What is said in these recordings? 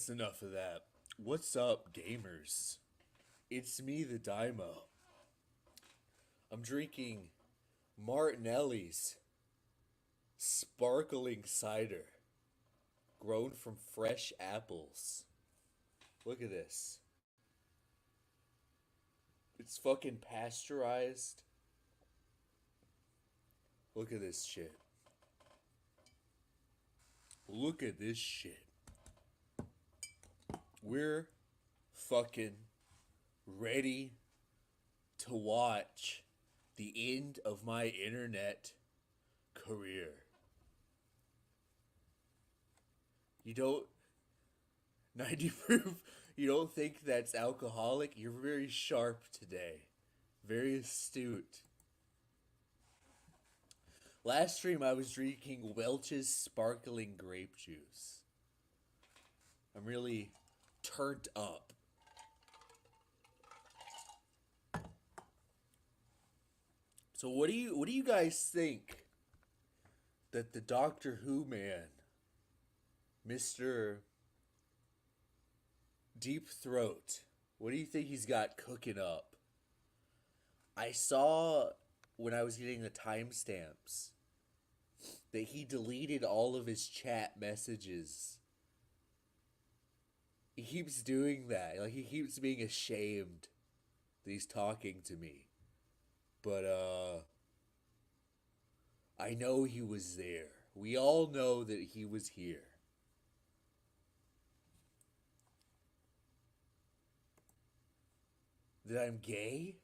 That's enough of that. What's up, gamers? It's me, the Daiymo. I'm drinking Martinelli's sparkling cider, grown from fresh apples. Look at this. It's fucking pasteurized. Look at this shit. Look at this shit. We're fucking ready to watch the end of my internet career. You don't 90 proof, you don't think that's alcoholic? You're very sharp today. Very astute. Last stream I was drinking Welch's sparkling grape juice. I'm really turned up. So what do you guys think that the Doctor Who man, Mr. Deep Throat, what do you think he's got cooking up? I saw when I was getting the timestamps that he deleted all of his chat messages. He keeps doing that. Like, he keeps being ashamed that he's talking to me. But, I know he was there. We all know that he was here. That I'm gay?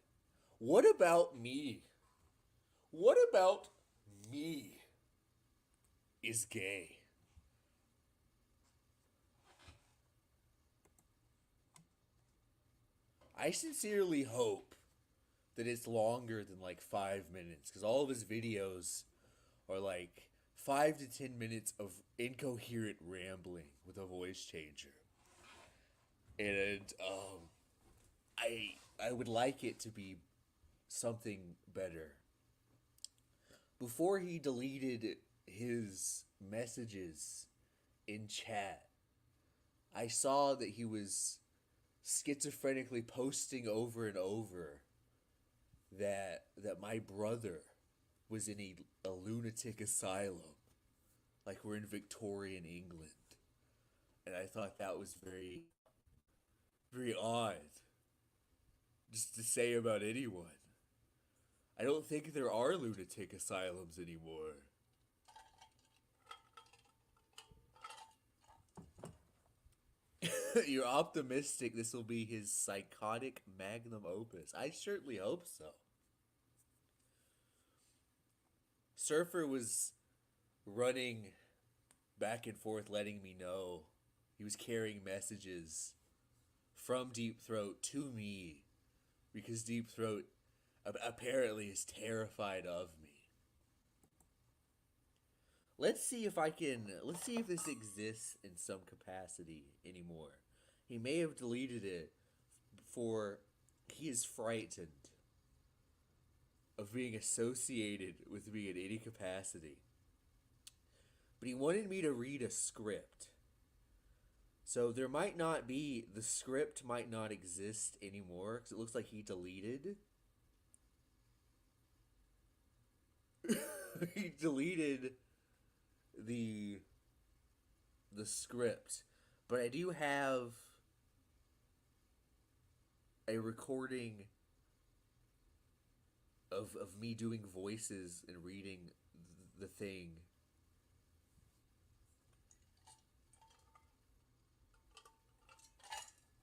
What about me? What about me is gay? I sincerely hope that it's longer than like 5 minutes because all of his videos are like 5 to 10 minutes of incoherent rambling with a voice changer. And I would like it to be something better. Before he deleted his messages in chat, I saw that he was schizophrenically posting over and over that my brother was in a lunatic asylum, like we're in Victorian England, and I thought that was very odd, just to say about anyone. I don't think there are lunatic asylums anymore. You're optimistic this will be his psychotic magnum opus. I certainly hope so. Surfer was running back and forth, letting me know he was carrying messages from Deep Throat to me because Deep Throat apparently is terrified of me. Let's see if this exists in some capacity anymore. He may have deleted it for he is frightened of being associated with me in any capacity. But he wanted me to read a script. So the script might not exist anymore because it looks like he deleted. He deleted the script, but I do have a recording of me doing voices and reading the thing.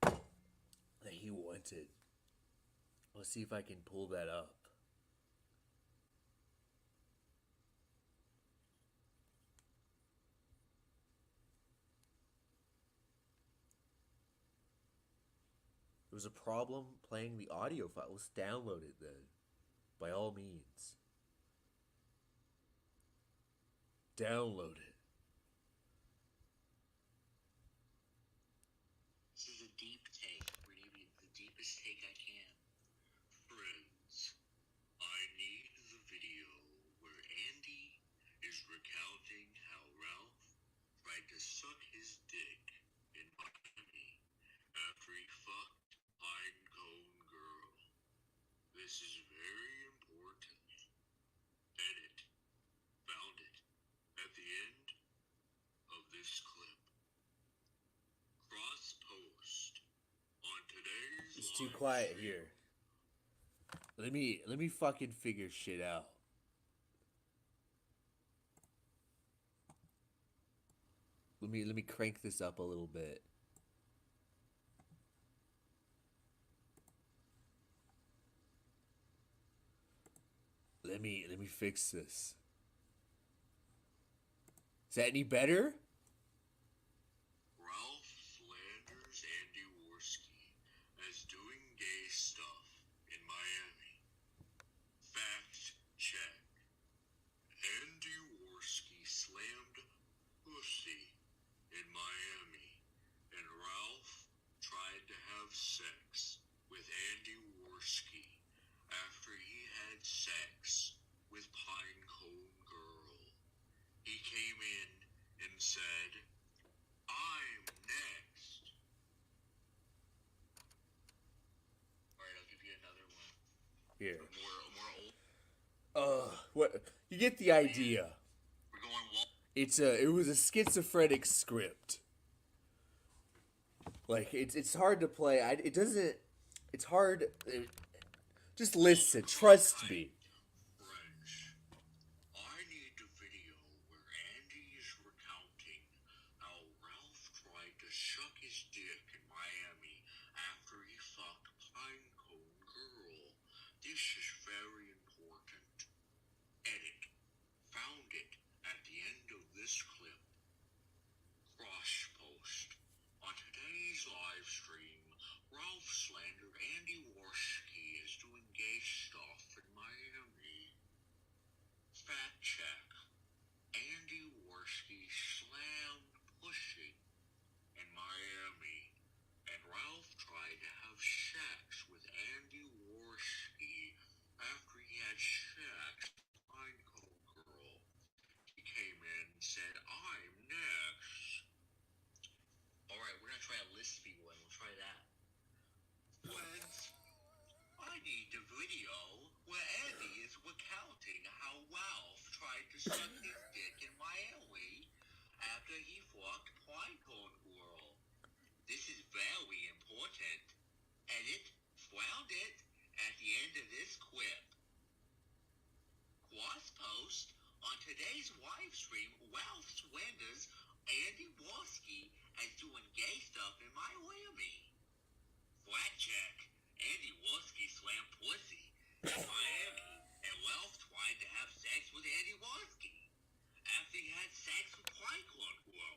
That he wanted. Let's see if I can pull that up. There was a problem playing the audio file. Let's download it then. By all means. Download it. This is a deep take. We're going to give you the deepest take I can. Friends, I need the video where Andy is recounting how Ralph tried to suck his dick in Miami after he fucked Pinecone Girl. This is very important. Edit. Found it. At the end of this clip. Cross post on today's. It's too quiet here. Let me fucking figure shit out. Let me crank this up a little bit. Let me fix this. Is that any better? Ralph slanders Andy Worski as doing gay stuff in Miami. Fact check. Andy Worski slammed pussy in Miami, and Ralph tried to have sex with Andy Worski after he had sex with Pinecone Girl. He came in and said, "I'm next." Alright, I'll give you another one. Here. More old. What? You get the idea. We're going it was a schizophrenic script. Like, it's hard to play. It's hard. Just listen. Trust me. I need sucked his dick in my alley after he fucked Pinecone Girl. This is very important. Edit, found it at the end of this quip. Cross post on today's live stream, Ralph Swinders Andy Wolski as doing gay stuff in Miami. Flat check. Andy Wolski slammed pussy in Miami, and Ralph tried to have sex with Andy Wolski. After he had sex with Pinecone Girl,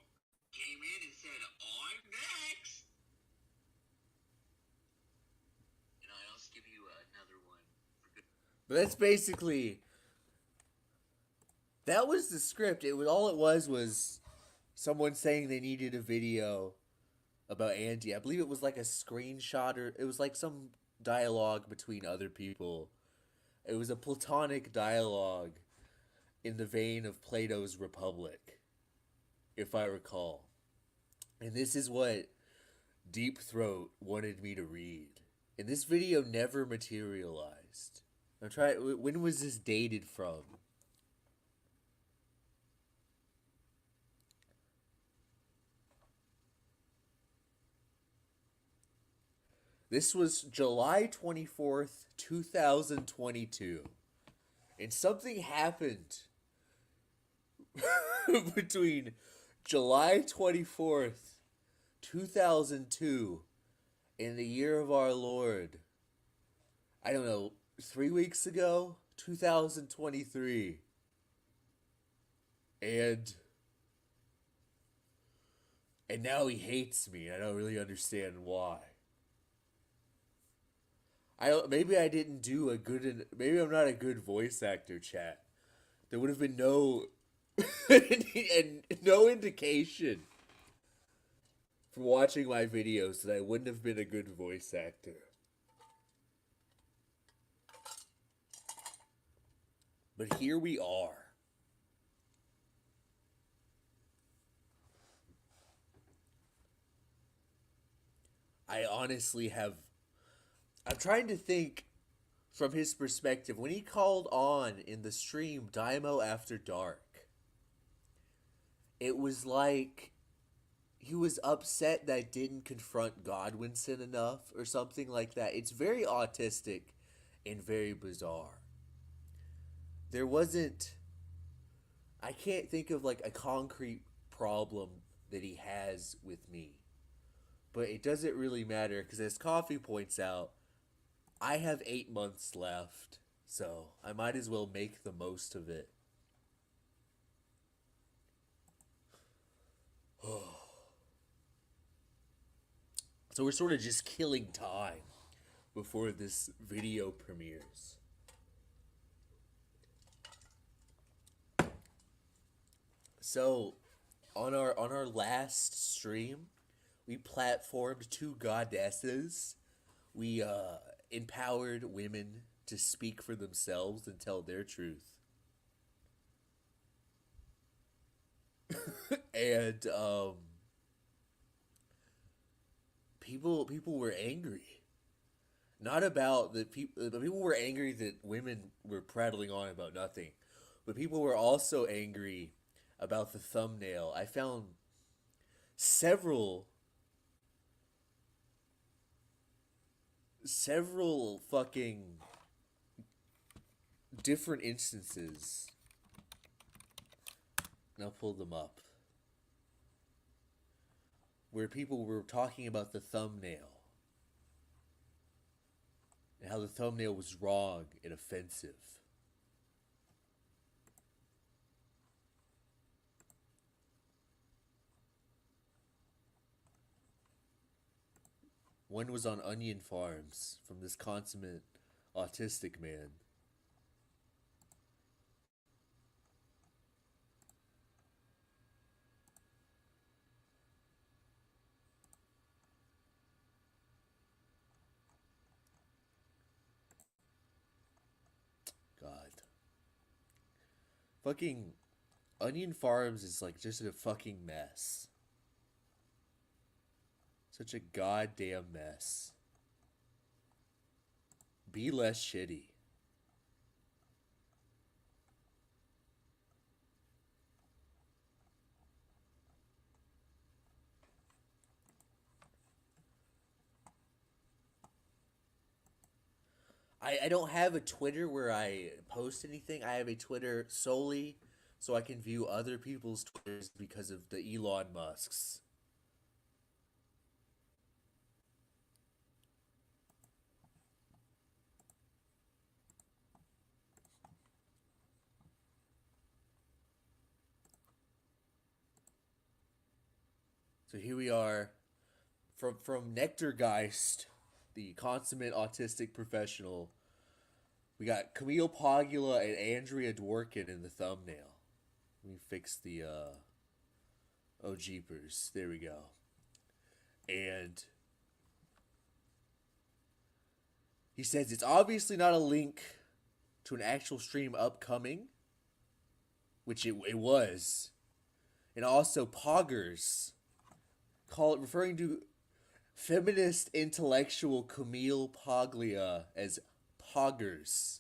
came in and said, "I'm next." And I'll just give you another one. But that's basically, that was the script. It was all it was someone saying they needed a video about Andy. I believe it was like a screenshot, or it was like some dialogue between other people. It was a platonic dialogue in the vein of Plato's Republic, if I recall. And this is what Deep Throat wanted me to read. And this video never materialized. I'm trying. When was this dated from? This was July 24th, 2022. And something happened between July 24th, 2002, and the year of our Lord, I don't know, 3 weeks ago, 2023. And now he hates me. I don't really understand why. Maybe I didn't do a good, maybe I'm not a good voice actor, chat. There would have been no and no indication from watching my videos that I wouldn't have been a good voice actor. But here we are. I honestly have, I'm trying to think from his perspective. When he called on in the stream Daiymo After Dark, it was like he was upset that I didn't confront Godwinson enough or something like that. It's very autistic and very bizarre. There wasn't, I can't think of like a concrete problem that he has with me. But it doesn't really matter because, as Coffee points out, I have 8 months left, so I might as well make the most of it. So we're sort of just killing time before this video premieres. So on our last stream, we platformed two goddesses. We empowered women to speak for themselves and tell their truth. And people were angry. Not about the people. People were angry that women were prattling on about nothing, but people were also angry about the thumbnail. I found several fucking different instances. And I'll pull them up, where people were talking about the thumbnail and how the thumbnail was wrong and offensive. One was on onion farms from this consummate autistic man. God. Fucking onion farms is like just a fucking mess. Such a goddamn mess. Be less shitty. I don't have a Twitter where I post anything. I have a Twitter solely so I can view other people's Twitters because of the Elon Musks. So here we are from Nectargeist, the consummate autistic professional. We got Camille Pogula and Andrea Dworkin in the thumbnail. Let me fix the oh jeepers. There we go. And he says it's obviously not a link to an actual stream upcoming, which it was. And also poggers. Call it referring to feminist intellectual Camille Paglia as poggers.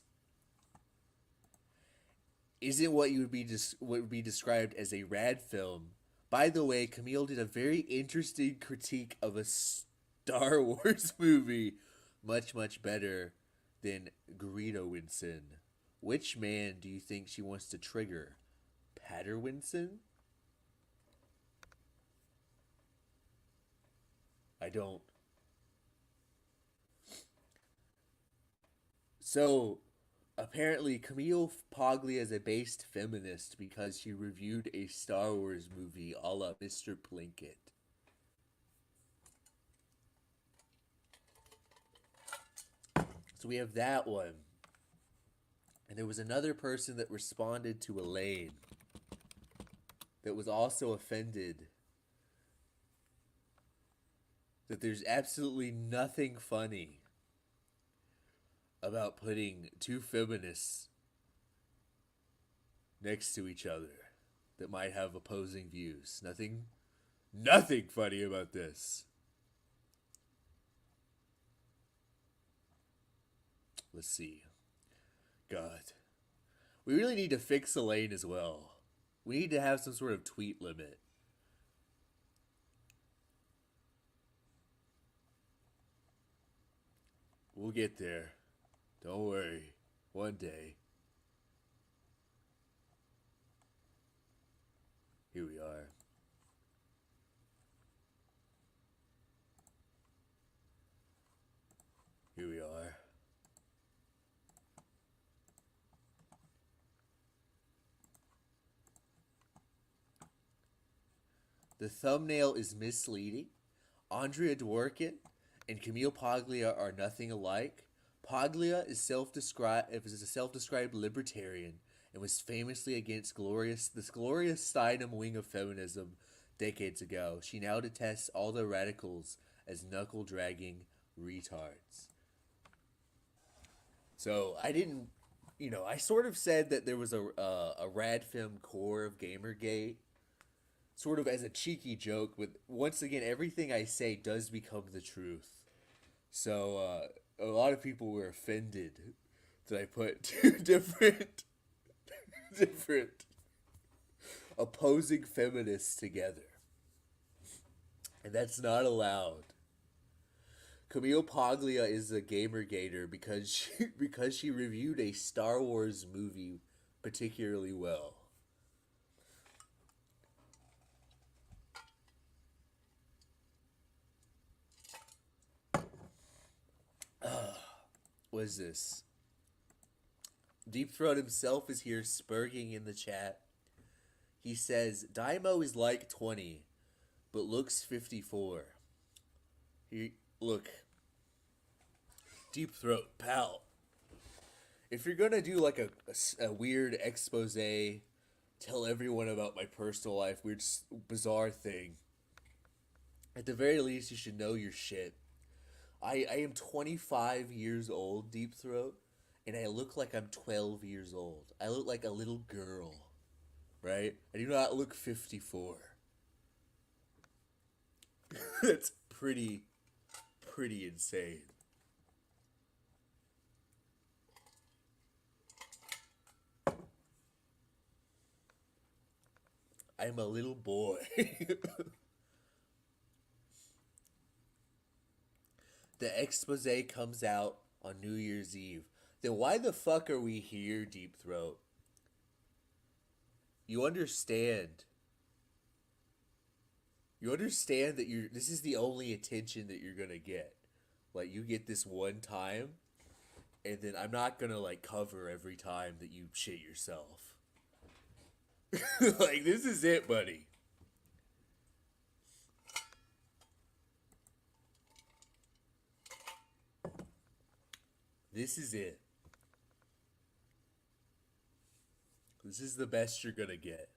Isn't what you would be what would be described as a rad film. By the way, Camille did a very interesting critique of a Star Wars movie, much better than Garrido Winson. Which man do you think she wants to trigger? Patter Winson? I don't. So, apparently, Camille Paglia is a based feminist because she reviewed a Star Wars movie a la Mr. Plinkett. So we have that one. And there was another person that responded to Elaine that was also offended that there's absolutely nothing funny about putting two feminists next to each other that might have opposing views. Nothing funny about this. Let's see. God. We really need to fix Elaine as well. We need to have some sort of tweet limit. We'll get there. Don't worry. One day. Here we are. Here we are. The thumbnail is misleading. Andrea Dworkin and Camille Paglia are nothing alike. Paglia is a self-described libertarian and was famously against this glorious Steinem wing of feminism decades ago. She now detests all the radicals as knuckle-dragging retards. So I didn't, I sort of said that there was a Radfem core of Gamergate, sort of as a cheeky joke. But once again, everything I say does become the truth. So a lot of people were offended that I put two different opposing feminists together, and that's not allowed. Camille Paglia is a Gamergator because she reviewed a Star Wars movie particularly well. What is this? Deep Throat himself is here spurging in the chat. He says, Daiymo is like 20, but looks 54. Look, Deep Throat, pal. If you're gonna do like a weird expose, tell everyone about my personal life, weird, bizarre thing, at the very least, you should know your shit. I am 25 years old, Deep Throat, and I look like I'm 12 years old. I look like a little girl, right? I do not look 54. That's pretty insane. I'm a little boy. The expose comes out on New Year's Eve. Then why the fuck are we here, Deep Throat? You understand. You understand that this is the only attention that you're gonna get. Like, you get this one time, and then I'm not gonna, like, cover every time that you shit yourself. Like, this is it, buddy. This is it. This is the best you're gonna get.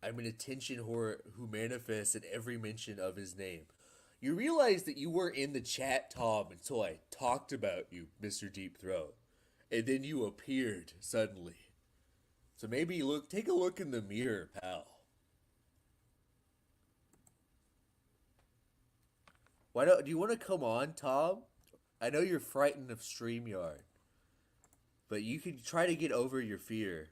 I'm an attention whore who manifests at every mention of his name. You realize that you were in the chat, Tom, until I talked about you, Mr. Deep Throat. And then you appeared suddenly. So maybe take a look in the mirror, pal. Do you want to come on, Tom? I know you're frightened of StreamYard. But you can try to get over your fear.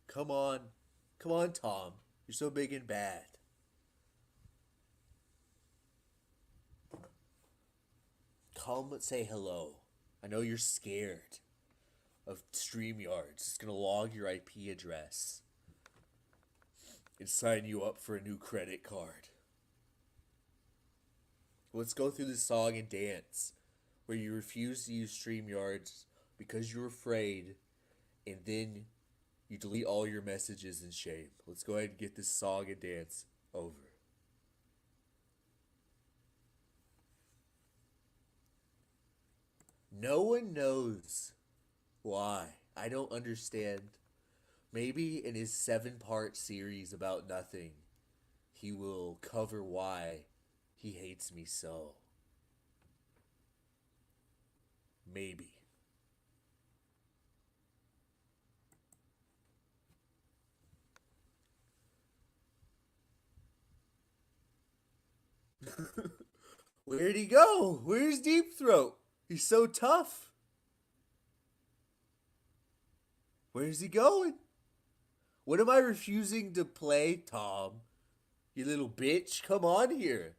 Come on. Come on, Tom. You're so big and bad. Come say hello. I know you're scared of StreamYard. It's gonna log your IP address and sign you up for a new credit card. Let's go through the song and dance where you refuse to use StreamYards because you're afraid, and then you delete all your messages in shame. Let's go ahead and get this song and dance over. No one knows why. I don't understand. Maybe in his 7-part series about nothing, he will cover why he hates me so. Maybe. Where'd he go? Where's Deep Throat? He's so tough. Where's he going? What am I refusing to play, Tom? You little bitch. Come on here.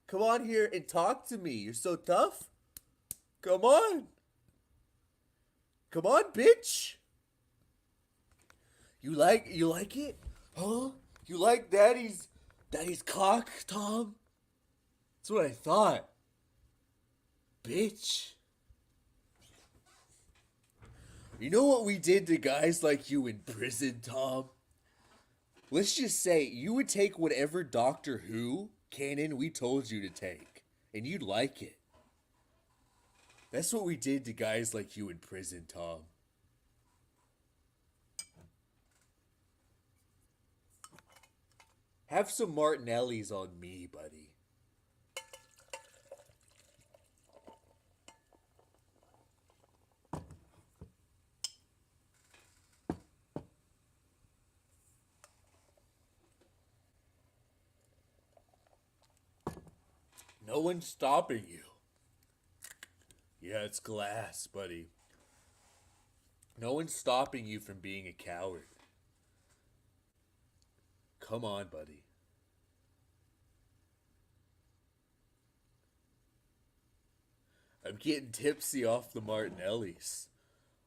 Come on here and talk to me. You're so tough. Come on. Come on, bitch. You like it? Huh? You like daddy's cock, Tom? That's what I thought. Bitch. You know what we did to guys like you in prison, Tom? Let's just say you would take whatever Doctor Who canon we told you to take, and you'd like it. That's what we did to guys like you in prison, Tom. Have some Martinellis on me, buddy. No one's stopping you. Yeah, it's glass, buddy. No one's stopping you from being a coward. Come on, buddy. I'm getting tipsy off the Martinellis.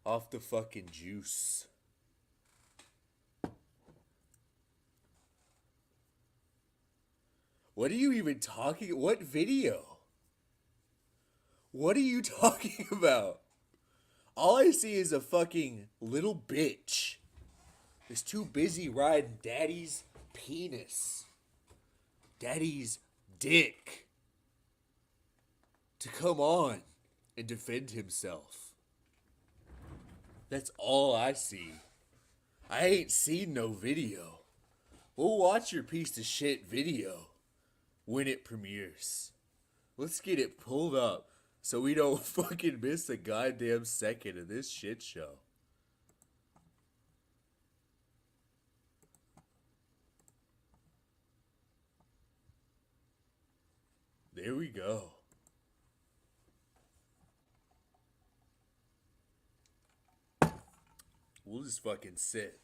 Off the fucking juice. What are you even talking? What video? What are you talking about? All I see is a fucking little bitch. Is too busy riding daddy's penis. Daddy's dick. To come on and defend himself. That's all I see. I ain't seen no video. We'll watch your piece of shit video when it premieres. Let's get it pulled up so we don't fucking miss a goddamn second of this shit show. There we go. We'll just fucking sit.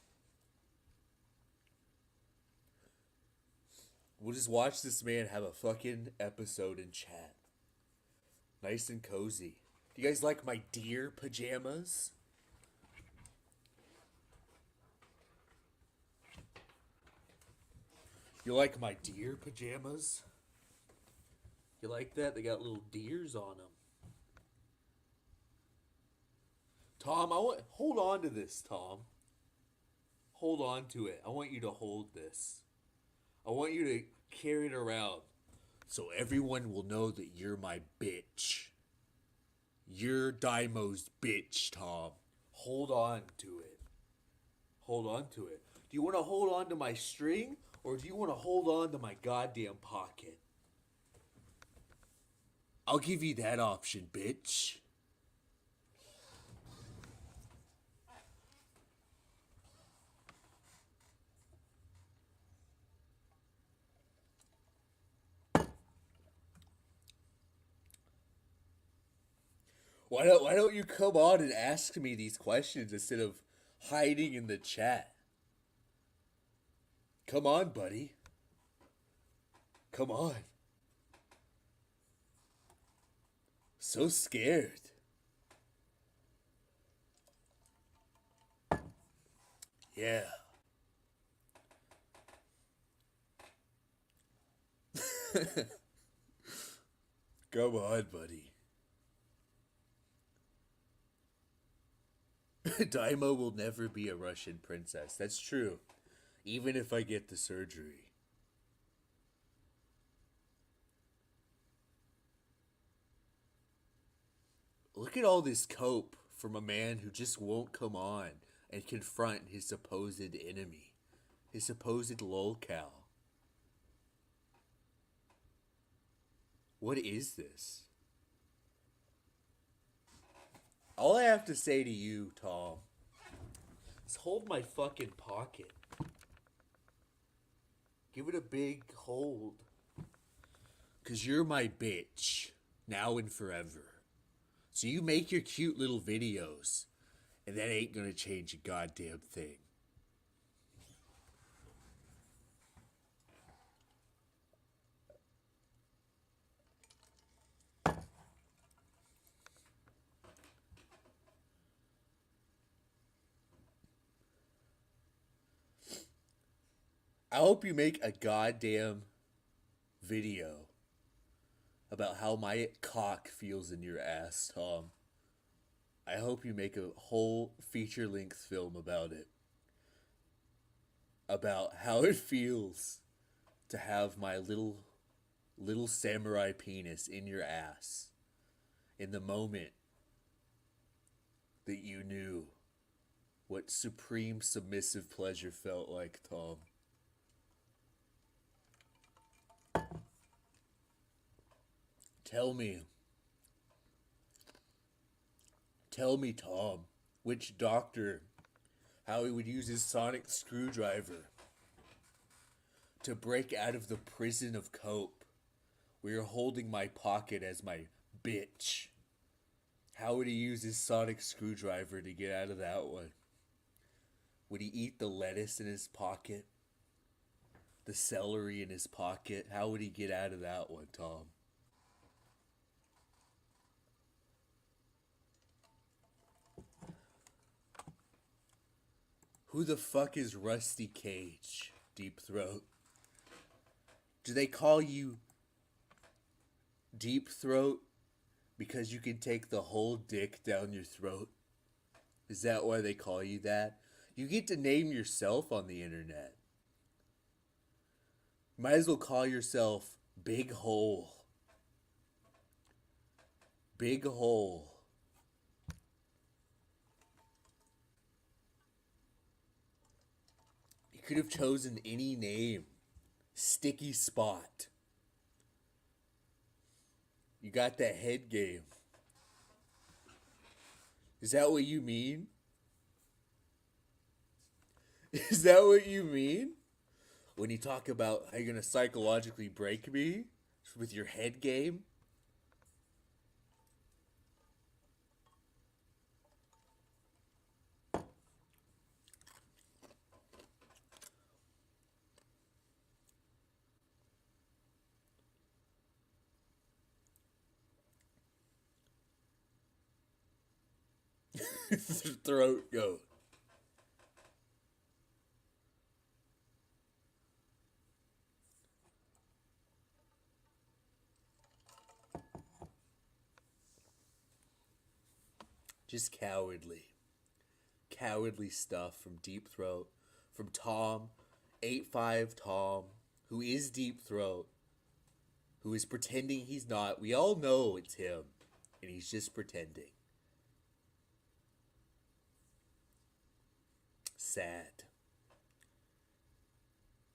We'll just watch this man have a fucking episode in chat. Nice and cozy. Do you guys like my deer pajamas? You like my deer pajamas? You like that? They got little deers on them. Tom, hold on to this, Tom. Hold on to it. I want you to hold this. I want you to carry it around so everyone will know that you're my bitch. You're Daiymo's bitch, Tom. Hold on to it. Hold on to it. Do you want to hold on to my string or do you want to hold on to my goddamn pocket? I'll give you that option, bitch. Why don't you come on and ask me these questions instead of hiding in the chat? Come on, buddy. Come on. So scared. Yeah. Come on, buddy. Daiymo will never be a Russian princess. That's true. Even if I get the surgery. Look at all this cope from a man who just won't come on and confront his supposed enemy. His supposed lolcow. What is this? All I have to say to you, Tom, is hold my fucking pocket. Give it a big hold. 'Cause you're my bitch. Now and forever. So you make your cute little videos. And that ain't gonna change a goddamn thing. I hope you make a goddamn video about how my cock feels in your ass, Tom. I hope you make a whole feature-length film about it. About how it feels to have my little samurai penis in your ass in the moment that you knew what supreme submissive pleasure felt like, Tom. Tell me, Tom, which doctor, how he would use his sonic screwdriver to break out of the prison of cope where you're holding my pocket as my bitch. How would he use his sonic screwdriver to get out of that one? Would he eat the lettuce in his pocket? The celery in his pocket? How would he get out of that one, Tom? Who the fuck is Rusty Cage, Deep Throat? Do they call you Deep Throat because you can take the whole dick down your throat? Is that why they call you that? You get to name yourself on the internet. Might as well call yourself Big Hole. Big Hole. You could have chosen any name. Sticky Spot. You got that head game. Is that what you mean? Is that what you mean? When you talk about how you're going to psychologically break me with your head game? throat goat. Just cowardly. Cowardly stuff from Deep Throat. From Tom, 8'5 Tom, who is Deep Throat, who is pretending he's not. We all know it's him, and he's just pretending. Sad.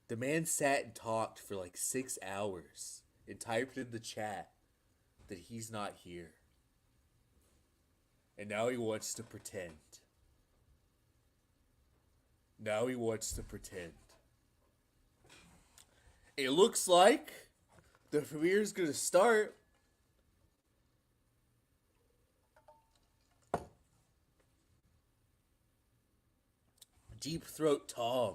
The man sat and talked for like 6 hours and typed in the chat that he's not here. And now he wants to pretend. Now he wants to pretend. It looks like the premiere is going to start. Deep Throat Tom.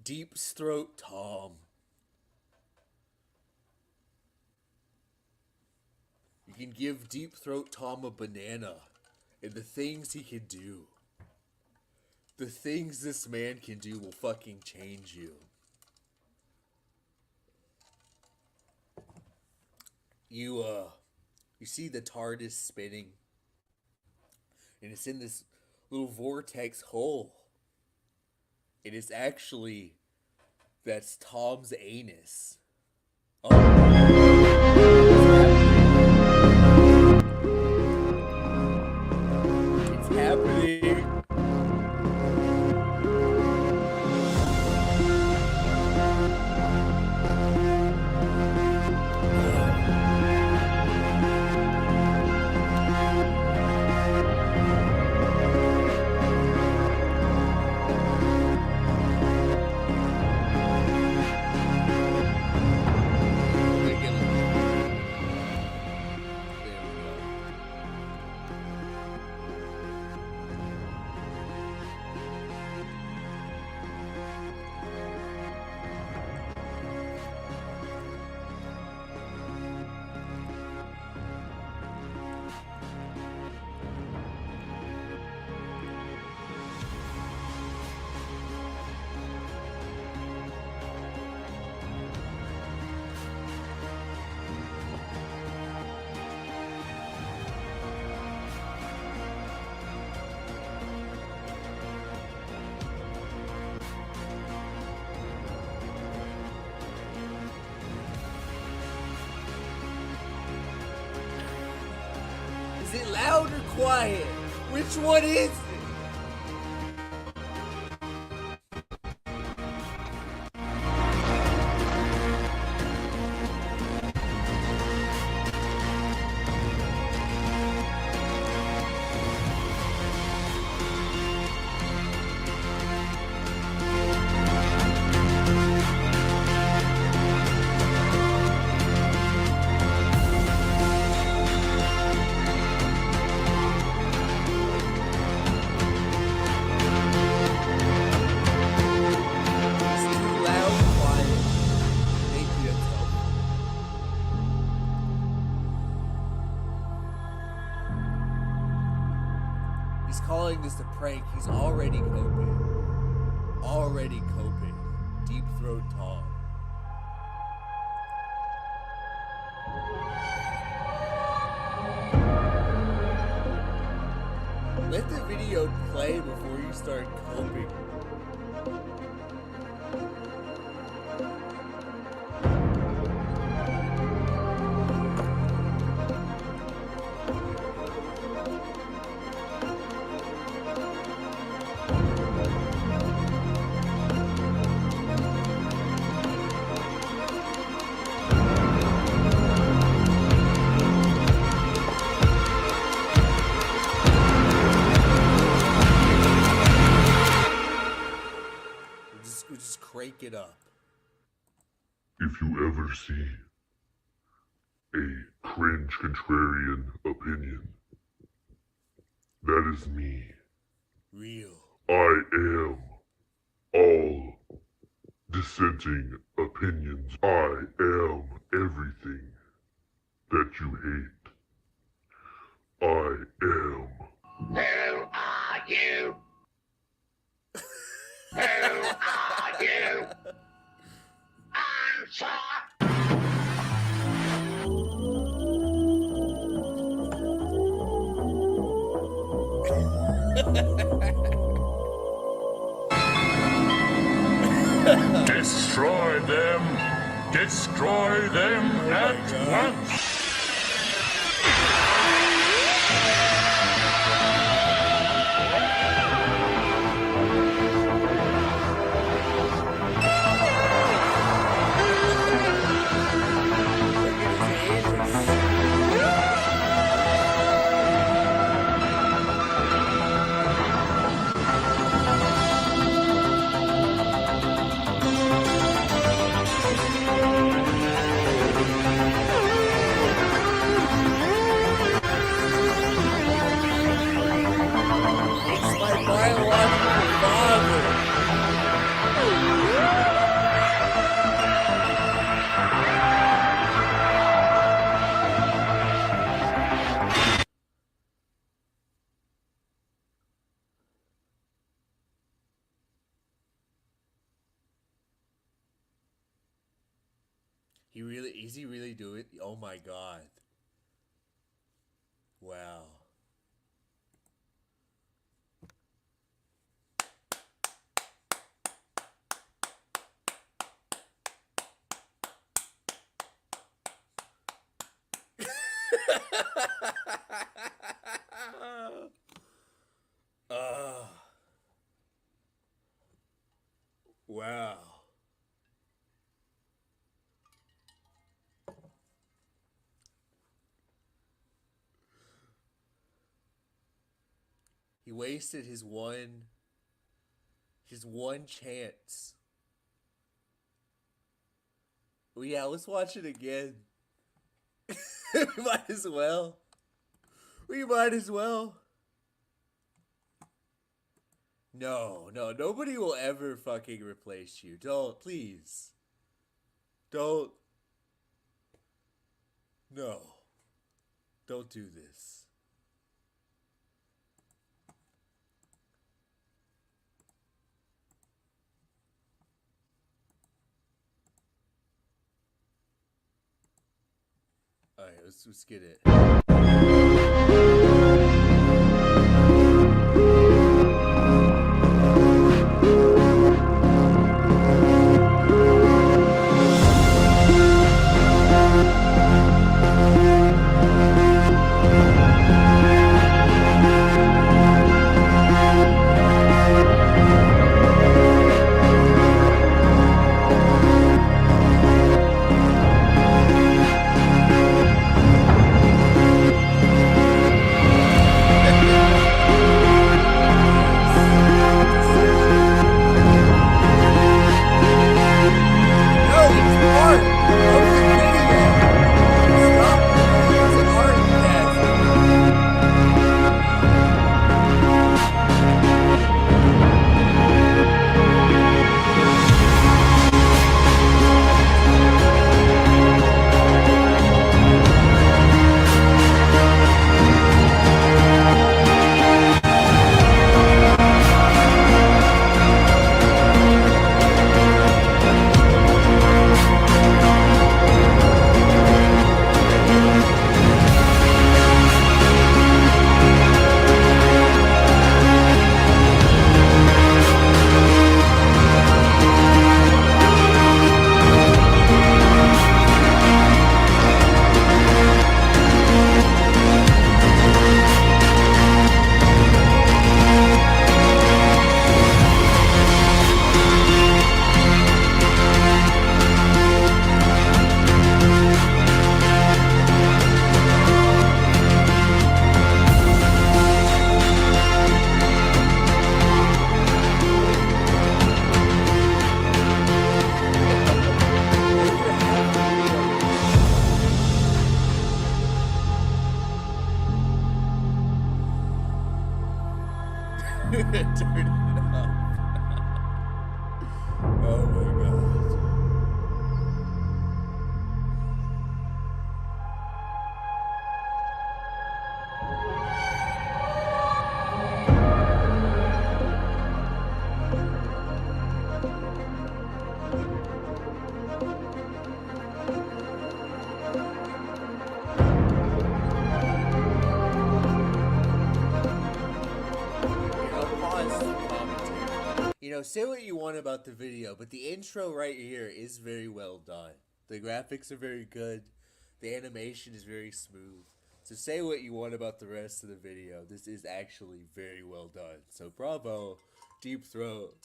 Deep Throat Tom. You can give Deep Throat Tom a banana and the things he can do. The things this man can do will fucking change you. You see the TARDIS spinning, and it's in this little vortex hole. And it's actually, that's Tom's anus. It's happening. Is it loud or quiet? Which one is it? Calling this a prank. He's already coping. Already coping. Deep Throat Tom. Let the video play before you start coping. Just crank it up. If you ever see a cringe contrarian opinion, that is me. Real. I am all dissenting opinions. I am everything that you hate. I am. Who are you? Who are you? Answer! Destroy them! Destroy them at once! Look at his anus. It's my biological father. Is he really doing? Oh my god. Wow. Wow. He wasted his one chance. Well, yeah, let's watch it again. We might as well. We might as well. No, nobody will ever fucking replace you. Don't, please. Don't. No. Don't do this. Alright, let's get it. know, say what you want about the video, but the intro right here is very well done. The graphics are very good. The animation is very smooth. So say what you want about the rest of the video. This is actually very well done. So bravo, Deep Throat.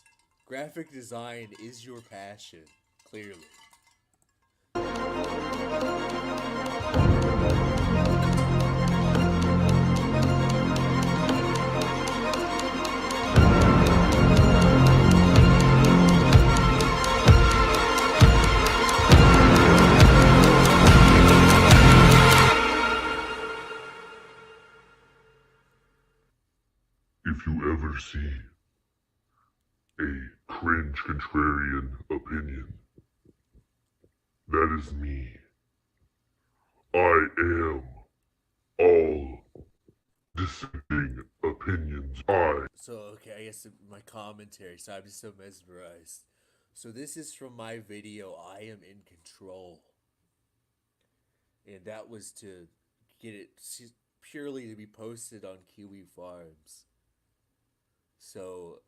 Graphic design is your passion, clearly. If you ever see a cringe contrarian opinion, that is me. I am all dissenting opinions. So, okay, I guess my commentary. So I'm just so mesmerized. So this is from my video, I Am in Control. And that was to get it purely to be posted on Kiwi Farms. So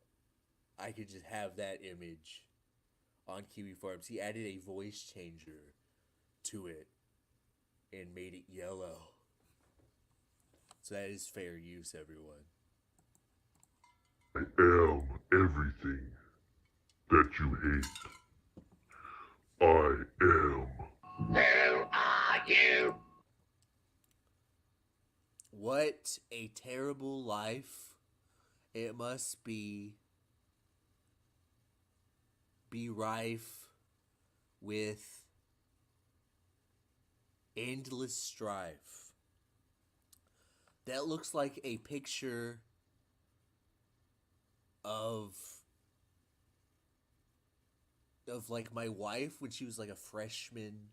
I could just have that image on Kiwi Farms. He added a voice changer to it and made it yellow. So that is fair use, everyone. I am everything that you hate. I am. Who are you? What a terrible life it must be rife with endless strife. That looks like a picture of like my wife when she was like a freshman,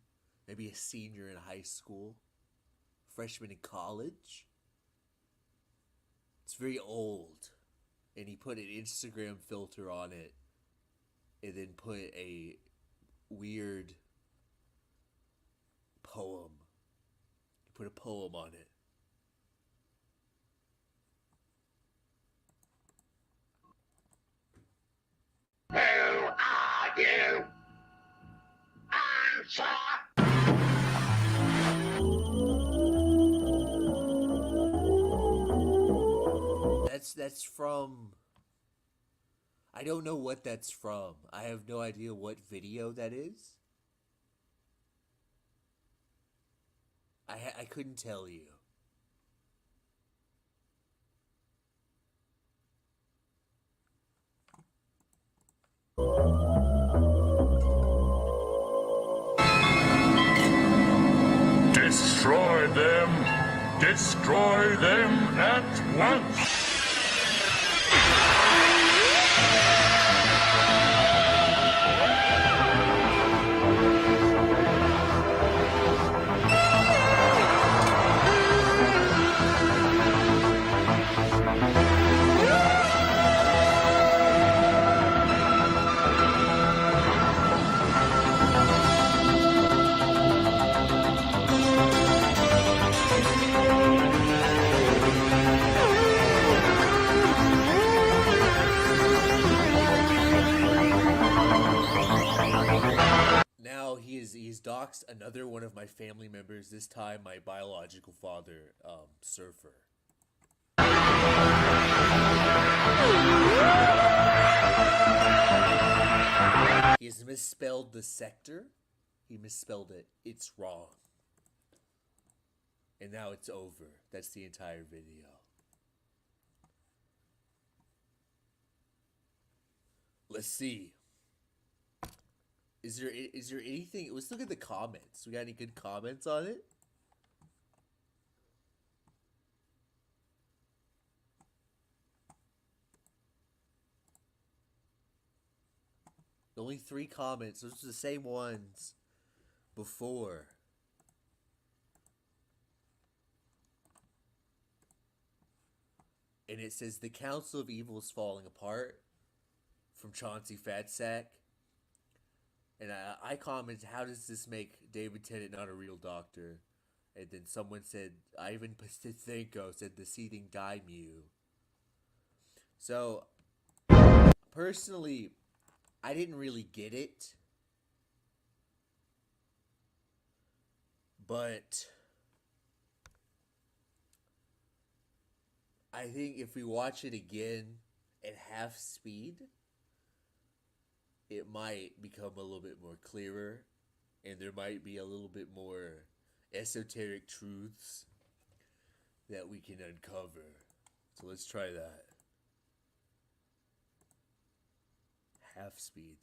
maybe a senior in high school, freshman in college. It's very old. And he put an Instagram filter on it and then put a weird poem. He put a poem on it. Who are you? Answer! That's from... I don't know what that's from. I have no idea what video that is. I couldn't tell you. Destroy them! Destroy them at once! Now he's doxed another one of my family members, this time my biological father, Surfer. He has misspelled the sector. He misspelled it. It's wrong. And now it's over. That's the entire video. Let's see. Is there anything? Let's look at the comments. We got any good comments on it? Only 3 comments. Those are the same ones before. And it says the Council of Evil is falling apart from Chauncey Fatsack. And I commented, how does this make David Tennant not a real doctor? And then someone said, Ivan Pastisenko said the seething Daiymo. So, personally, I didn't really get it. But I think if we watch it again at half speed, it might become a little bit more clearer, and there might be a little bit more esoteric truths that we can uncover. So let's try that. Half speed.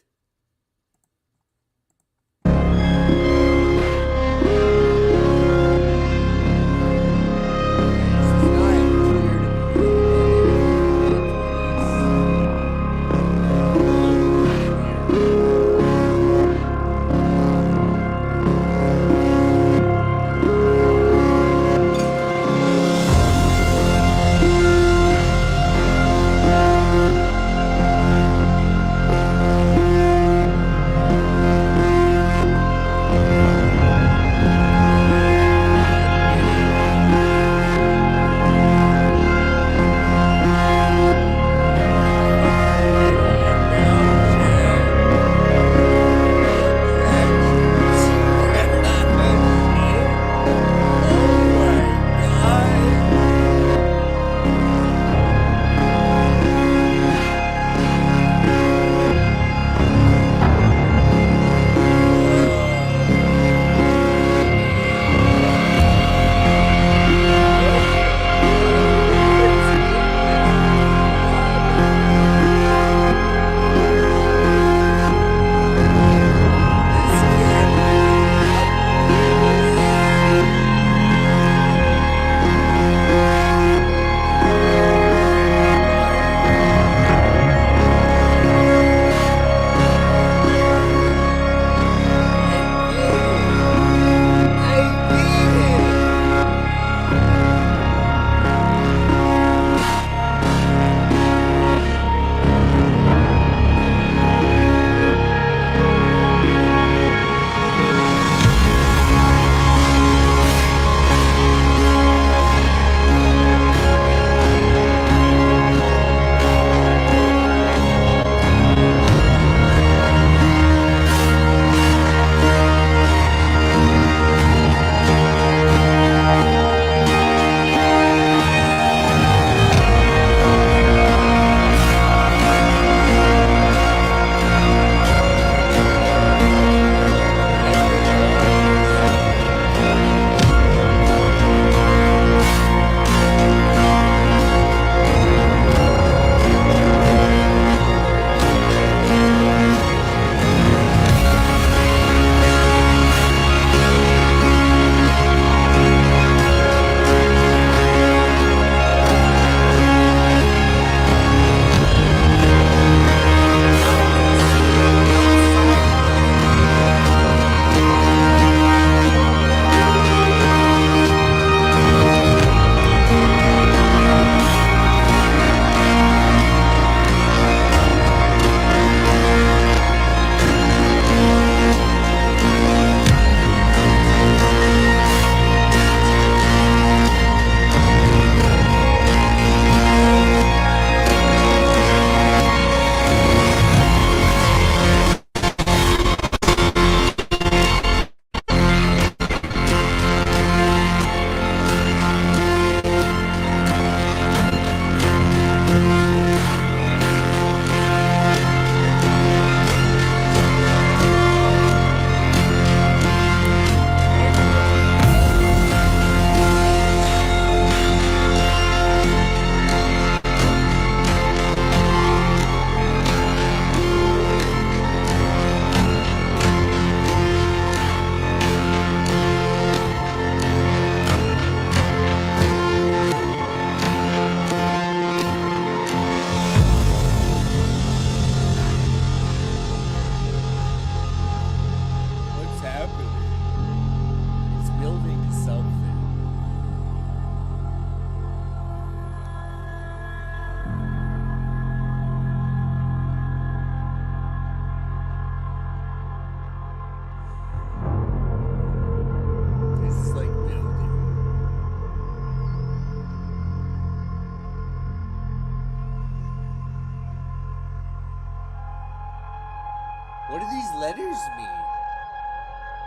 What do these letters mean?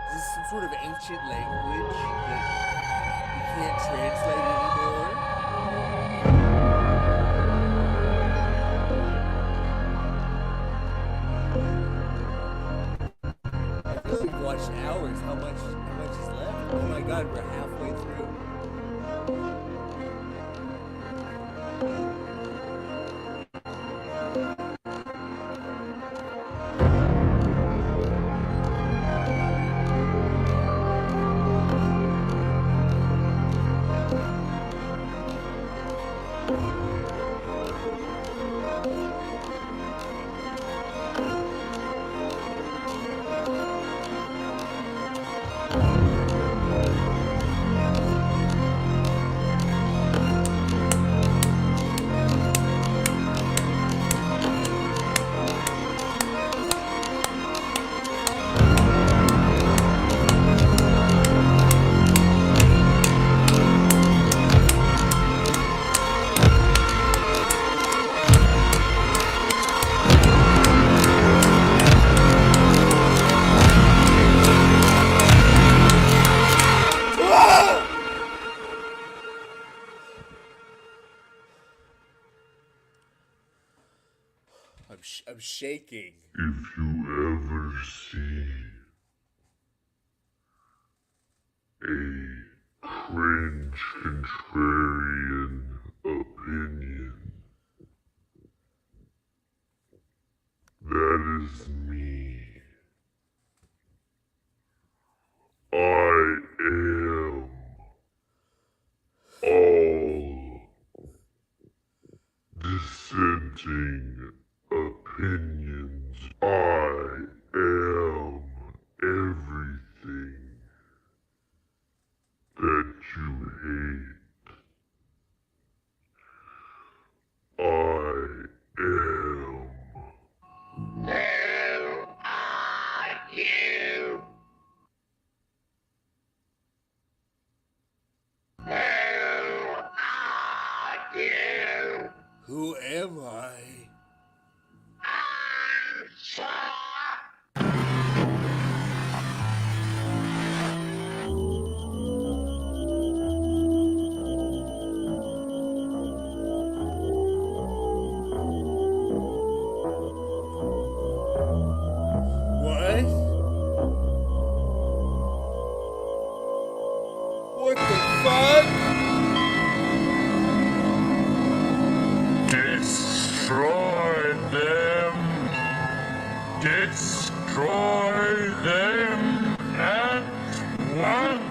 Is this some sort of ancient language that you can't translate anymore? I feel like we've watched hours. How much is left? Oh my god, we're halfway through. I'm shaking. If you ever see a cringe contrarian opinion, that is me. I am all dissenting opinions. I am everything that you hate. I am. Who am I? What? What the fuck? Destroy them. Destroy them at once.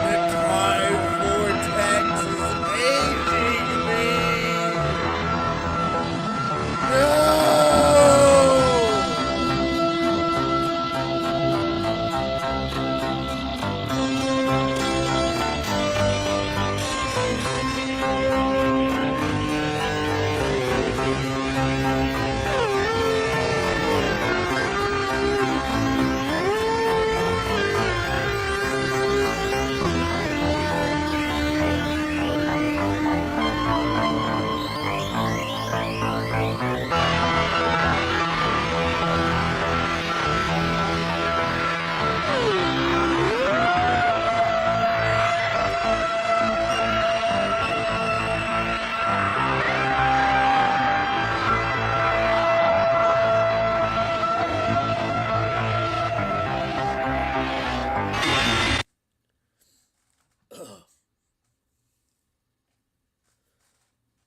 The time vortex is aging me. No!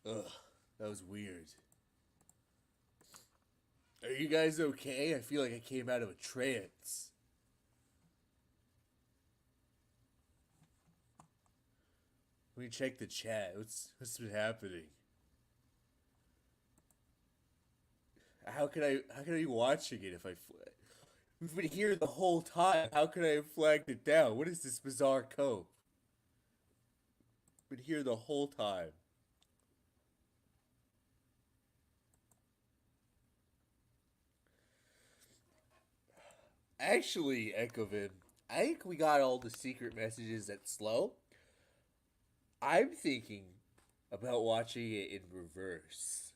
Ugh, that was weird. Are you guys okay? I feel like I came out of a trance. Let me check the chat. What's been happening? How can I be watching it if I? We've been here the whole time. How could I have flagged it down? What is this bizarre cope? Been here the whole time. Actually, Ekovin, I think we got all the secret messages at slow. I'm thinking about watching it in reverse.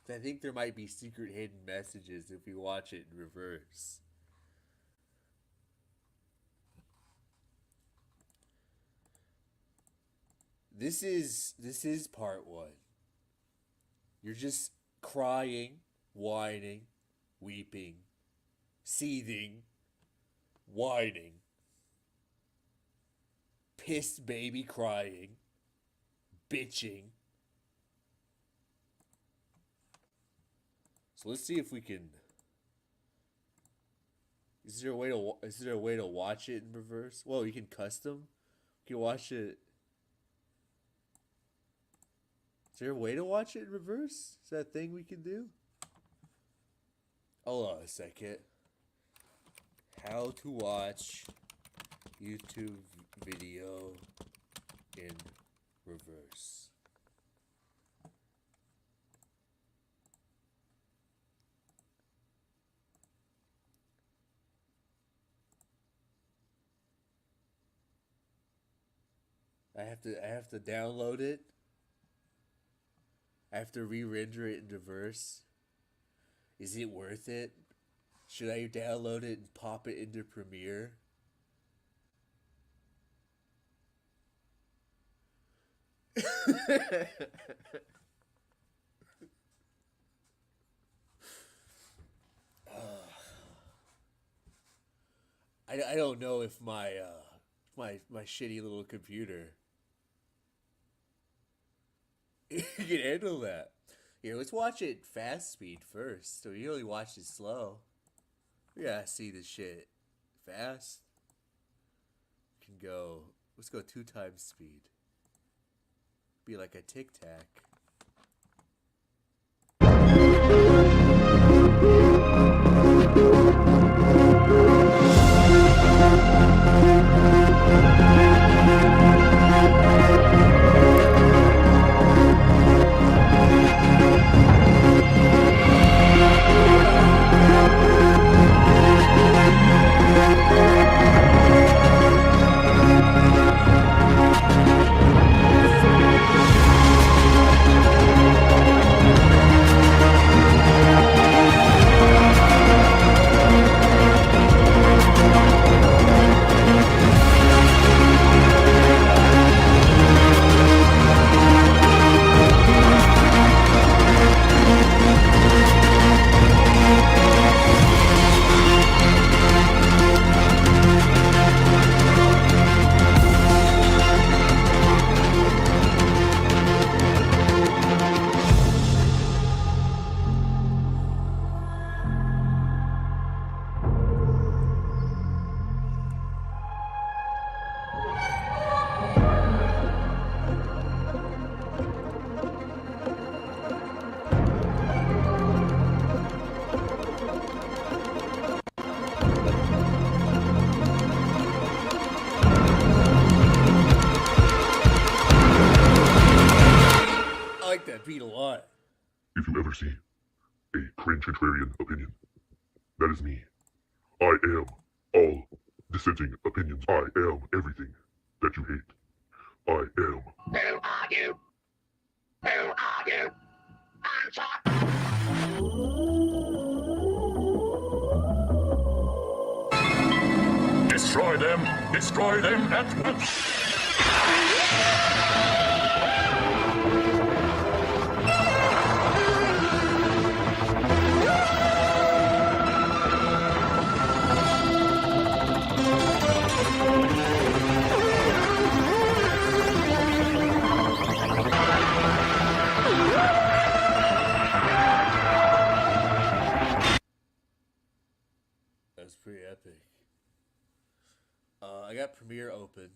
I think there might be secret hidden messages if we watch it in reverse. This is part 1. You're just crying, whining, weeping, seething, whining, pissed baby crying, bitching. So let's see if we can. Is there a way to watch it in reverse? Well, you can custom. You can watch it. Is there a way to watch it in reverse? Is that a thing we can do? Hold on a second. How to watch YouTube video in reverse. I have to download it. I have to re-render it in reverse. Is it worth it? Should I download it and pop it into Premiere? I don't know if my shitty little computer can handle that. Here, let's watch it fast speed first. So we only watched it slow. We gotta see this shit fast. Can go. Let's go 2 times speed. Be like a tic tac. I like that beat a lot. If you ever see a cringe contrarian opinion, that is me. I am all dissenting opinions. I am everything that you hate. I am. Who are you? Who are you? Answer! Destroy them! Destroy them at once! That's pretty epic. I got Premiere open.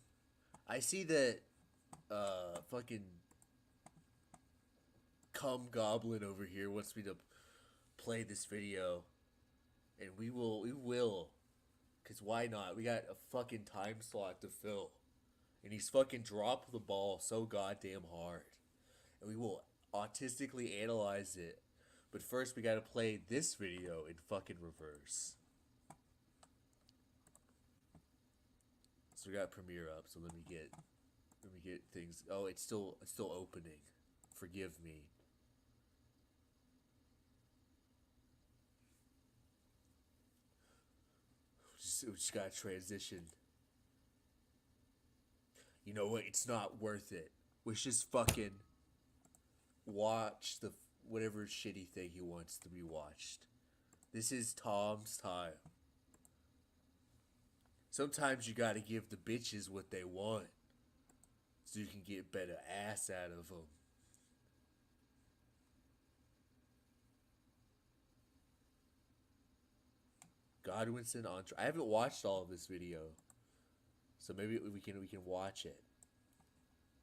I see that fucking cum goblin over here wants me to play this video, and we will, cause why not? We got a fucking time slot to fill, and he's fucking dropped the ball so goddamn hard, and we will autistically analyze it. But first, we gotta play this video in fucking reverse. So we got Premiere up. So let me get things. Oh, it's still opening. Forgive me. We just gotta transition. You know what? It's not worth it. We should just fucking watch the whatever shitty thing he wants to be watched. This is Tom's time. Sometimes you gotta give the bitches what they want, so you can get better ass out of them. Godwinson on. I haven't watched all of this video, so maybe we can watch it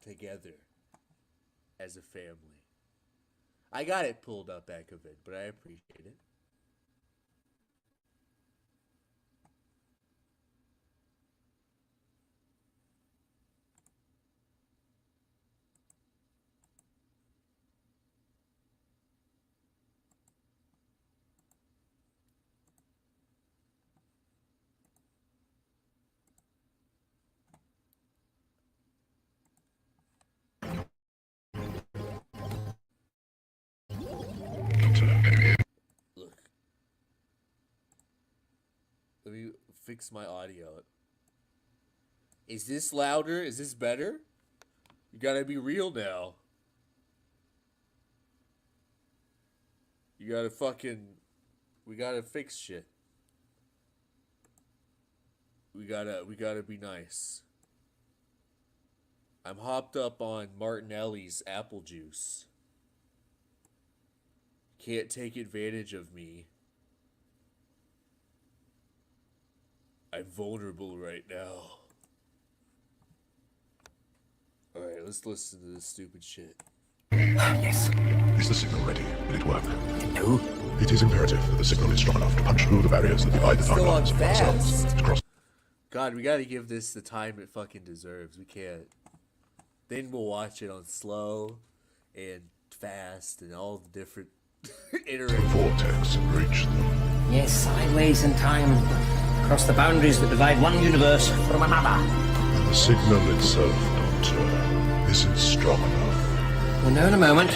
together as a family. I got it pulled up back of it, but I appreciate it. Look. Let me fix my audio. Is this louder? Is this better? You gotta be real now. You gotta fucking... We gotta fix shit. We gotta be nice. I'm hopped up on Martinelli's apple juice. Can't take advantage of me. I'm vulnerable right now. Alright, let's listen to this stupid shit. Yes. Is the signal ready? Will it work? No. It is imperative that the signal is strong enough to punch through the barriers that divide the Still on timelines of ourselves. fast. To cross God, we gotta give this the time it fucking deserves. We can't. Then we'll watch it on slow and fast and all the different the iterations. vortex and reach them. Yes, sideways in time. Across the boundaries that divide one universe from another. And the signal itself, Doctor, isn't strong enough. We'll know in a moment.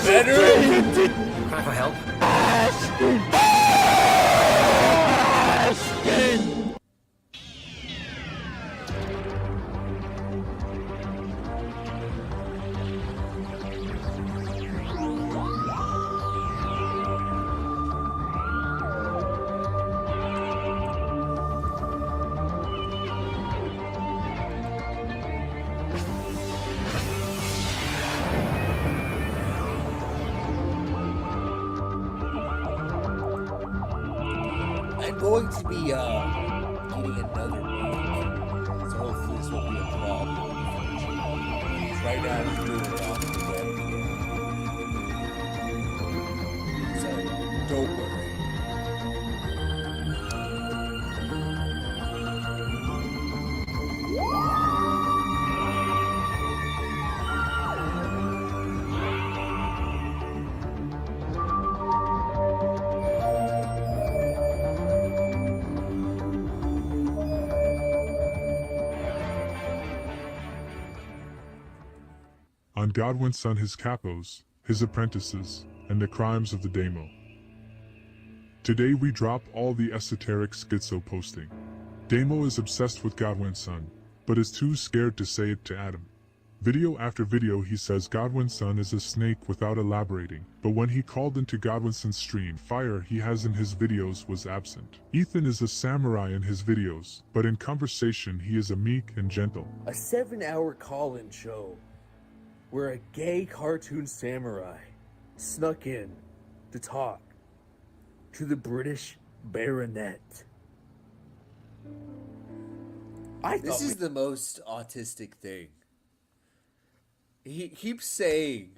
Better? Cry for help. I'm going to be getting another mic, so hopefully this won't be a problem in the future. Right now I'm doing it off the webcam, so don't worry. On Godwin's son his capos, his apprentices, and the crimes of the Daiymo. Today we drop all the esoteric schizo posting. Daiymo is obsessed with Godwin's son, but is too scared to say it to Adam. Video after video he says Godwin's son is a snake without elaborating, but when he called into Godwinson's stream, fire he has in his videos was absent. Ethan is a samurai in his videos, but in conversation he is a meek and gentle. A 7-hour call-in show where a gay cartoon samurai snuck in to talk to the British baronet. This is the most autistic thing. He keeps saying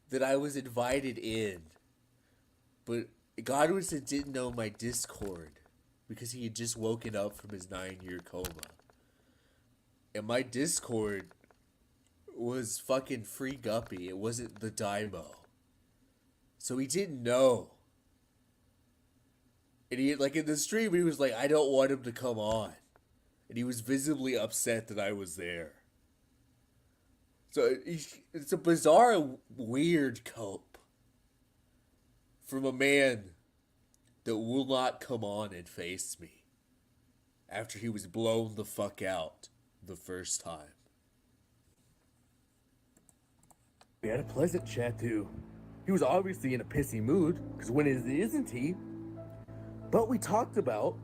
that I was invited in, but Godwinson didn't know my Discord because he had just woken up from his 9-year coma. And my Discord was fucking Free Guppy. It wasn't the Daiymo. So he didn't know. And he, like, in the stream, he was like, I don't want him to come on. And he was visibly upset that I was there. So it's a bizarre, weird cope from a man that will not come on and face me after he was blown the fuck out the first time. We had a pleasant chat too. He was obviously in a pissy mood, because when isn't he? But we talked about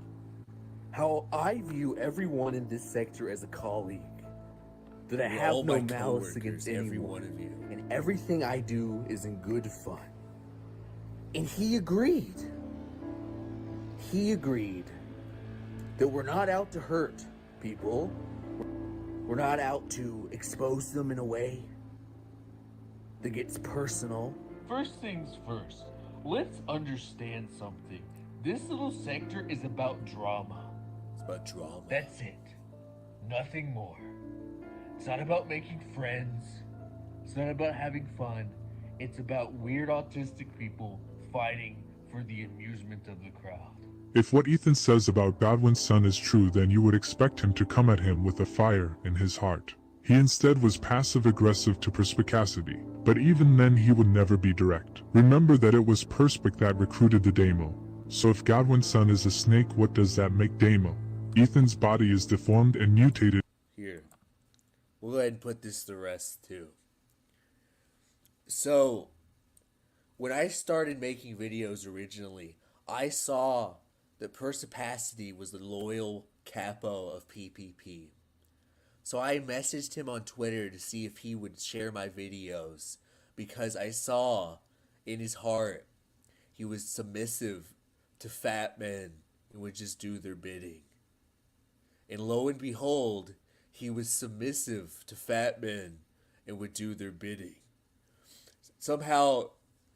how I view everyone in this sector as a colleague. That I have no malice against anyone. Every one of you. And everything I do is in good fun. And he agreed. He agreed that we're not out to hurt people. We're not out to expose them in a way that gets personal. First things first, let's understand something. This little sector is about drama. It's about drama. That's it. Nothing more. It's not about making friends. It's not about having fun. It's about weird autistic people fighting for the amusement of the crowd. If what Ethan says about Godwin's son is true, then you would expect him to come at him with a fire in his heart. He instead was passive-aggressive to perspicacity, but even then he would never be direct. Remember that it was Perspic that recruited the Daiymo. So if Godwin's son is a snake, what does that make Daiymo? Ethan's body is deformed and mutated. Here. We'll go ahead and put this to rest too. So, when I started making videos originally, I saw that Perspicacity was the loyal capo of PPP. So I messaged him on Twitter to see if he would share my videos, because I saw in his heart he was submissive to fat men and would just do their bidding. And lo and behold, he was submissive to fat men and would do their bidding. Somehow,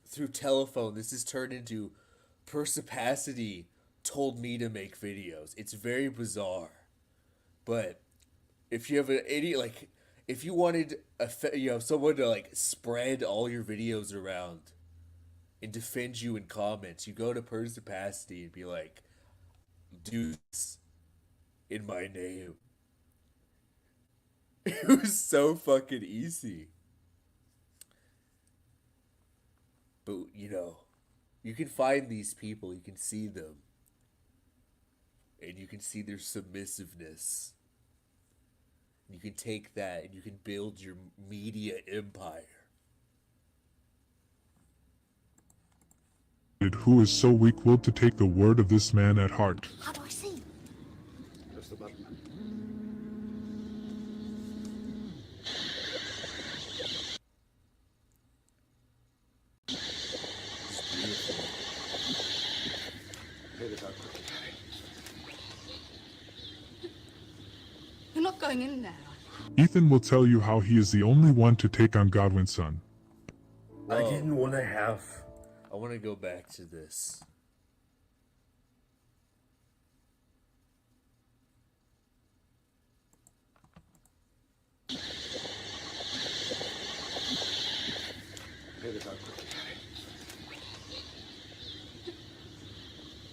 through telephone, this has turned into Perspicacity told me to make videos. It's very bizarre. But if you have if you wanted someone to like spread all your videos around and defend you in comments, you go to Perspicacity and be like, do this in my name. It was so fucking easy. But, you can find these people, you can see them. And you can see their submissiveness. You can take that and you can build your media empire. Who is so weak-willed to take the word of this man at heart. How do I see? Press the button. You're not going in there. Ethan will tell you how he is the only one to take on Godwin's son. I didn't want to have... I want to go back to this.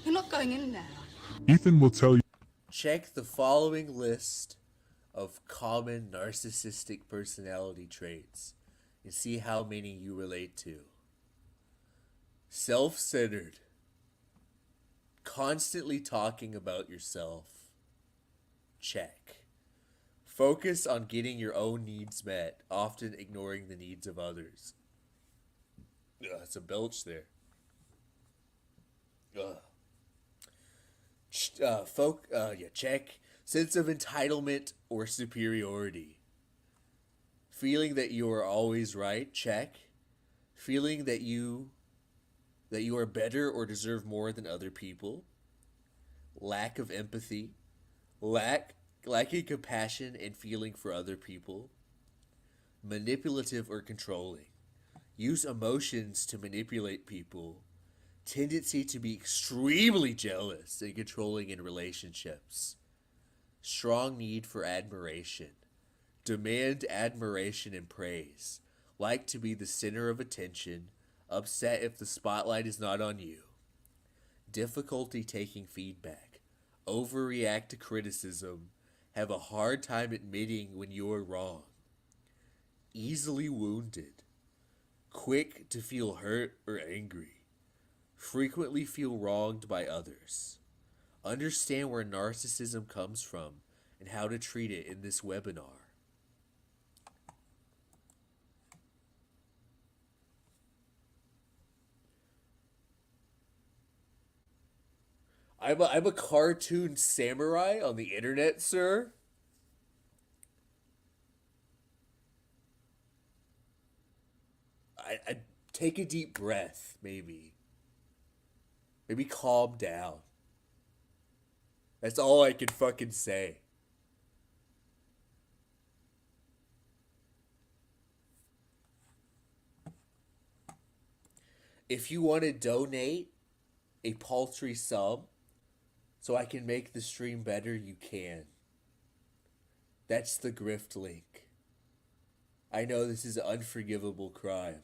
You're not going in there. Ethan will tell you. Check the following list of common narcissistic personality traits and see how many you relate to. Self-centered. Constantly talking about yourself. Check. Focus on getting your own needs met, often ignoring the needs of others. Ugh, that's a belch there. Ugh. Check. Sense of entitlement or superiority. Feeling that you are always right. Check. Feeling that you that you are better or deserve more than other people, lack of empathy, lacking compassion and feeling for other people, manipulative or controlling, use emotions to manipulate people, tendency to be extremely jealous and controlling in relationships, strong need for admiration, demand admiration and praise, like to be the center of attention, upset if the spotlight is not on you, difficulty taking feedback, overreact to criticism, have a hard time admitting when you are wrong, easily wounded, quick to feel hurt or angry, frequently feel wronged by others. Understand where narcissism comes from and how to treat it in this webinar. I'm a cartoon samurai on the internet, sir. I take a deep breath, maybe. Maybe calm down. That's all I can fucking say. If you want to donate a paltry sum so I can make the stream better, you can. That's the grift link. I know this is an unforgivable crime,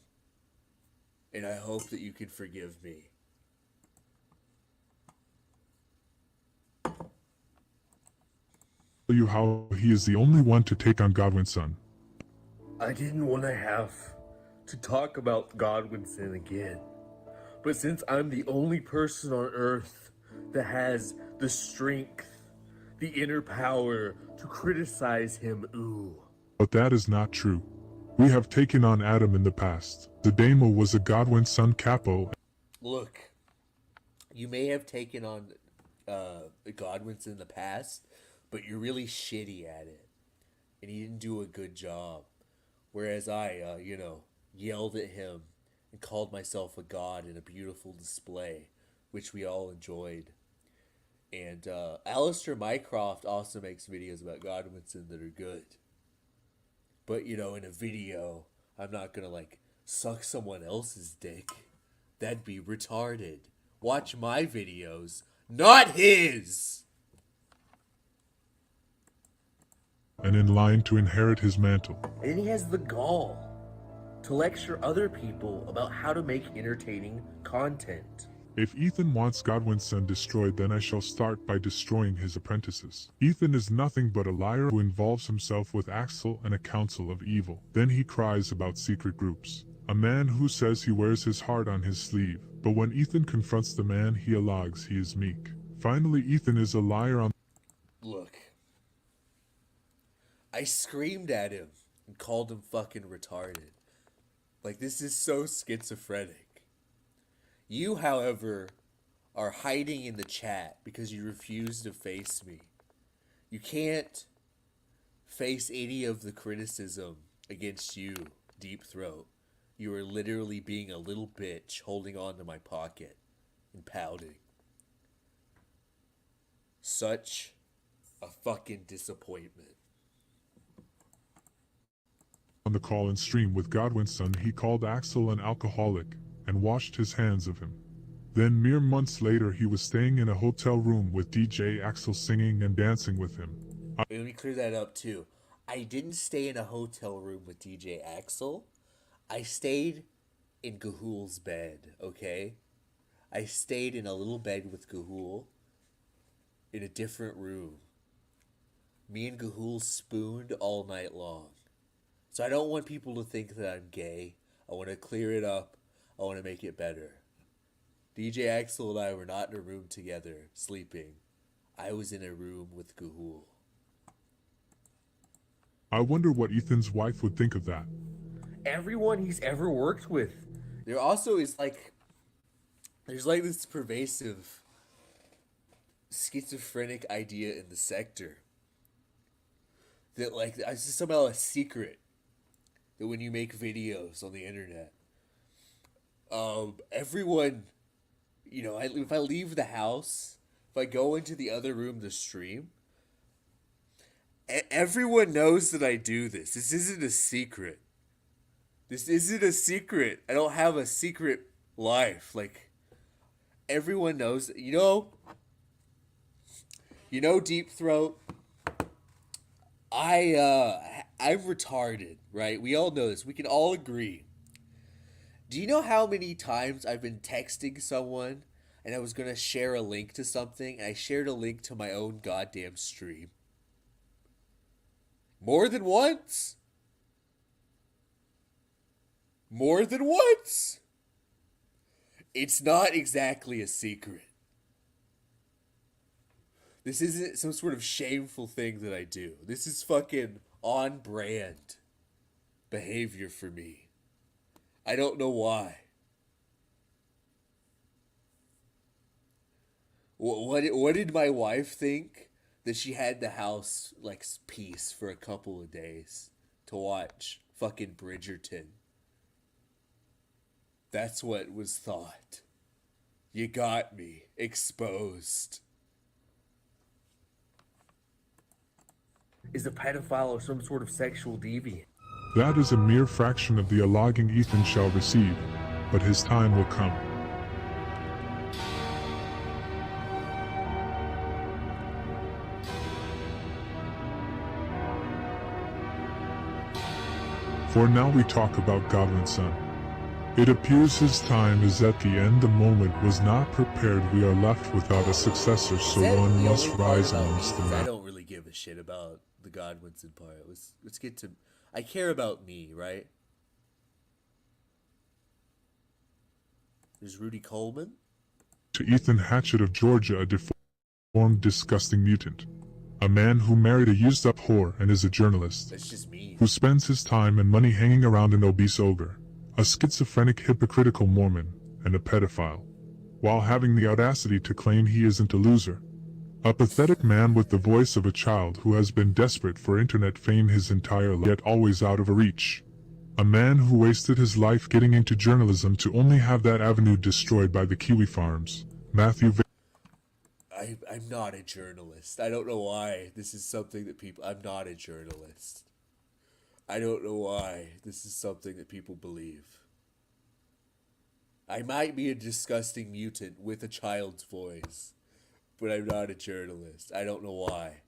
and I hope that you can forgive me. You how he is the only one to take on Godwin's son. I didn't want to have to talk about Godwinson again. But since I'm the only person on Earth that has the strength, the inner power to criticize him, ooh. But that is not true. We have taken on Adam in the past. The Daiymo was a Godwin's son capo. Look, you may have taken on Godwin's in the past, but you're really shitty at it. And he didn't do a good job. Whereas I, yelled at him and called myself a god in a beautiful display, which we all enjoyed. And Alistair Mycroft also makes videos about Godwinson that are good. But, in a video, I'm not gonna, suck someone else's dick. That'd be retarded. Watch my videos, not his! And in line to inherit his mantle. And he has the gall to lecture other people about how to make entertaining content. If Ethan wants Godwin's son destroyed, then I shall start by destroying his apprentices. Ethan is nothing but a liar who involves himself with Axel and a council of evil. Then he cries about secret groups. A man who says he wears his heart on his sleeve. But when Ethan confronts the man he allows, he is meek. Finally, Ethan is a liar on... Look. I screamed at him and called him fucking retarded. This is so schizophrenic. You, however, are hiding in the chat because you refuse to face me. You can't face any of the criticism against you, Deep Throat. You are literally being a little bitch holding on to my pocket and pouting. Such a fucking disappointment. On the call and stream with Godwin's son, he called Axel an alcoholic and washed his hands of him. Then mere months later, he was staying in a hotel room with DJ Axel singing and dancing with him. Let me clear that up too. I didn't stay in a hotel room with DJ Axel. I stayed in Gahul's bed, okay? I stayed in a little bed with Gahul in a different room. Me and Gahul spooned all night long. So I don't want people to think that I'm gay. I want to clear it up. I want to make it better. DJ Axel and I were not in a room together, sleeping. I was in a room with Gahul. I wonder what Ethan's wife would think of that. Everyone he's ever worked with. There also is there's this pervasive schizophrenic idea in the sector that it's just somehow a secret that when you make videos on the internet, everyone, if I leave the house, if I go into the other room to stream, everyone knows that I do this. This isn't a secret. This isn't a secret. I don't have a secret life. Like, everyone knows. Deep Throat. I'm retarded, right? We all know this. We can all agree. Do you know how many times I've been texting someone and I was gonna share a link to something and I shared a link to my own goddamn stream? More than once? More than once? It's not exactly a secret. This isn't some sort of shameful thing that I do. This is fucking on brand behavior for me. I don't know why. What did my wife think? That she had the house, like, peace for a couple of days to watch fucking Bridgerton. That's what was thought. You got me. Exposed. Is a pedophile or some sort of sexual deviant? That is a mere fraction of the allogging Ethan shall receive, but his time will come. For now we talk about Godwin's son. It appears his time is at the end. The moment was not prepared. We are left without a successor, so one must rise amongst the men. I don't really give a shit about the Godwinson part. Let's get to... I care about me, right? There's Rudy Coleman. To Ethan Hatchett of Georgia, a deformed, disgusting mutant. A man who married a used-up whore and is a journalist. That's just me. Who spends his time and money hanging around an obese ogre, a schizophrenic, hypocritical Mormon, and a pedophile, while having the audacity to claim he isn't a loser. A pathetic man with the voice of a child who has been desperate for internet fame his entire life, yet always out of reach. A man who wasted his life getting into journalism to only have that avenue destroyed by the Kiwi Farms. Matthew. I'm not a journalist. I don't know why this is something that people... I'm not a journalist. I don't know why this is something that people believe. I might be a disgusting mutant with a child's voice, but I'm not a journalist. I don't know why.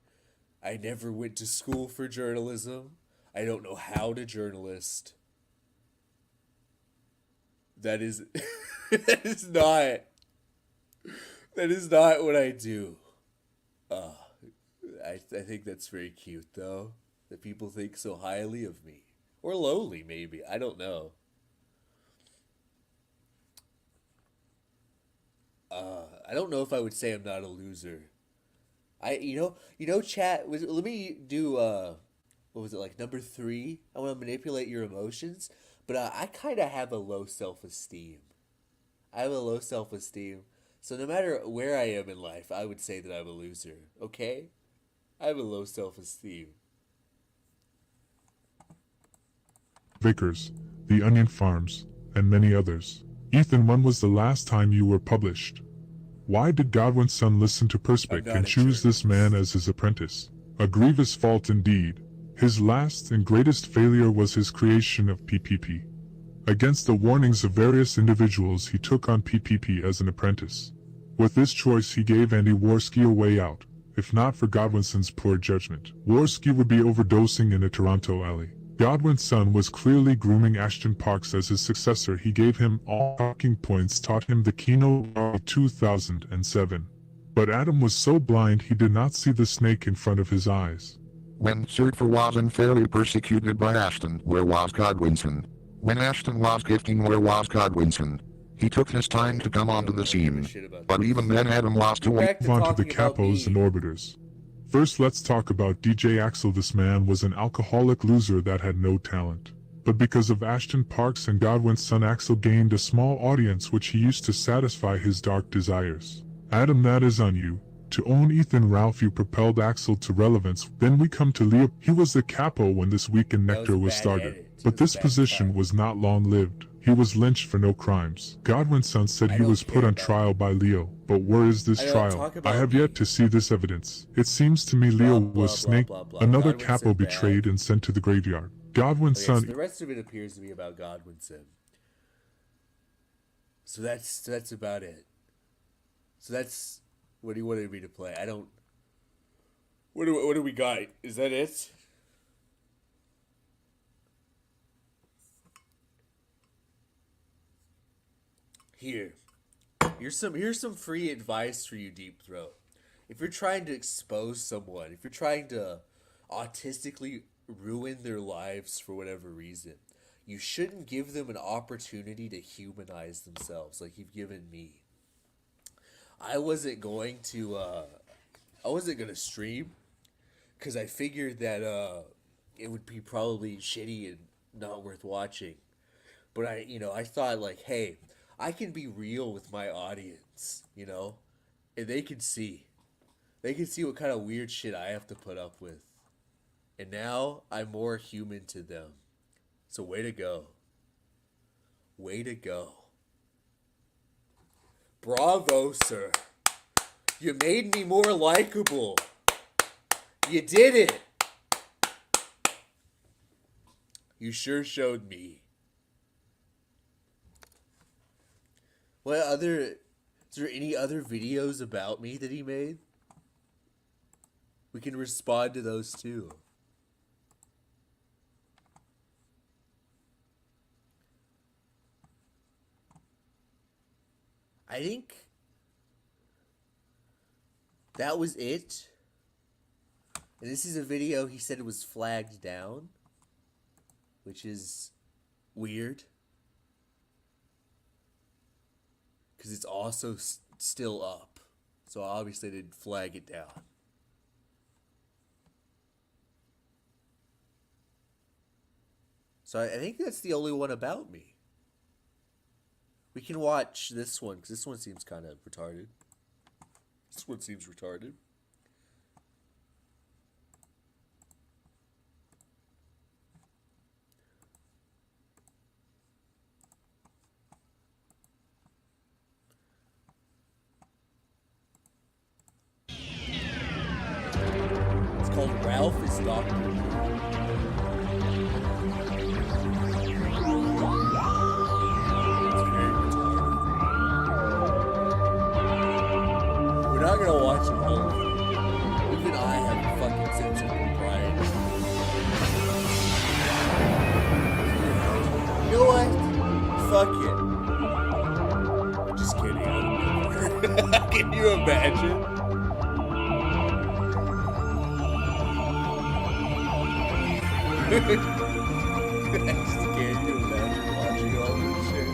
I never went to school for journalism. I don't know how to journalist. That is not what I do. I think that's very cute, though, that people think so highly of me. Or lowly, maybe. I don't know. I don't know if I would say I'm not a loser. Chat, let me do, what was it, like number 3? I want to manipulate your emotions, but I kind of have a low self-esteem. I have a low self-esteem. So no matter where I am in life, I would say that I'm a loser, okay? I have a low self-esteem. Vickers, The Onion Farms, and many others. Ethan, when was the last time you were published? Why did Godwin's son listen to Perspic and choose this man as his apprentice? A grievous fault indeed. His last and greatest failure was his creation of PPP. Against the warnings of various individuals, he took on PPP as an apprentice. With this choice, he gave Andy Worski a way out. If not for Godwinson's poor judgment, Worski would be overdosing in a Toronto alley. Godwin's son was clearly grooming Ashton Parks as his successor. He gave him all talking points, taught him the keynote of 2007. But Adam was so blind he did not see the snake in front of his eyes. When Surfer was unfairly persecuted by Ashton, where was Godwinson? When Ashton was gifting, where was Godwinson? He took his time to come onto the scene, but even then Adam was too... Move on to the capos and orbiters. First, let's talk about DJ Axel. This man was an alcoholic loser that had no talent. But because of Ashton Parks and Godwin's son, Axel gained a small audience which he used to satisfy his dark desires. Adam, that is on you. To own Ethan Ralph, you propelled Axel to relevance. Then we come to Leo. He was the capo when This Week in Nectar was started. But this position was not long-lived. He was lynched for no crimes. Godwin's son said I he don't was put care on about trial by Leo, but where is this I don't trial? talk I about have me. yet to see this evidence. It seems to me Leo Blah, was blah, snaked, blah, blah. another Godwinson capo bad. betrayed and sent to the graveyard. Godwin's Okay, so son the rest of it appears to be about Godwinson. So that's about it. So that's what do you wanted me to play? I don't. What do we got? Is that it? Here's some free advice for you, Deep Throat. If you're trying to expose someone, if you're trying to autistically ruin their lives for whatever reason, you shouldn't give them an opportunity to humanize themselves like you've given me. I wasn't going to stream because I figured that it would be probably shitty and not worth watching. But I thought like, hey, I can be real with my audience, and they can see what kind of weird shit I have to put up with. And now I'm more human to them. So way to go. Way to go. Bravo, sir. You made me more likable. You did it. You sure showed me. Is there any other videos about me that he made? We can respond to those too. I think that was it. And this is a video he said it was flagged down, which is weird. Because it's also still up. So obviously they didn't flag it down. So I think that's the only one about me. We can watch this one, because this one seems kind of retarded. This one seems retarded. It's called Ralph is Doctor Who. We're not gonna watch it all. Even I have a fucking sense of propriety. You know what? Fuck it. Just kidding. Can you imagine? Can you imagine watching all this shit?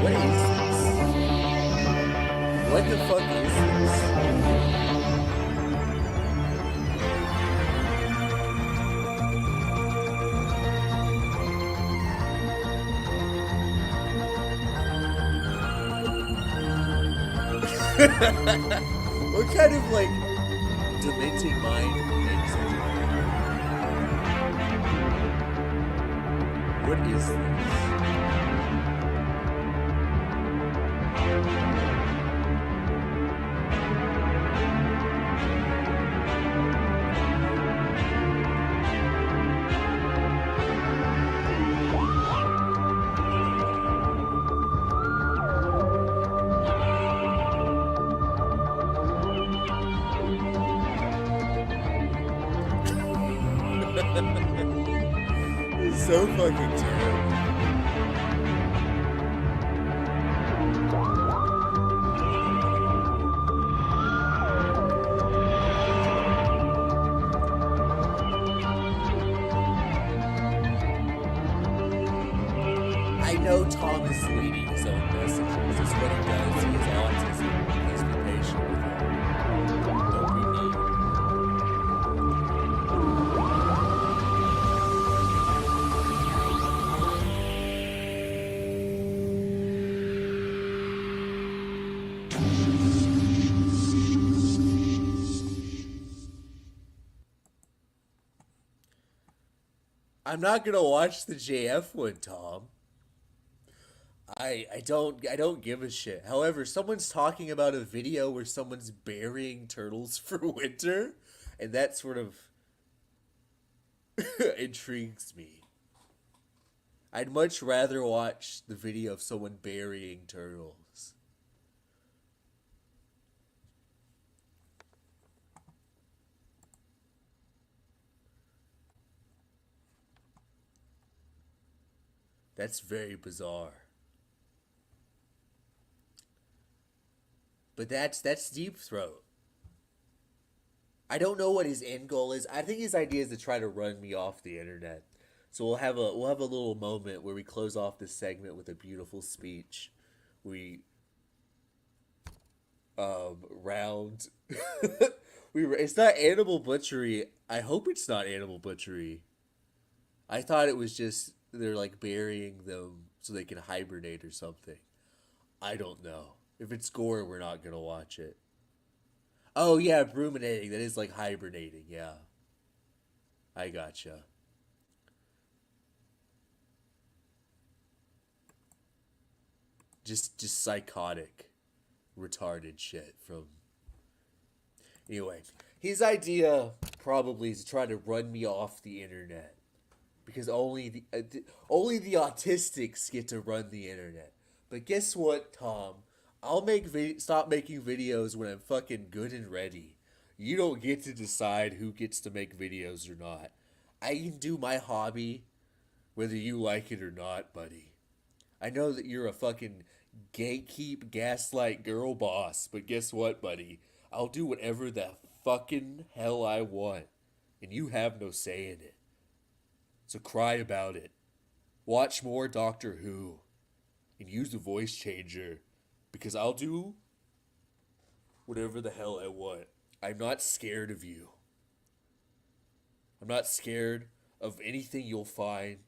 What is this? What the fuck is this? What kind of like demented mind makes such a What is this? It's so fucking terrible. know Tom is deleting his own messages. That's what he does. He has autism. Please be patient with him. Don't be mean. I'm not gonna watch the JF one, Tom. I don't give a shit. However, someone's talking about a video where someone's burying turtles for winter, and that sort of intrigues me. I'd much rather watch the video of someone burying turtles. That's very bizarre. But that's Deep Throat. I don't know what his end goal is. I think his idea is to try to run me off the internet. So we'll have a little moment where we close off this segment with a beautiful speech. We round it's not animal butchery. I hope it's not animal butchery. I thought it was just they're like burying them so they can hibernate or something. I don't know. If it's gore, we're not gonna watch it. Oh yeah, ruminating. That is like hibernating. Yeah, I gotcha. Just psychotic, retarded shit from. Anyway, his idea probably is to try to run me off the internet, because only the autistics get to run the internet. But guess what, Tom? I'll stop making videos when I'm fucking good and ready. You don't get to decide who gets to make videos or not. I can do my hobby whether you like it or not, buddy. I know that you're a fucking gatekeep, gaslight girl boss, but guess what, buddy? I'll do whatever the fucking hell I want, and you have no say in it. So cry about it. Watch more Doctor Who, and use the voice changer. Because I'll do whatever the hell I want. I'm not scared of you. I'm not scared of anything you'll find.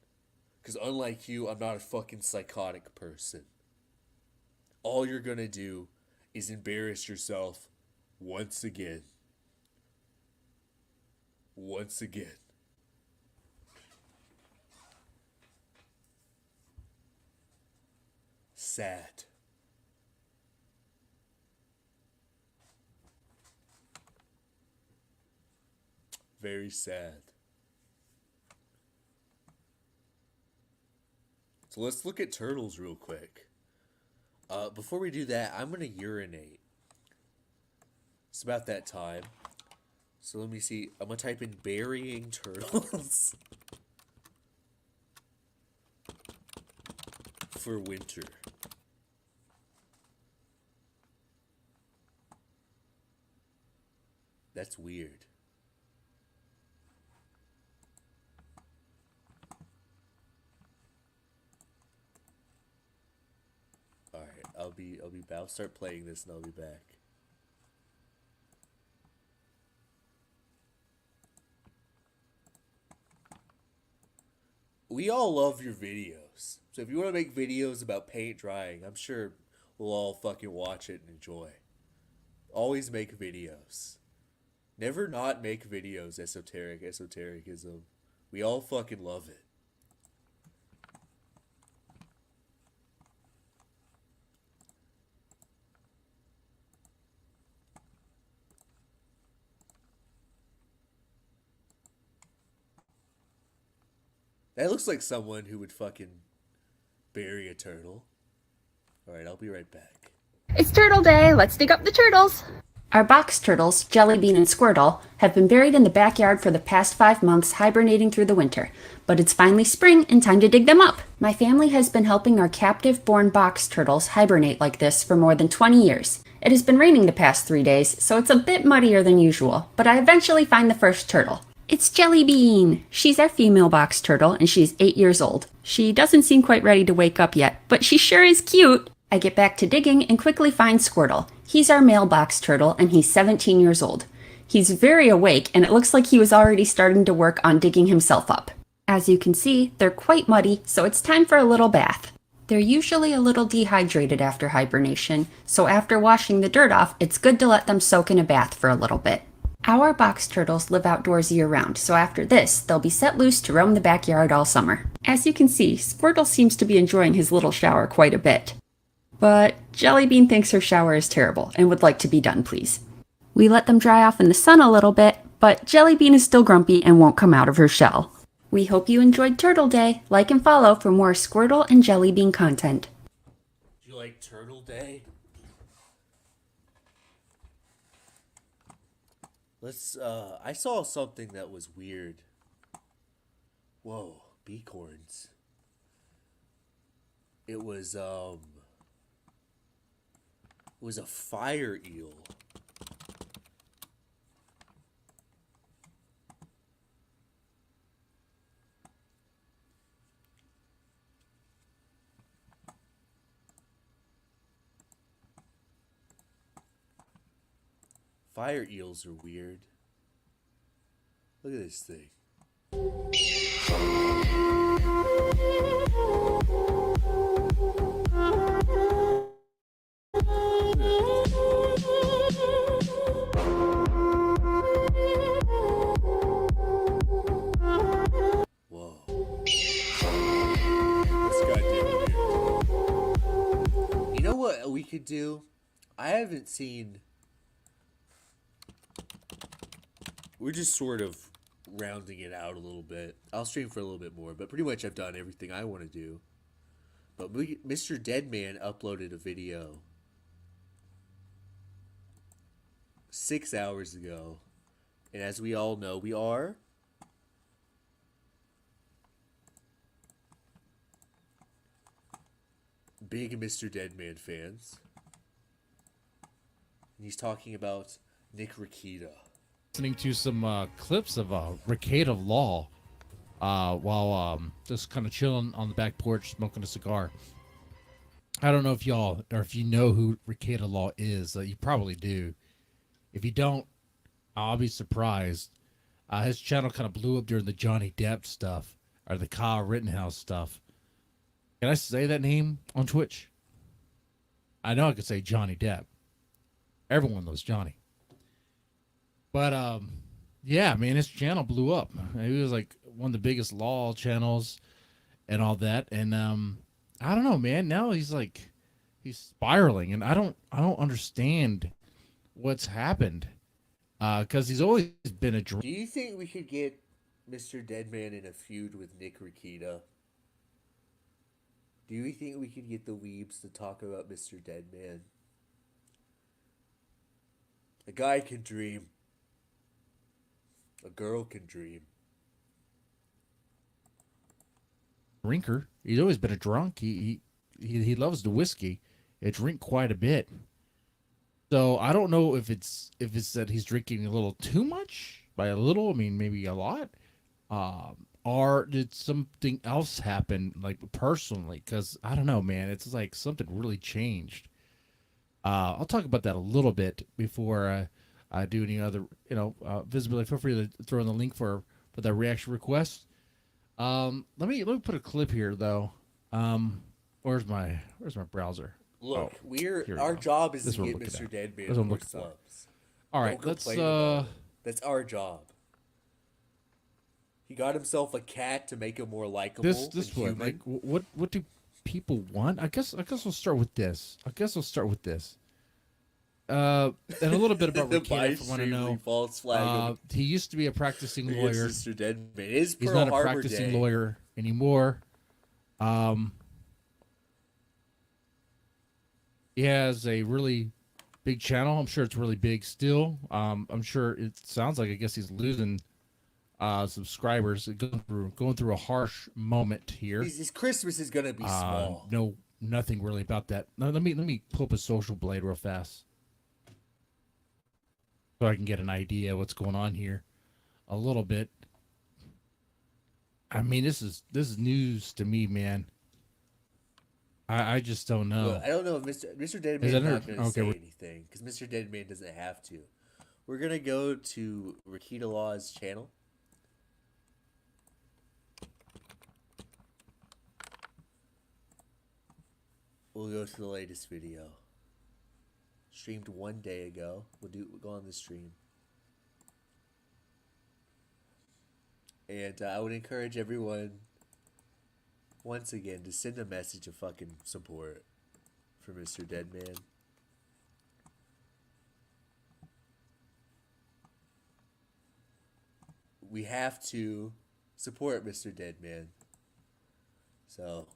Because unlike you, I'm not a fucking psychotic person. All you're gonna do is embarrass yourself once again. Once again. Sad. Very sad. So let's look at turtles real quick. Before we do that, I'm gonna urinate. It's about that time. So let me see. I'm gonna type in burying turtles for winter. That's weird. I'll start playing this and I'll be back. We all love your videos. So if you want to make videos about paint drying, I'm sure we'll all fucking watch it and enjoy. Always make videos. Never not make videos, esotericism. We all fucking love it. That looks like someone who would fucking bury a turtle. Alright, I'll be right back. It's Turtle Day. Let's dig up the turtles. Our box turtles, Jellybean and Squirtle, have been buried in the backyard for the past 5 months, hibernating through the winter. But it's finally spring and time to dig them up. My family has been helping our captive-born box turtles hibernate like this for more than 20 years. It has been raining the past 3 days, so it's a bit muddier than usual, but I eventually find the first turtle. It's Jellybean. She's our female box turtle, and she's 8 years old. She doesn't seem quite ready to wake up yet, but she sure is cute. I get back to digging and quickly find Squirtle. He's our mailbox turtle, and he's 17 years old. He's very awake, and it looks like he was already starting to work on digging himself up. As you can see, they're quite muddy, so it's time for a little bath. They're usually a little dehydrated after hibernation, so after washing the dirt off, it's good to let them soak in a bath for a little bit. Our box turtles live outdoors year-round, so after this, they'll be set loose to roam the backyard all summer. As you can see, Squirtle seems to be enjoying his little shower quite a bit. But Jellybean thinks her shower is terrible and would like to be done, please. We let them dry off in the sun a little bit, but Jellybean is still grumpy and won't come out of her shell. We hope you enjoyed Turtle Day. Like and follow for more Squirtle and Jellybean content. Do you like Turtle Day? I saw something that was weird. Whoa, beacorns. It was a fire eel. Fire eels are weird. Look at this thing. Whoa. This goddamn weird. You know what we could do? I haven't seen... We're just sort of rounding it out a little bit. I'll stream for a little bit more, but pretty much I've done everything I want to do. But Mr. Deadman uploaded a video 6 hours ago. And as we all know, we are big Mr. Deadman fans. And he's talking about Nick Rikita. Listening to some clips of Ricade of Law while just kind of chilling on the back porch smoking a cigar. I don't know if y'all or if you know who Ricade of Law is. You probably do. If you don't, I'll be surprised. His channel kind of blew up during the Johnny Depp stuff or the Kyle Rittenhouse stuff. Can I say that name on Twitch? I know I could say Johnny Depp. Everyone knows Johnny. But, yeah, man, his channel blew up. He was, like, one of the biggest law channels and all that. And, I don't know, man. Now he's spiraling. And I don't understand what's happened. Because he's always been a... Do you think we could get Mr. Deadman in a feud with Nick Rikita? Do you think we could get the weebs to talk about Mr. Deadman? A guy can dream. A girl can dream. Drinker. He's always been a drunk. He loves the whiskey. He drink quite a bit. So I don't know if it's that he's drinking a little too much. By a little, I mean maybe a lot. Or did something else happen, like personally? Because I don't know, man. It's like something really changed. I'll talk about that a little bit before I do any other, visibility. Feel free to throw in the link for that reaction request. Let me put a clip here though. Where's my browser? Look, our job is to get Mr. Deadman more subs. All right, let's. That's our job. He got himself a cat to make him more likable. This one, like, what do people want? I guess we'll start with this. And a little bit about Rick if you want to know. False flag he used to be a practicing lawyer. Mr. Deadman. He's not a practicing lawyer anymore. He has a really big channel. I'm sure it's really big still. I'm sure it sounds like, I guess he's losing subscribers, going through a harsh moment here. His Christmas is gonna be small. No, nothing really about that. Now, let me pull up a social blade real fast so I can get an idea of what's going on here a little bit. I mean, this is news to me, man. I just don't know. Well, I don't know if Mr. Deadman is not going to say anything because Mr. Deadman doesn't have to. We're gonna go to Rakita Law's channel. We'll go to the latest video. Streamed 1 day ago. We'll go on the stream. And I would encourage everyone, once again, to send a message of fucking support for Mr. Deadman. We have to support Mr. Deadman. So...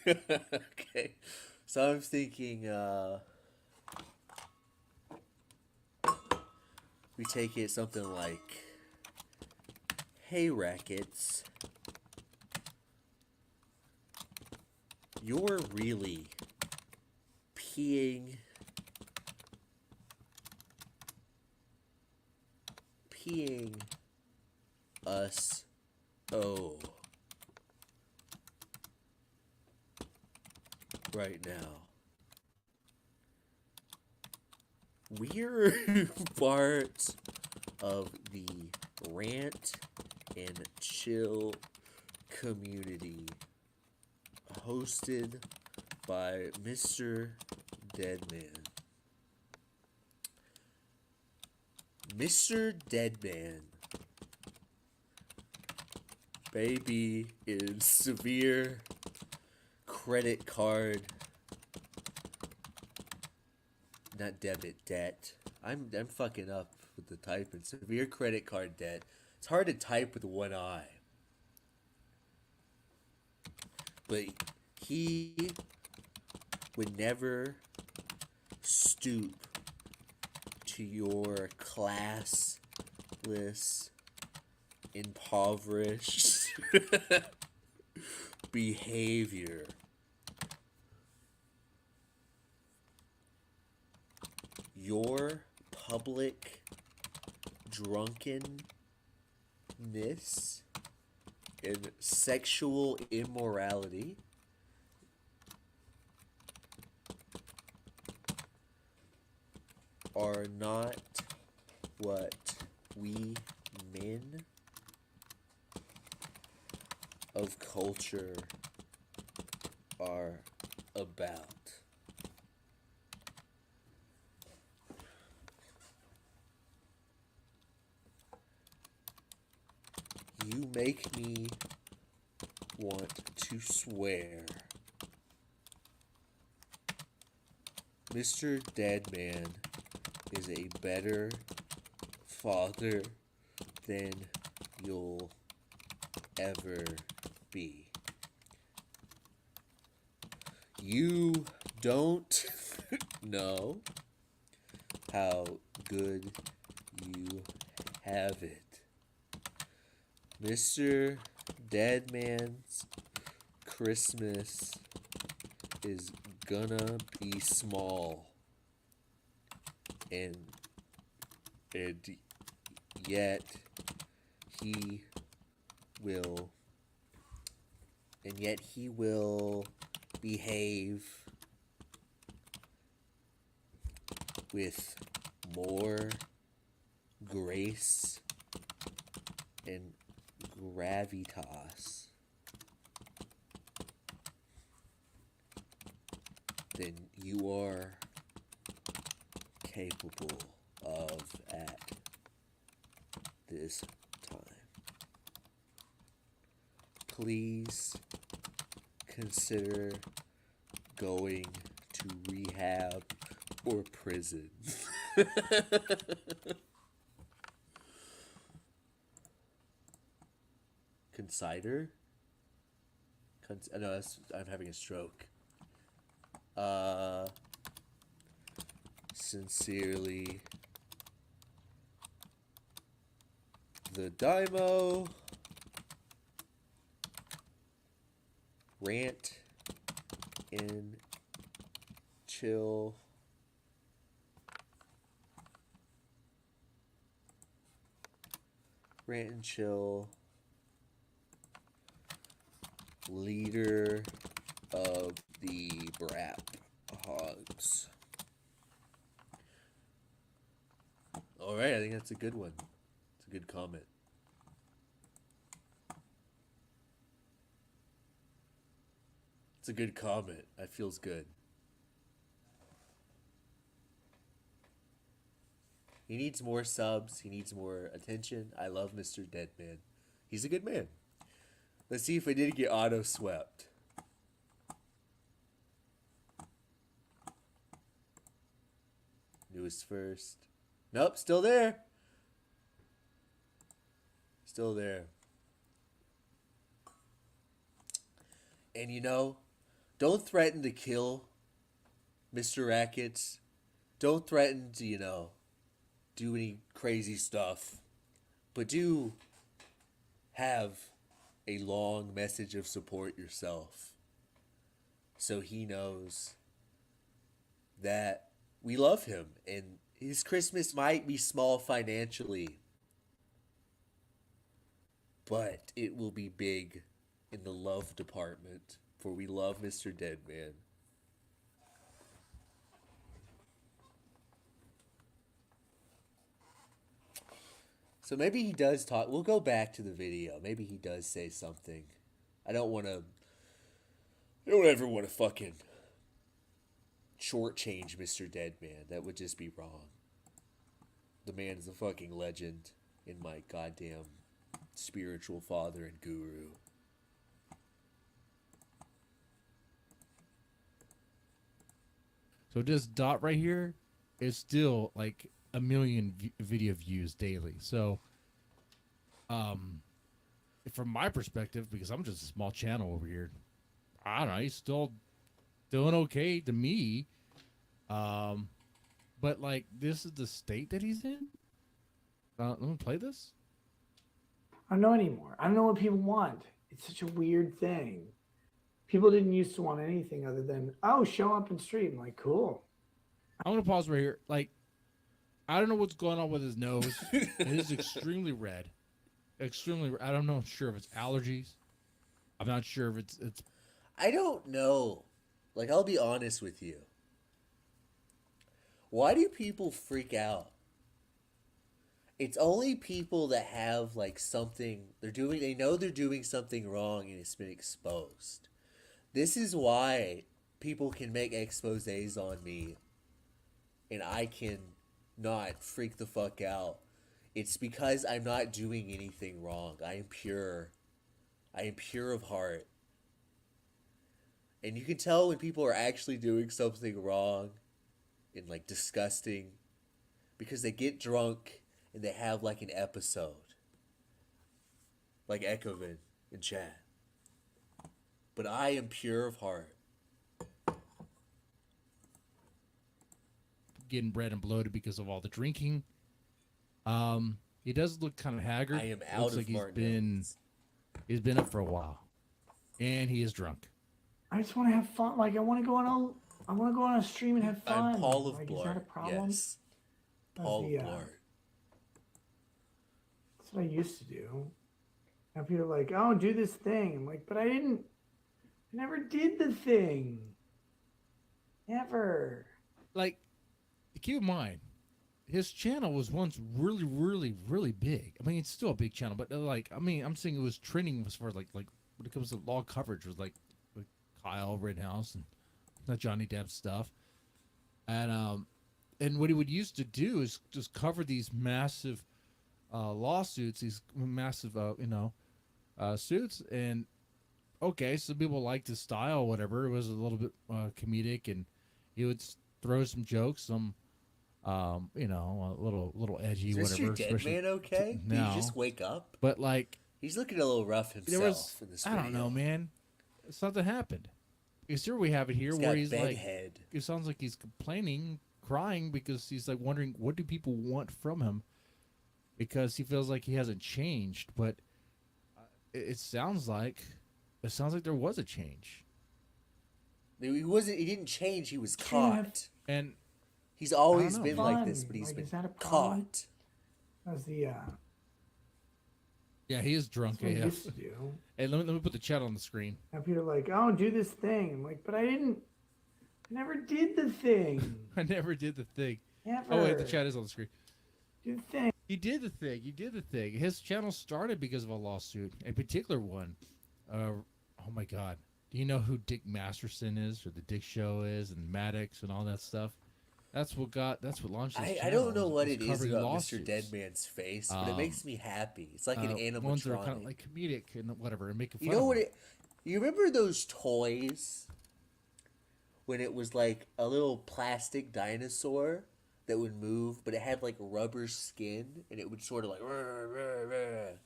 Okay, so I'm thinking we take it something like, "Hey Rackets, you're really peeing us right now. We're part of the Rant and Chill community, hosted by Mr. Deadman. Mr. Deadman, baby, is severe credit card, not debit, debt. I'm fucking up with the typing. Severe credit card debt. It's hard to type with one eye. But he would never stoop to your classless, impoverished behavior. Your public drunkenness and sexual immorality are not what we men of culture are about. You make me want to swear. Mr. Deadman is a better father than you'll ever be. You don't know how good you have it. Mr. Deadman's Christmas is gonna be small, and yet he will behave with more grace and gravitas than you are capable of at this time. Please consider going to rehab or prison. Consider? No, I'm having a stroke. Sincerely, the the Daiymo. Rant and chill. Rant and chill. Leader of the Brap Hogs. Alright, I think that's a good one. It's a good comment. It's a good comment. That feels good. He needs more subs. He needs more attention. I love Mr. Deadman. He's a good man. Let's see if I did get auto swept. Newest first. Nope, still there. Still there. And you know, don't threaten to kill Mr. Rackets. Don't threaten to, you know, do any crazy stuff. But do have a long message of support yourself. So he knows that we love him. And his Christmas might be small financially, but it will be big in the love department, for we love Mr. Deadman. So maybe he does talk. We'll go back to the video. Maybe he does say something. I don't ever want to fucking shortchange Mr. Deadman. That would just be wrong. The man is a fucking legend in my goddamn spiritual father and guru. So this dot right here is still like a million video views daily. So, from my perspective, because I'm just a small channel over here, I don't know, he's still doing okay to me. But like, this is the state that he's in. Let me play this. I don't know anymore. I don't know what people want. It's such a weird thing. People didn't used to want anything other than, oh, show up and stream. Like, cool. I'm gonna pause right here. Like, I don't know what's going on with his nose. It is extremely red. Extremely. I don't know. Sure if it's allergies. I'm not sure if it's. I don't know. Like, I'll be honest with you. Why do people freak out? It's only people that have like something they know they're doing something wrong and it's been exposed. This is why people can make exposés on me and I can not freak the fuck out. It's because I'm not doing anything wrong. I am pure. I am pure of heart. And you can tell when people are actually doing something wrong and like disgusting because they get drunk and they have like an episode. Like Echovin in chat. But I am pure of heart. Getting red and bloated because of all the drinking. He does look kind of haggard. I am out Looks of like Martin. He's been up for a while. And he is drunk. I just want to have fun. Like, I want to go on a stream and have fun. I'm Paul of like, Blart. Is that a problem? Yes. Paul of Blart. That's what I used to do. Now people are like, oh, do this thing. I'm like, but I never did the thing. Never. Like, keep in mind, his channel was once really, really, really big. I mean, it's still a big channel, but like, I mean, I'm saying it was trending as far as like when it comes to law coverage was like Kyle Rittenhouse and not Johnny Depp stuff. And what he would used to do is just cover these massive lawsuits, these massive, suits. And okay, some people liked his style or whatever. It was a little bit comedic, and he would throw some jokes, some, a little edgy, Is whatever. Mr. Deadman okay? Did he just wake up? But like, he's looking a little rough himself in this video. I don't know, man. Something happened. Here we have it here He's where got he's bed like, head. it sounds like he's complaining, crying because he's like wondering what do people want from him. because he feels like he hasn't changed. But it sounds like there was a change. He wasn't. He didn't change. He was caught. And he's always know. been Fun. like this, but he's Like, been is that a problem? caught. That's the Yeah, he is drunk that's what he AF. used to do. Hey, let me put the chat on the screen. Now people are like, "Oh, do this thing." I'm like, but I never did the thing. I never did the thing. Never. Oh wait, the chat is on the screen. Do the thing. He did the thing. He did the thing. His channel started because of a lawsuit, a particular one. Oh my God. Do you know who Dick Masterson is, or the Dick Show is, and Maddox and all that stuff? That's what launched his channel. I don't know what was it is covering about lawsuits. Mr. Deadman's face, but it makes me happy. It's like an animatronic. Ones that are kind of like comedic and whatever, and making fun You know of what him. you remember those toys when it was like a little plastic dinosaur that would move, but it had like rubber skin and it would sort of like and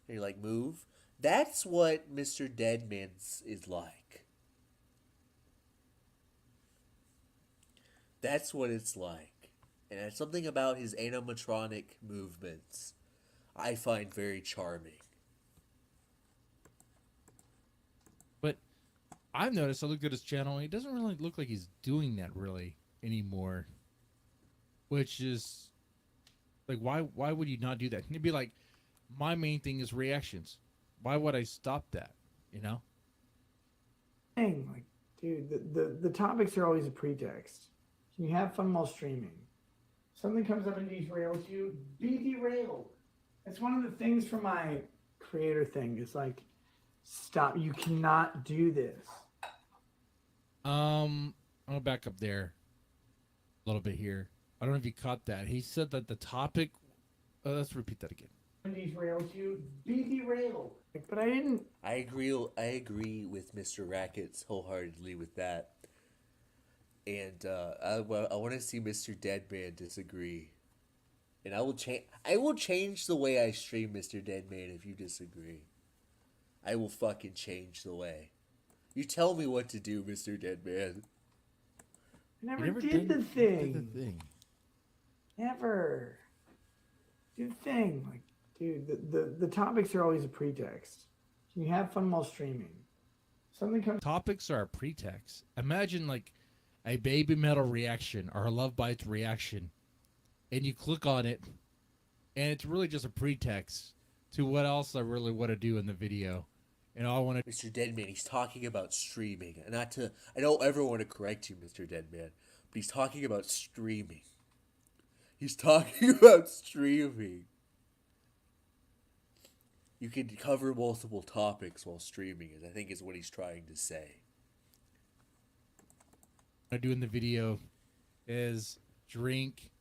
you like move? That's what Mr. Deadman's is like. That's what it's like. And it's something about his animatronic movements I find very charming. But I've noticed, I looked at his channel, and he doesn't really look like he's doing that really anymore. Which is, like, why would you not do that? And he'd be like, my main thing is reactions. Why would I stop that? You know? Thing. Like, dude, the topics are always a pretext. Can you have fun while streaming? Something comes up and derails you, be derailed. It's one of the things from my creator thing. It's like, stop. You cannot do this. I'm gonna back up there a little bit here. I don't know if you caught that. He said that the topic. Let's repeat that again. Derails you, be derailed. But I didn't. I agree with Mr. Rackets wholeheartedly with that. And I want to see Mr. Deadman disagree. And I will change the way I stream, Mr. Deadman, if you disagree. I will fucking change the way. You tell me what to do, Mr. Deadman. I never did the thing. Did the thing. Never. Do the thing. Like, dude, the topics are always a pretext. Can you have fun while streaming? Something comes. Topics are a pretext. Imagine like a Baby Metal reaction or a Love Bites reaction, and you click on it, and it's really just a pretext to what else I really want to do in the video. And all I want to. Mr. Deadman, he's talking about streaming. And I don't ever want to correct you, Mr. Deadman, but he's talking about streaming. He's talking about streaming. You can cover multiple topics while streaming, I think is what he's trying to say. What I do in the video is drink,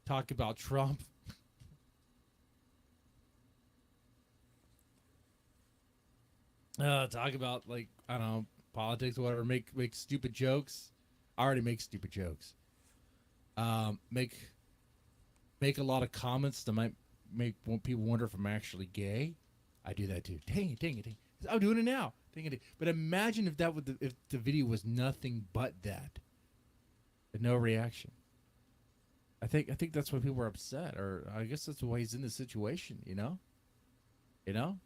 talk about Trump. Talk about, like, I don't know, politics or whatever. Make stupid jokes. I already make stupid jokes. Make a lot of comments that might make people wonder if I'm actually gay. I do that too. Dang it. I'm doing it now. Dang it. But imagine if if the video was nothing but that. But no reaction. I think that's why people are upset, or I guess that's why he's in this situation, you know? You know?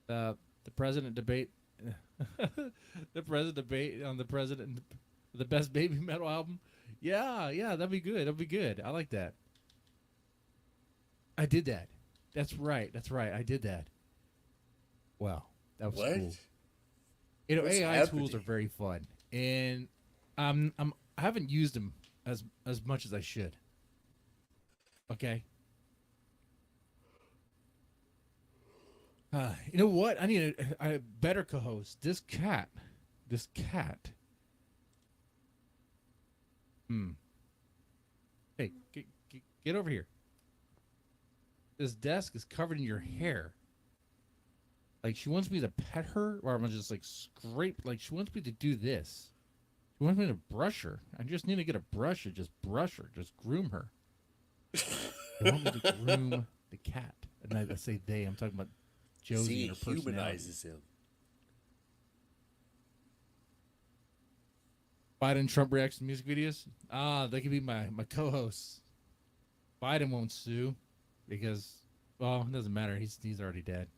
The president debate the president debate on the best Baby Metal album. Yeah, that'd be good. I like that. I did that. That's right. I did that. Wow, that was cool. You know, What's AI happening? tools are very fun, and I haven't used them as much as I should. Okay. You know what? I need a better co-host. This cat. Hey, get over here. This desk is covered in your hair. Like, she wants me to pet her, or I'm gonna just like scrape. Like, she wants me to do this. She wants me to brush her. I just need to get a brush and just brush her, just groom her. They want me to groom the cat, and I say they. I'm talking about Josie and her personality. Humanizes him. Biden Trump reaction to music videos. They could be my co-hosts. Biden won't sue because, well, it doesn't matter. He's already dead.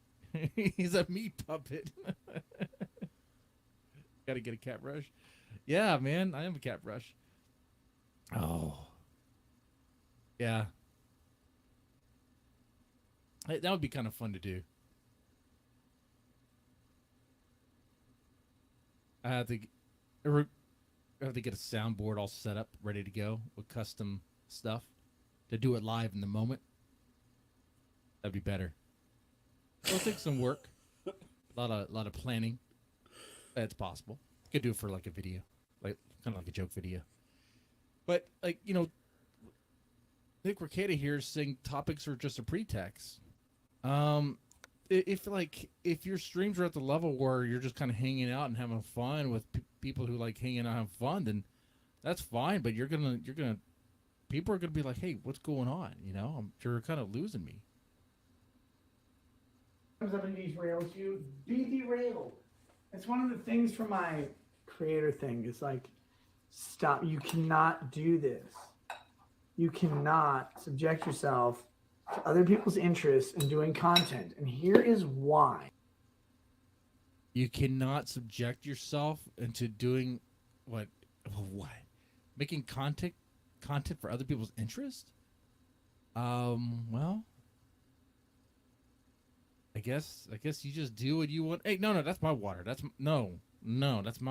He's a meat puppet. Got to get a cat brush. Yeah, man, I am a cat brush. Oh, yeah. That would be kind of fun to do. I have to get a soundboard all set up, ready to go with custom stuff to do it live in the moment. That'd be better. It'll take some work, a lot of planning. That's possible. Could do it for like a video, like kind of like a joke video. But like Nick Ricada here is saying topics are just a pretext. If your streams are at the level where you're just kind of hanging out and having fun with people who like hanging out and having fun, then that's fine. But people are gonna be like, hey, what's going on? You're kind of losing me. Comes up and derails you. Be derailed. It's one of the things from my creator thing. It's like, stop. You cannot do this. You cannot subject yourself to other people's interests in doing content. And here is why. You cannot subject yourself into doing what? Making content for other people's interest? Well, I guess you just do what you want. Hey, no, that's my water. That's my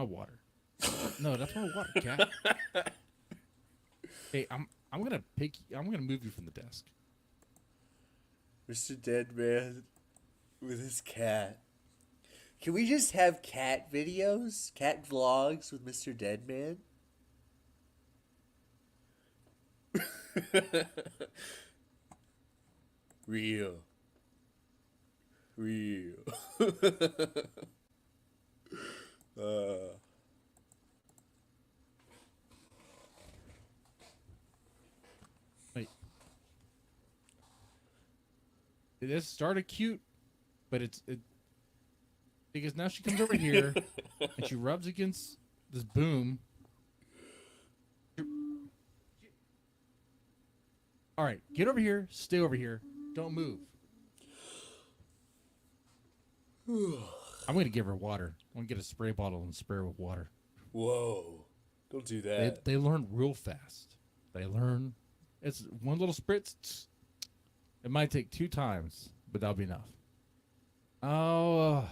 water. No, that's my water, cat. Hey, I'm gonna move you from the desk. Mr. Deadman with his cat. Can we just have cat videos? Cat vlogs with Mr. Deadman? Real. Wait. It started cute, but it because now she comes over here and she rubs against this boom. All right, get over here, stay over here, don't move. I'm gonna give her water. I'm gonna get a spray bottle and spray her with water. Whoa! Don't do that. They learn real fast. They learn. It's one little spritz. It might take 2 times, but that'll be enough. Oh.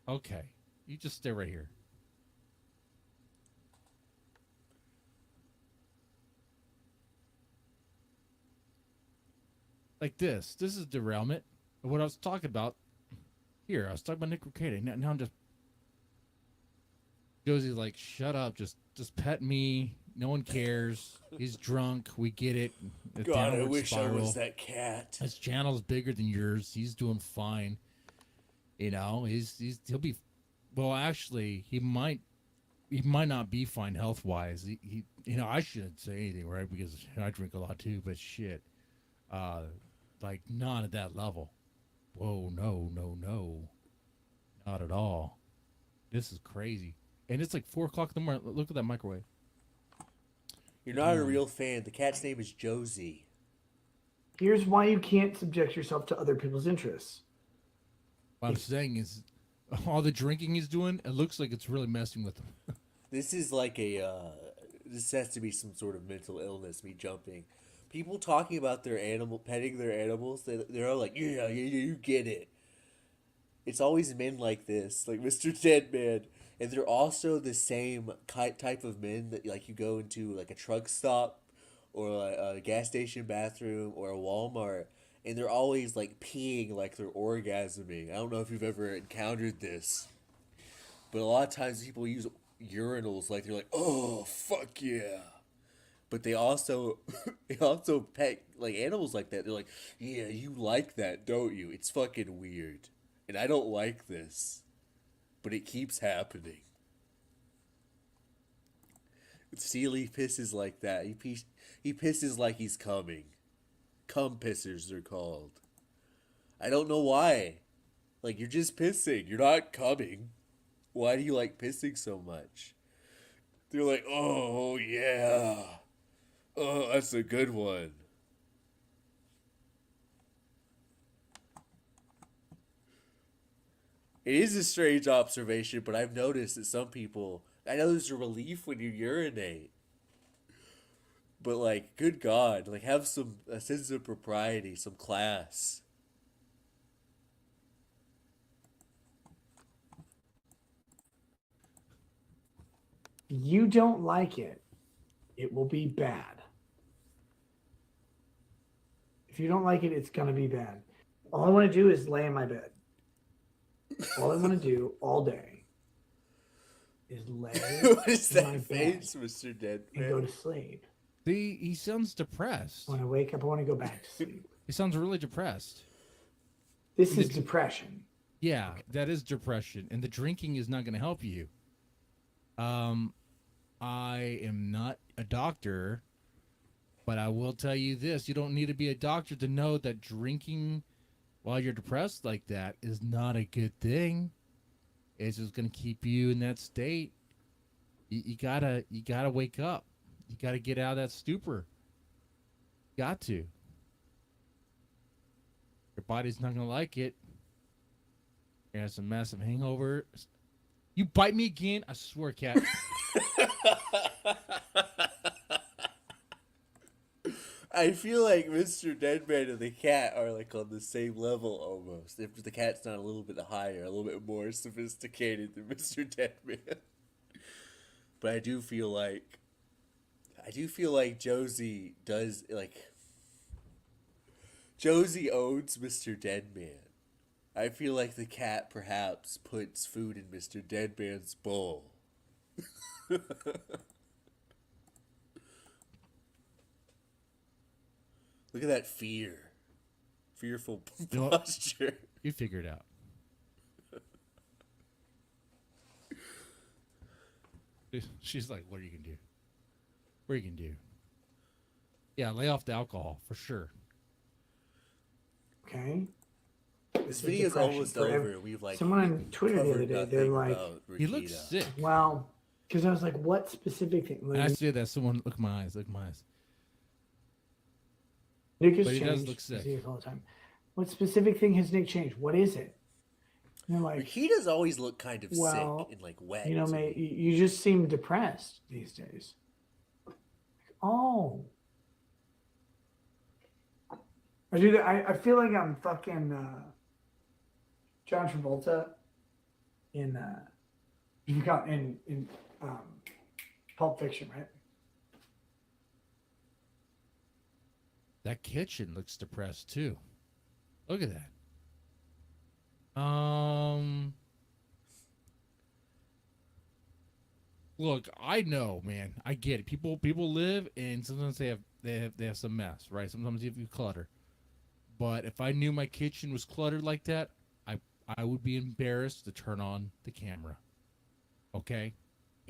Okay. You just stay right here. Like this. This is derailment. What I was talking about here, I was talking about Nick Ricada. Now I'm just Josie's like, shut up, just pet me. No one cares. He's drunk. We get it. God, I wish I was that cat. His channel's bigger than yours. He's doing fine. He'll be. Well, actually, he might not be fine health wise. He I shouldn't say anything, right? Because I drink a lot too. But shit, like not at that level. Whoa, no, not at all. This is crazy, and it's like 4 o'clock in the morning. Look at that microwave. You're not a real fan. The cat's name is Josie. Here's why you can't subject yourself to other people's interests. What I'm saying is, all the drinking he's doing, it looks like it's really messing with him. This is like this has to be some sort of mental illness, me jumping. People talking about petting their animals, they're all like, yeah, you get it. It's always men like this, like Mr. Deadman. And they're also the same type of men that like you go into like a truck stop or a gas station bathroom or a Walmart, and they're always like peeing like they're orgasming. I don't know if you've ever encountered this, but a lot of times people use urinals like they're like, oh fuck yeah, but they also pet like animals like that. They're like, yeah, you like that, don't you? It's fucking weird, and I don't like this. But it keeps happening. Steely pisses like that. He pisses like he's coming. Cum pissers, they're called. I don't know why. Like, you're just pissing. You're not coming. Why do you like pissing so much? They're like, oh, yeah. Oh, that's a good one. It is a strange observation, but I've noticed that some people, I know there's a relief when you urinate, but like, good God, like have a sense of propriety, some class. You don't like it, it will be bad. If you don't like it, it's gonna be bad. All I want to do is lay in my bed. All I want to do all day is lay What is in my that bed face, Mr. Deadman? and go to sleep. See, he sounds depressed. When I wake up, I want to go back to sleep. He sounds really depressed. This is depression. Yeah, that is depression, and the drinking is not going to help you. I am not a doctor, but I will tell you this: you don't need to be a doctor to know that drinking while you're depressed like that is not a good thing. It's just going to keep you in that state. You gotta wake up. You gotta get out of that stupor. Got to. Your body's not gonna like it. You have some massive hangover. You bite me again, I swear, cat. I feel like Mr. Deadman and the cat are like on the same level almost. If the cat's not a little bit higher, a little bit more sophisticated than Mr. Deadman. But I do feel like Josie does, like, Josie owns Mr. Deadman. I feel like the cat perhaps puts food in Mr. Deadman's bowl. Look at that fearful posture. You figure it out. She's like, what are you gonna do? What are you gonna do? Yeah, lay off the alcohol for sure. Okay. This video's almost over. We've like someone on Twitter the other day. They're like, he looks sick. Well, because I was like, what specific thing? And I said that someone look at my eyes. Look at my eyes. Nick has but he changed. does look sick. He all the time. What specific thing has Nick changed? What is it? And they're like, he does always look kind of well, sick and like wet. You know, mate, you just seem depressed these days. Oh. I feel like I'm fucking John Travolta in Pulp Fiction, right? That kitchen looks depressed too. Look at that. Look, I know, man. I get it. People live, and sometimes they have some mess, right? Sometimes you have clutter. But if I knew my kitchen was cluttered like that, I would be embarrassed to turn on the camera. Okay?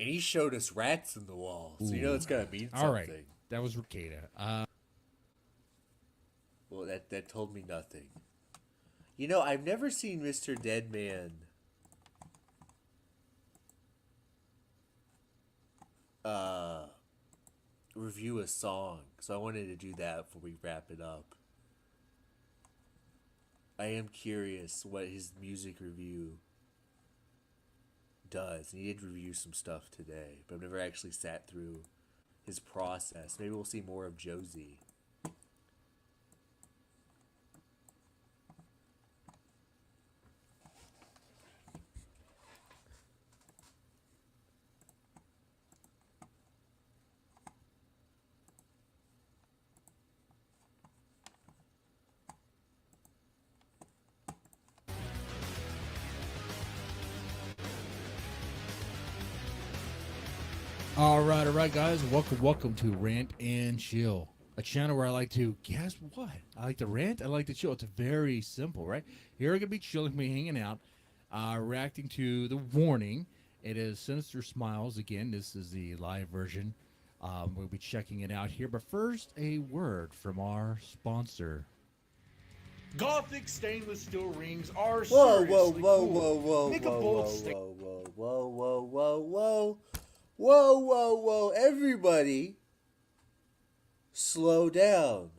And he showed us rats in the wall, so you know it's gotta mean something. All right, that was Ricada. Well, that told me nothing. You know, I've never seen Mr. Deadman review a song, so I wanted to do that before we wrap it up. I am curious what his music review does. And he did review some stuff today, but I've never actually sat through his process. Maybe we'll see more of Josie. All right, guys. Welcome to Rant and Chill, a channel where I like to, guess what? I like to rant, I like to chill. It's very simple, right? Here we're going to be chilling, me hanging out, reacting to the warning. It is Sinister Smiles. Again, this is the live version. We'll be checking it out here. But first, a word from our sponsor. Gothic stainless steel rings are Whoa, seriously whoa, cool. whoa, whoa, Make whoa, a bold whoa, statement. whoa, everybody. Slow down.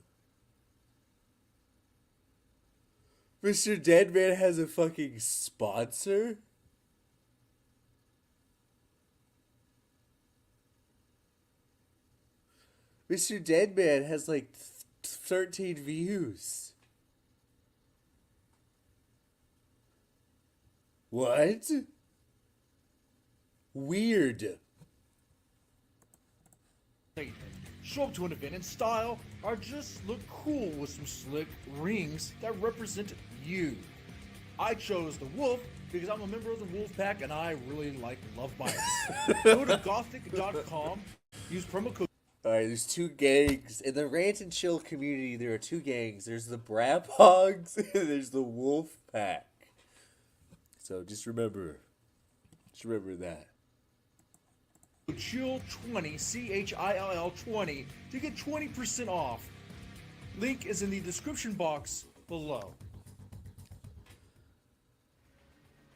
Mr. Deadman has a fucking sponsor? Mr. Deadman has like 13 views. What? Weird. Show up to an event in style or just look cool with some slick rings that represent you. I chose the wolf because I'm a member of the wolf pack and I really like love bites. Go to gothic.com, use promo code. Alright, there's two gangs. In the Rant and Chill community, there are two gangs. There's the Brab Hogs and there's the Wolf Pack. So just remember that. Chill 20, CHILL 20 to get 20% off. Link is in the description box below.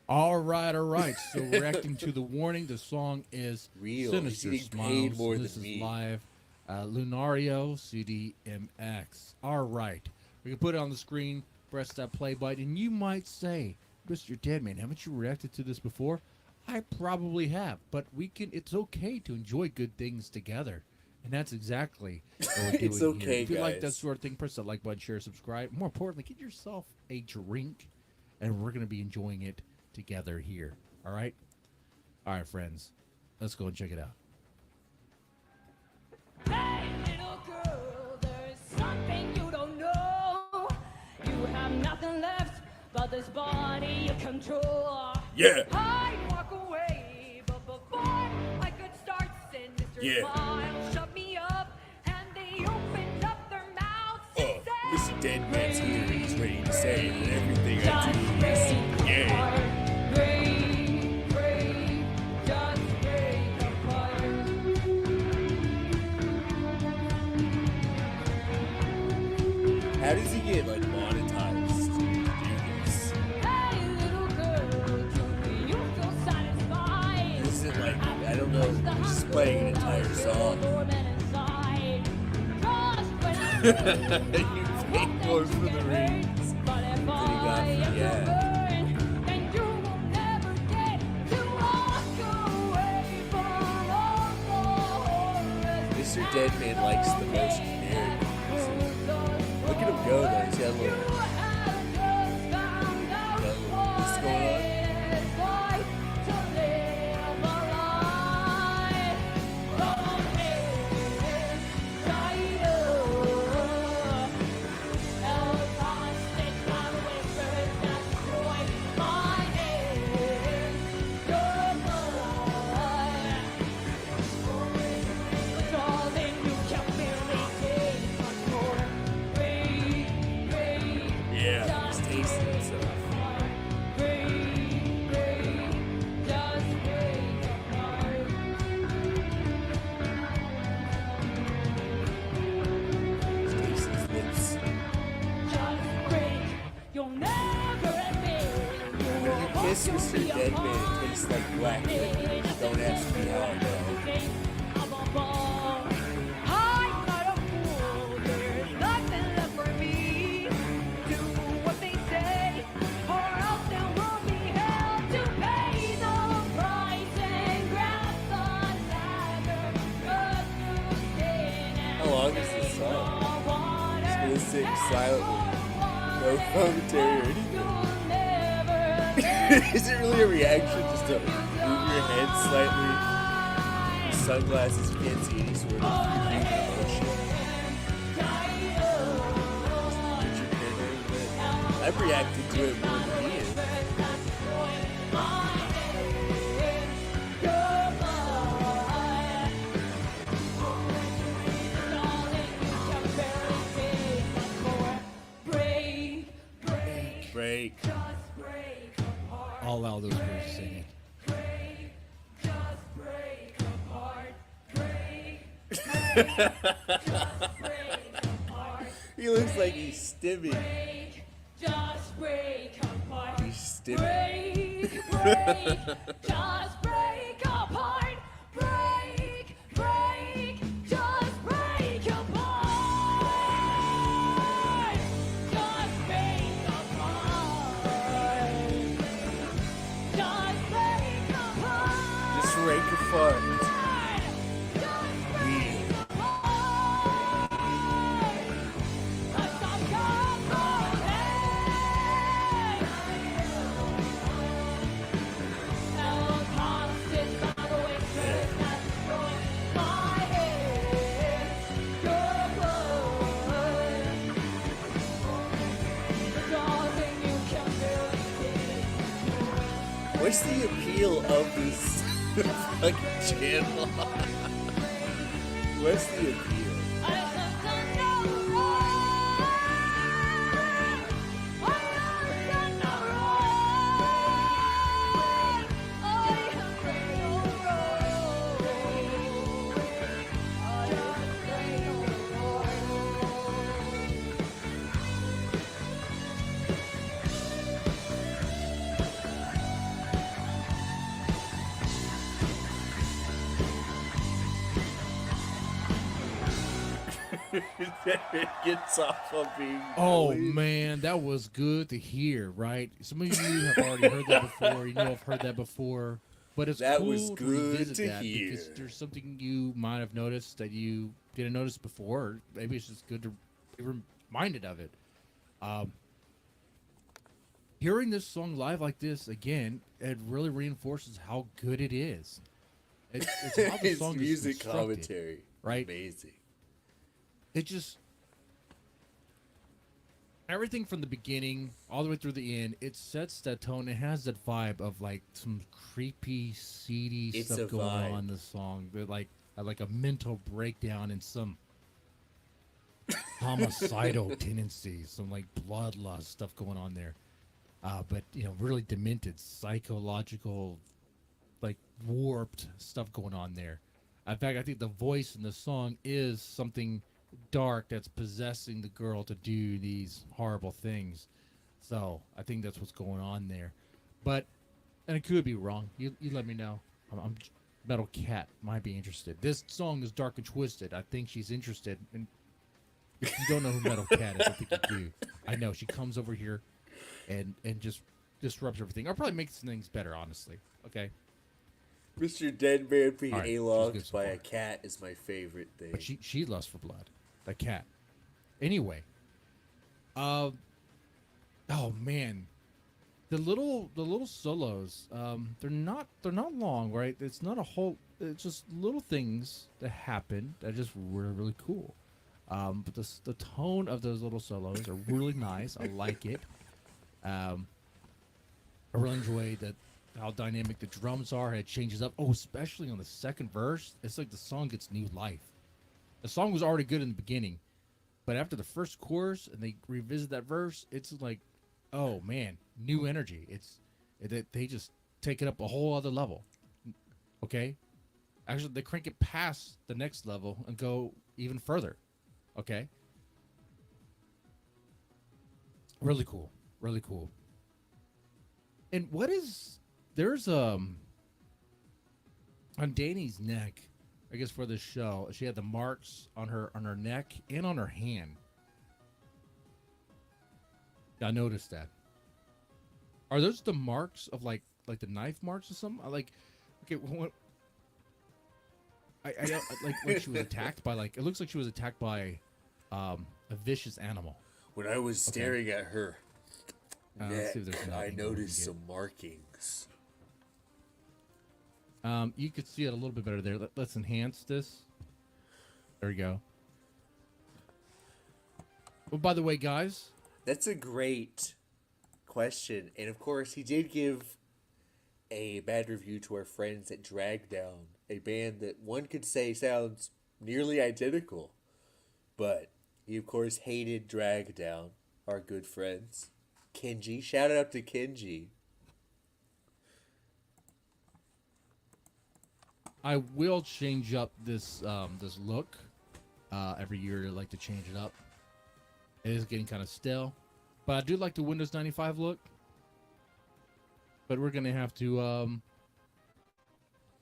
All right. So reacting to the warning, the song is Real. Sinister He's getting Smiles. paid more This than is me. live. Lunario CDMX. All right. We can put it on the screen, press that play button, and you might say, Mr. Deadman, haven't you reacted to this before? I probably have, but it's okay to enjoy good things together. And that's exactly what we're doing It's okay, here. If you like that guys. sort of thing, press that like button, share, subscribe. More importantly, get yourself a drink, and we're going to be enjoying it together here. All right? All right, friends. Let's go and check it out. Hey, little girl, there's something you don't know. You have nothing left but this body you control. Yeah. I'd walk away, but before I could start, Sinister Smile shut me up, and they opened up their mouths and said, Mr. Deadman's here and he's ready to say that everything I do is yeah. How does he get like monetized to do this? This isn't like, I don't know, he's just playing an entire song. You paid more for the rings than he got for the ad. Mr. Deadman likes the most characters. Look at him go though, he's got a little what's going on? Yeah, he's tasting himself. He's tasting his lips. When you kiss Mr. Deadman, it tastes like black licorice. Don't ask me how I know. How long is this song? Just gonna sing silently. No commentary or anything. Is it really a reaction just to move your head slightly? Your sunglasses, you can't see any sort of human emotion. Put your head a little bit. I'm reacting to it more than he is. Break. All out those words singing. He looks like he's stimming. Just break apart. He's stimming. Just break apart. Break, just break apart. What's the appeal of this fucking channel? What's the appeal? It gets off of being. Oh man, that was good to hear, right? Some of you have already heard that before. You know I've heard that before, but it's That cool was to good revisit to that hear. because there's something you might have noticed that you didn't notice before. Or maybe it's just good to be reminded of it. Hearing this song live like this again, it really reinforces how good it is. It's how the It's song music is constructed, commentary, right? Amazing. It just everything from the beginning all the way through the end, it sets that tone. It has that vibe of like some creepy, seedy It's stuff a going vibe. on in the song. They're like a mental breakdown and some homicidal tendencies, some like bloodlust stuff going on there. But really demented, psychological, like warped stuff going on there. In fact, I think the voice in the song is something dark that's possessing the girl to do these horrible things. So I think that's what's going on there. But, and it could be wrong. You let me know. Metal Cat might be interested. This song is dark and twisted. I think she's interested. And if you don't know who Metal Cat is, I think you do. I know she comes over here and just disrupts everything. Or probably makes things better, honestly. Okay. Mr. Deadman being All right, she's A-logged good so by far. a cat is my favorite thing. But she lusts for blood. That cat. Anyway. Oh man. The little solos, they're not long, right? It's not a whole, it's just little things that happen that are just really, really cool. But the tone of those little solos are really nice. I like it. I really enjoy how dynamic the drums are. It changes up. Oh, especially on the second verse. It's like the song gets new life. The song was already good in the beginning, but after the first chorus and they revisit that verse, it's like, oh man, new energy. They just take it up a whole other level. Okay? Actually, they crank it past the next level and go even further. Okay? Really cool. Really cool. And there's on Danny's neck, I guess for this show, she had the marks on her neck and on her hand. I noticed that. Are those the marks of like the knife marks or something? Okay, I like she was attacked by it looks like she was attacked by a vicious animal. When I was staring at her let's see if neck, there's I anything we can noticed get. some markings. You could see it a little bit better there. Let's enhance this. There we go. Well, by the way, guys, That's a great question. And of course, he did give a bad review to our friends at Drag Down, a band that one could say sounds nearly identical. But he, of course, hated Drag Down, our good friends. Kenji. Shout out to Kenji. I will change up this look every year. I like to change it up. It is getting kind of stale, but I do like the Windows 95 look. But we're gonna have to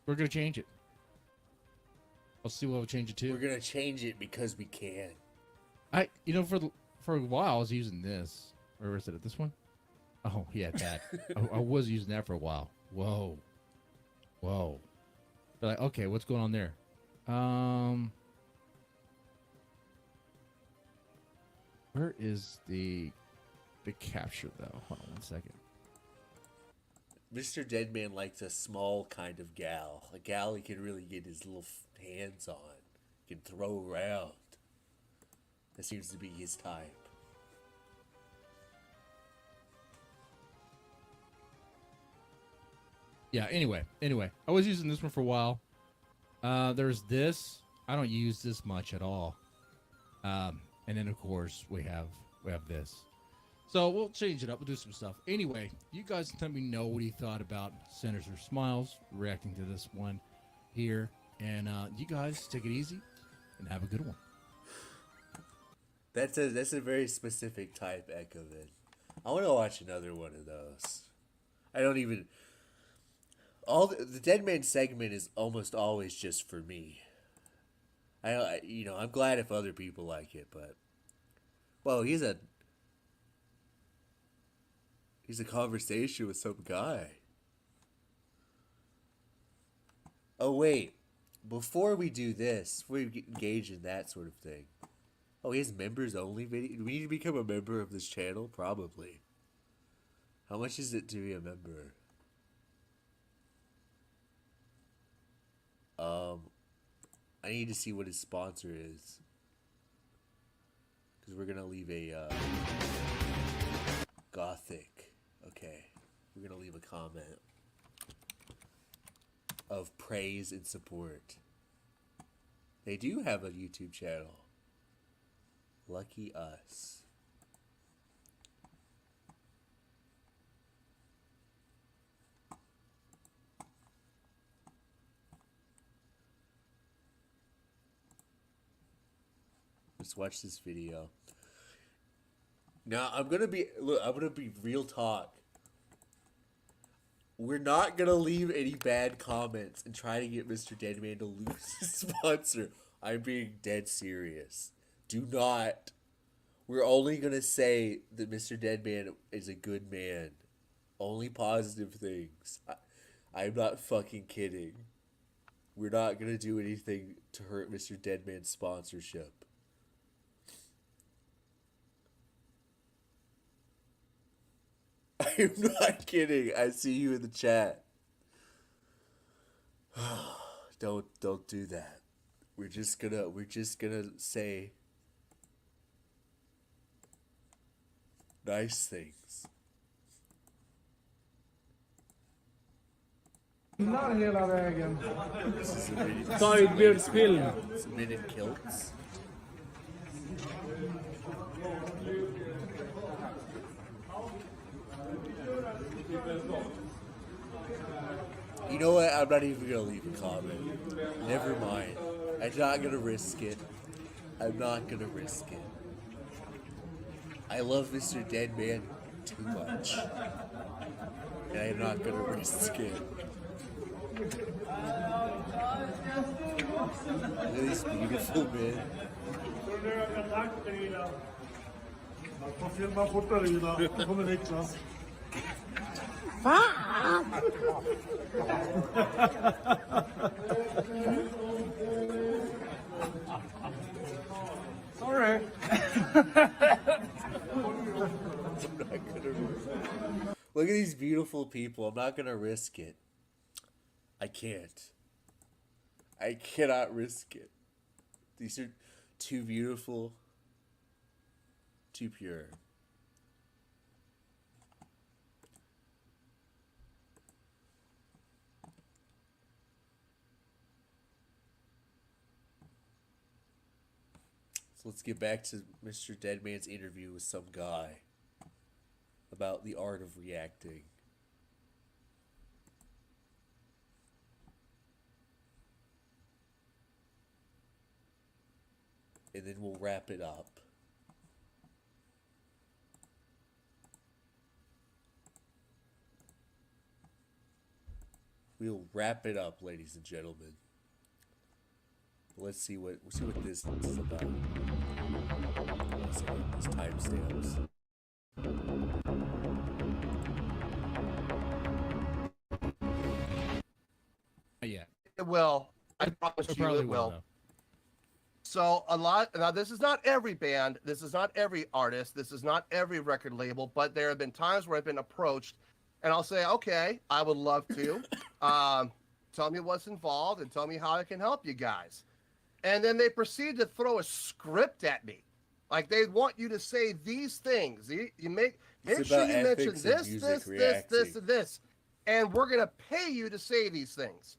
we're gonna change it. I'll see what we'll change it to. We're gonna change it because we can. For a while I was using this. Or is it this one? Oh yeah, that. I was using that for a while. Whoa. But like, okay, what's going on there? Where is the capture though? Hold on one second. Mr. Deadman likes a small kind of gal. A gal he can really get his little hands on. Can throw around. That seems to be his type. Yeah. Anyway, I was using this one for a while. There's this. I don't use this much at all. And then of course we have this. So we'll change it up. We'll do some stuff. Anyway, you guys let me know what you thought about Senator Smiles reacting to this one here. And you guys take it easy and have a good one. That's a very specific type, Echovin. I want to watch another one of those. I don't even. The Dead Man segment is almost always just for me. I'm glad if other people like it, but he's a conversation with some guy. Oh wait, before we do this, we engage in that sort of thing. Oh, he has members only video. Do we need to become a member of this channel? Probably. How much is it to be a member? I need to see what his sponsor is. Because we're going to leave a, Gothic. Okay. We're going to leave a comment of praise and support. They do have a YouTube channel. Lucky us. Let's watch this video. Now I'm gonna be real talk. We're not gonna leave any bad comments and try to get Mr. Deadman to lose his sponsor. I'm being dead serious. Do not. We're only gonna say that Mr. Deadman is a good man. Only positive things. I'm not fucking kidding. We're not gonna do anything to hurt Mr. Deadman's sponsorship. I'm not kidding. I see you in the chat. Don't do that. We're just gonna say nice things. Hela vägen. Sidebeardsfilm. Men in kilts. You know what? I'm not even gonna leave a comment. Never mind. I'm not gonna risk it. I'm not gonna risk it. I love Mr. Deadman too much. And I'm not gonna risk it. Look at these beautiful men. Får filma fortare Ida, då kommer Niklas. Sorry. Look at these beautiful people. I'm not gonna risk it. I can't. I cannot risk it. These are too beautiful. Too pure. So let's get back to Mr. Deadman's interview with some guy about the art of reacting. And then we'll wrap it up. We'll wrap it up, ladies and gentlemen. Let's see what this is about. Let's see what these timestamps. Yeah. It will. I promise you it will. So now this is not every band, this is not every artist, this is not every record label, but there have been times where I've been approached and I'll say, okay, I would love to. Tell me what's involved and tell me how I can help you guys. And then they proceed to throw a script at me. Like they want you to say these things. You make sure you mention this, and this. and we're going to pay you to say these things.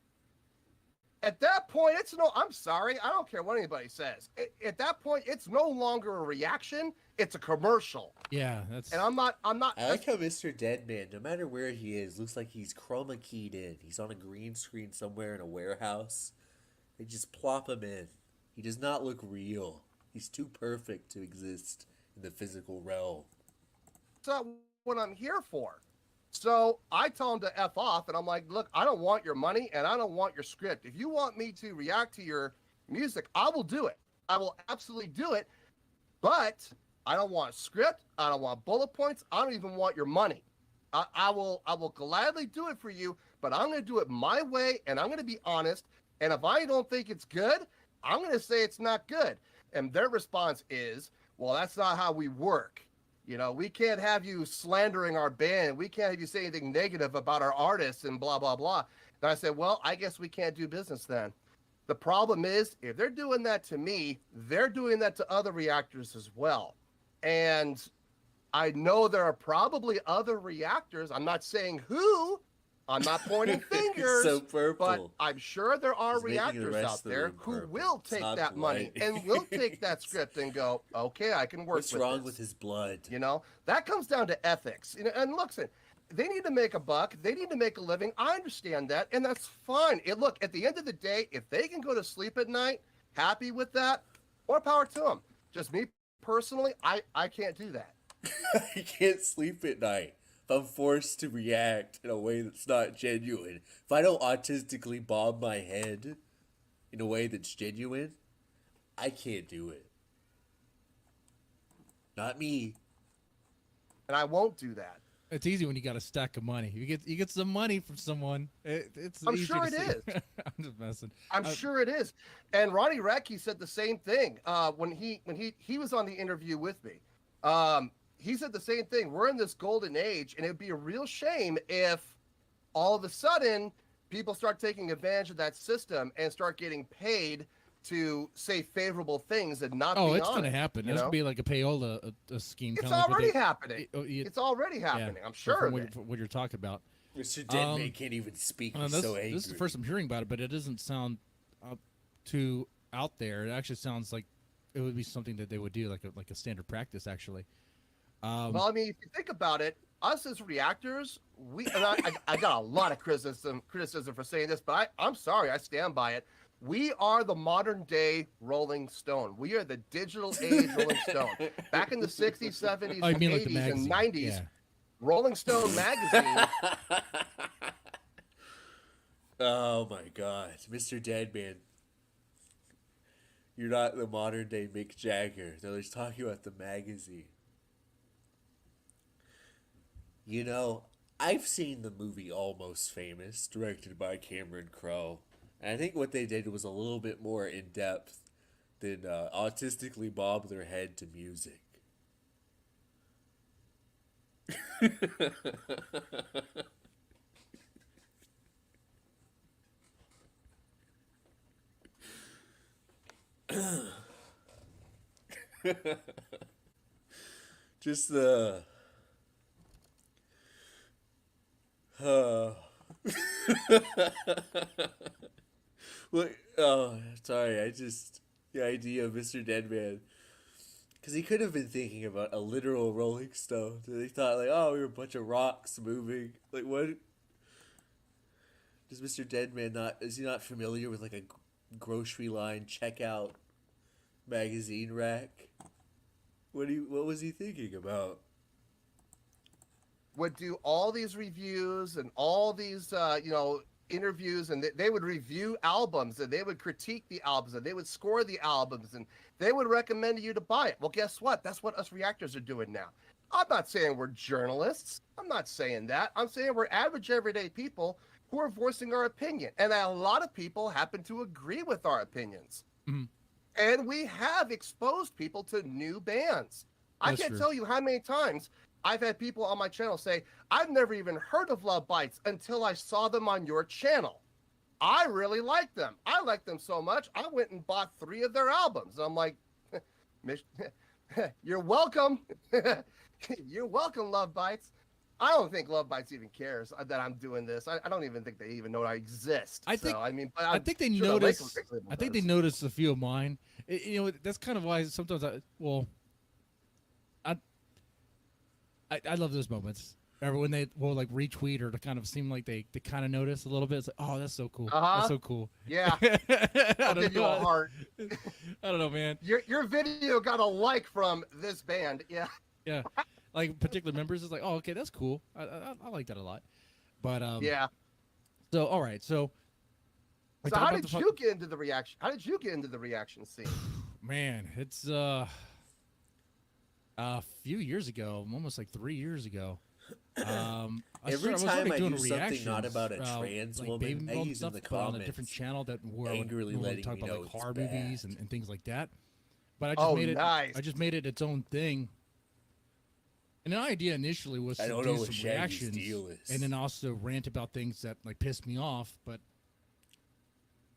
At that point, I'm sorry, I don't care what anybody says. At that point, it's no longer a reaction, it's a commercial. Yeah, that's. And I'm not. I like how Mr. Deadman, no matter where he is, looks like he's chroma keyed in. He's on a green screen somewhere in a warehouse. They just plop him in. He does not look real. He's too perfect to exist in the physical realm. That's not what I'm here for. So I tell him to F off, and I'm like, look, I don't want your money, and I don't want your script. If you want me to react to your music, I will do it. I will absolutely do it. But I don't want a script. I don't want bullet points. I don't even want your money. I will gladly do it for you, but I'm going to do it my way, and I'm going to be honest. And if I don't think it's good, I'm going to say it's not good. And their response is, well, that's not how we work. You know, we can't have you slandering our band. We can't have you say anything negative about our artists and blah, blah, blah. And I said, well, I guess we can't do business then. The problem is, if they're doing that to me, they're doing that to other reactors as well. And I know there are probably other reactors. I'm not saying who. I'm not pointing fingers. So purple. But I'm sure there are He's making the reactors rest out of the there room who purple. will It's take not that money polite. and will take that script and go, okay, I can work with What's wrong this. with his blood? You know, that comes down to ethics. You know, and listen, they need to make a buck. They need to make a living. I understand that, and that's fine. Look, at the end of the day, if they can go to sleep at night happy with that, more power to them. Just me personally, I can't do that. I can't sleep at night if I'm forced to react in a way that's not genuine. If I don't autistically bob my head in a way that's genuine, I can't do it. Not me. And I won't do that. It's easy when you got a stack of money. You get some money from someone. It's I'm easy sure to it see. is. I'm just messing. I'm sure it is. And Ronnie Recky said the same thing when he was on the interview with me. He said the same thing. We're in this golden age, and it'd be a real shame if all of a sudden people start taking advantage of that system and start getting paid to say favorable things and not. Oh, be it's on going to it, happen. you It's know? going to be like a payola a scheme. It's kinda like what already they- happening. It's already yeah, happening. I'm from sure of what, it. what you're talking about. Mr. Deadman can't even speak. He's so angry. This is the first I'm hearing about it, but it doesn't sound too out there. It actually sounds like it would be something that they would do, like a standard practice, actually. Well, I mean, if you think about it, us as reactors, I got a lot of criticism for saying this, but I'm sorry, I stand by it. We are the modern day Rolling Stone. We are the digital age Rolling Stone. Back in the 60s, 70s, Oh, you mean like 80s, the and magazine. 90s, Yeah. Rolling Stone magazine. Oh my God, Mr. Deadman. You're not the modern day Mick Jagger. No, he's talking about the magazine. You know, I've seen the movie Almost Famous, directed by Cameron Crowe. And I think what they did was a little bit more in depth than autistically bob their head to music. Just the Look, oh, sorry. The idea of Mr. Deadman, because he could have been thinking about a literal Rolling Stone. And he thought like, oh, we were a bunch of rocks moving. Like, what? Does Mr. Deadman is he not familiar with like a grocery line checkout magazine rack? What was he thinking about? Would do all these reviews and all these, interviews, and they would review albums, and they would critique the albums, and they would score the albums, and they would recommend you to buy it. Well, guess what? That's what us reactors are doing now. I'm not saying we're journalists. I'm not saying that. I'm saying we're average, everyday people who are voicing our opinion. And a lot of people happen to agree with our opinions. Mhm. And we have exposed people to new bands. I That's can't true. tell you how many times I've had people on my channel say, I've never even heard of Love Bites until I saw them on your channel. I really like them. I like them so much, I went and bought 3 of their albums. I'm like, you're welcome. You're welcome, Love Bites. I don't think Love Bites even cares that I'm doing this. I don't even think they even know I exist. I think. So, I mean, but I think they sure noticed. label I think they does. noticed a few of mine. You know, that's kind of why sometimes I love those moments. Remember when they will like retweet or to kind of seem like they kind of notice a little bit. It's like, oh, that's so cool. That's so cool. Yeah. I I'll don't give you a know. heart. I don't know, man. Your video got a like from this band. Yeah. Yeah, like particular members is like, oh, okay, that's cool. I like that a lot. But Yeah. So all right, so. we So talked how about did the you get into the reaction? How did you get into the reaction scene? Man, it's a few years ago, almost like 3 years ago. Every time I do something reactions, not about a trans like woman, baby bump Maggie's in stuff, the but on a different comments channel that where angrily I would letting talk me about know like it's horror bad. movies and things like that. But I just Oh, made it. nice. I just made it its own thing. And the idea initially was I to don't do know what some Shaggy's reactions deal is. and then also rant about things that like pissed me off. But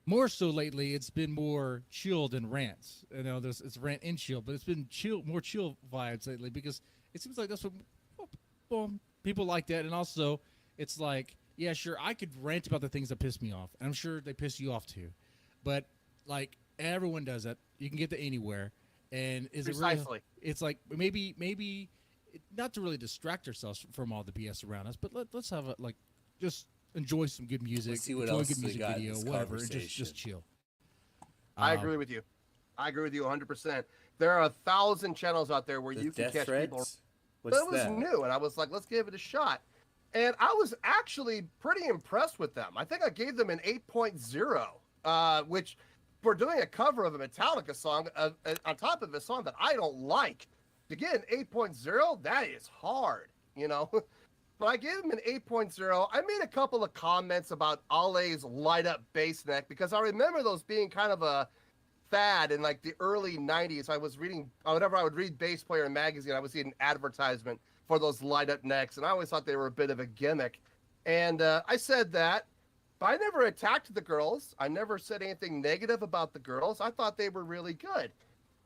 more so lately, it's been more chill than rants. You know, it's rant and chill, but it's been more chill vibes lately because it seems like that's what well, people like that. And also, it's like, yeah, sure, I could rant about the things that piss me off. And I'm sure they piss you off too, but like everyone does that. You can get to anywhere, and is it Precisely. really? It's like maybe. Not to really distract ourselves from all the BS around us, but let's have a just enjoy some good music, Let's see what enjoy else a good they music got in video, this whatever, and conversation. just chill. I agree with you. I agree with you 100%. There are 1,000 channels out there where The you can death catch people. threats? But What's it was that? new, and I was like, let's give it a shot. And I was actually pretty impressed with them. I think I gave them an 8.0, which for doing a cover of a Metallica song on top of a song that I don't like. To get an 8.0, that is hard, you know? But I gave him an 8.0. I made a couple of comments about Ale's light-up bass neck because I remember those being kind of a fad in like the early 90s. I was reading, whenever I would read Bass Player magazine, I would see an advertisement for those light-up necks, and I always thought they were a bit of a gimmick. And I said that, but I never attacked the girls. I never said anything negative about the girls. I thought they were really good.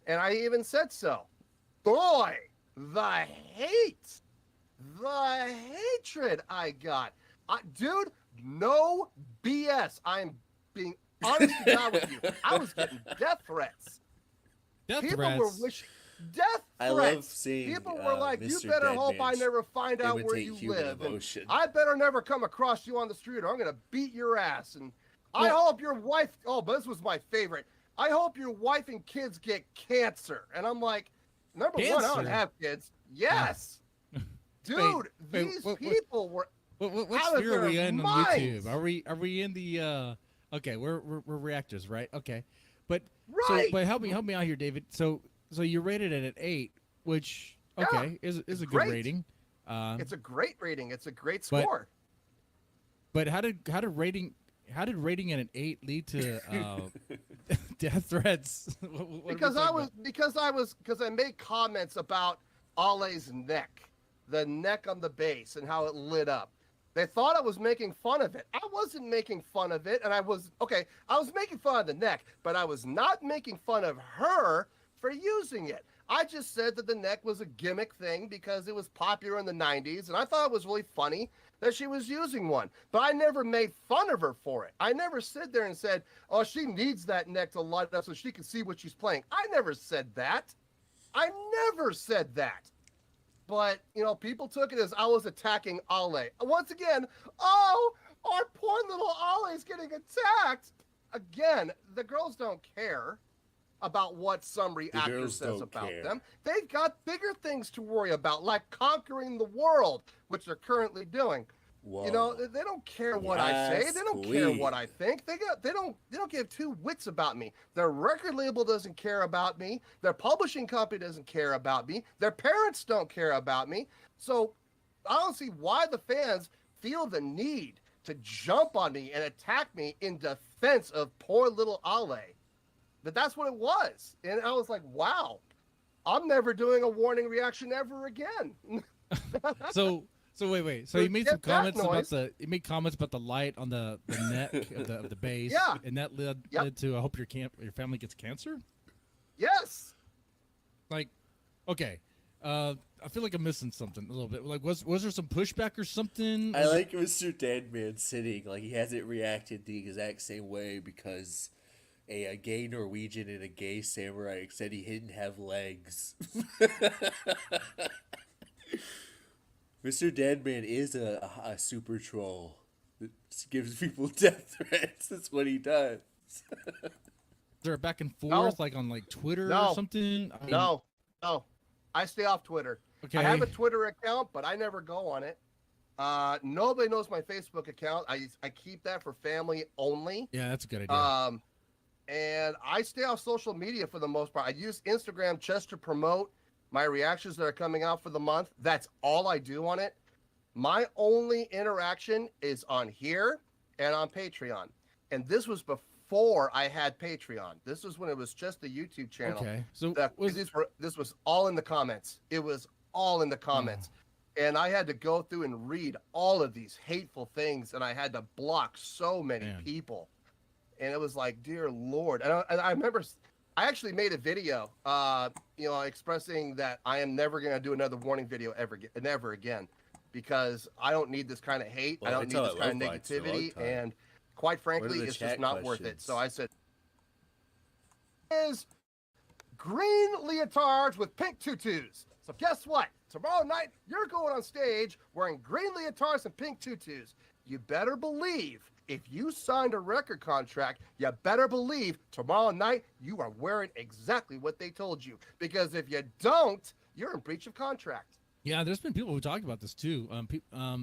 And I even said so. Boy, the hatred I got. Dude, no BS. I'm being honest to God with you. I was getting death threats. People were wishing death threats. I love seeing people were like, you Mr. better Deadman hope I never find out where imitate you human live. And emotion. I better never come across you on the street or I'm going to beat your ass. And I hope your wife, but this was my favorite. I hope your wife and kids get cancer. And I'm like, number one, I don't have kids. Yes. Dude, these people were What out of sphere are their we in on minds. YouTube? Are we in the okay, we're reactors, right? Okay. But Right. but help me out here, David. So you rated it at 8, which okay, is a good great. rating. It's a great rating. It's a great but- score. But how did rating at an 8 lead to death threats? Because I made comments about Ale's neck, the neck on the bass and how it lit up. They thought I was making fun of it. I wasn't making fun of it, and I was making fun of the neck, but I was not making fun of her for using it. I just said that the neck was a gimmick thing because it was popular in the 90s, and I thought it was really funny that she was using one. But I never made fun of her for it. I never stood there and said, oh, she needs that neck to light up so she can see what she's playing. I never said that. I never said that. But, people took it as I was attacking Ale. Once again, oh, our poor little Ale is getting attacked. Again, the girls don't care about what some reactor girls says don't about care. them. They've got bigger things to worry about, like conquering the world, which they're currently doing. Whoa. They don't care what I say. Yes, They don't care queen. what I think. They don't give two wits about me. Their record label doesn't care about me. Their publishing company doesn't care about me. Their parents don't care about me. So I don't see why the fans feel the need to jump on me and attack me in defense of poor little Ale. But that's what it was. And I was like, wow, I'm never doing a warning reaction ever again. So wait. So So you made get some that comments noise. you made comments about the light on the neck of the base. Yeah. And that led to I hope your family gets cancer? Yes. Like, okay. I feel like I'm missing something a little bit. Like, was there some pushback or something? I like Mr. Deadman sitting like he hasn't reacted the exact same way because a gay Norwegian and a gay samurai said he didn't have legs. Mr. Deadman is a super troll that gives people death threats. That's what he does. Is there a back and forth like on like Twitter or something? I mean, No. I stay off Twitter. Okay. I have a Twitter account, but I never go on it. Nobody knows my Facebook account. I keep that for family only. Yeah, that's a good idea. And I stay off social media for the most part. I use Instagram just to promote my reactions that are coming out for the month. That's all I do on it. My only interaction is on here and on Patreon. And this was before I had Patreon. This was when it was just the YouTube channel. Okay. So this was all in the comments. It was all in the comments. And I had to go through and read all of these hateful things, and I had to block so many people. And it was like, dear Lord. And I remember I actually made a video, expressing that I am never going to do another warning video ever again, because I don't need this kind of hate. Well, I don't need this kind of negativity. And quite frankly, it's just not worth it. So I said, is green leotards with pink tutus. So guess what? Tomorrow night, you're going on stage wearing green leotards and pink tutus. You better believe if you signed a record contract, you better believe tomorrow night you are wearing exactly what they told you. Because if you don't, you're in breach of contract. Yeah, there's been people who talked about this too. Oh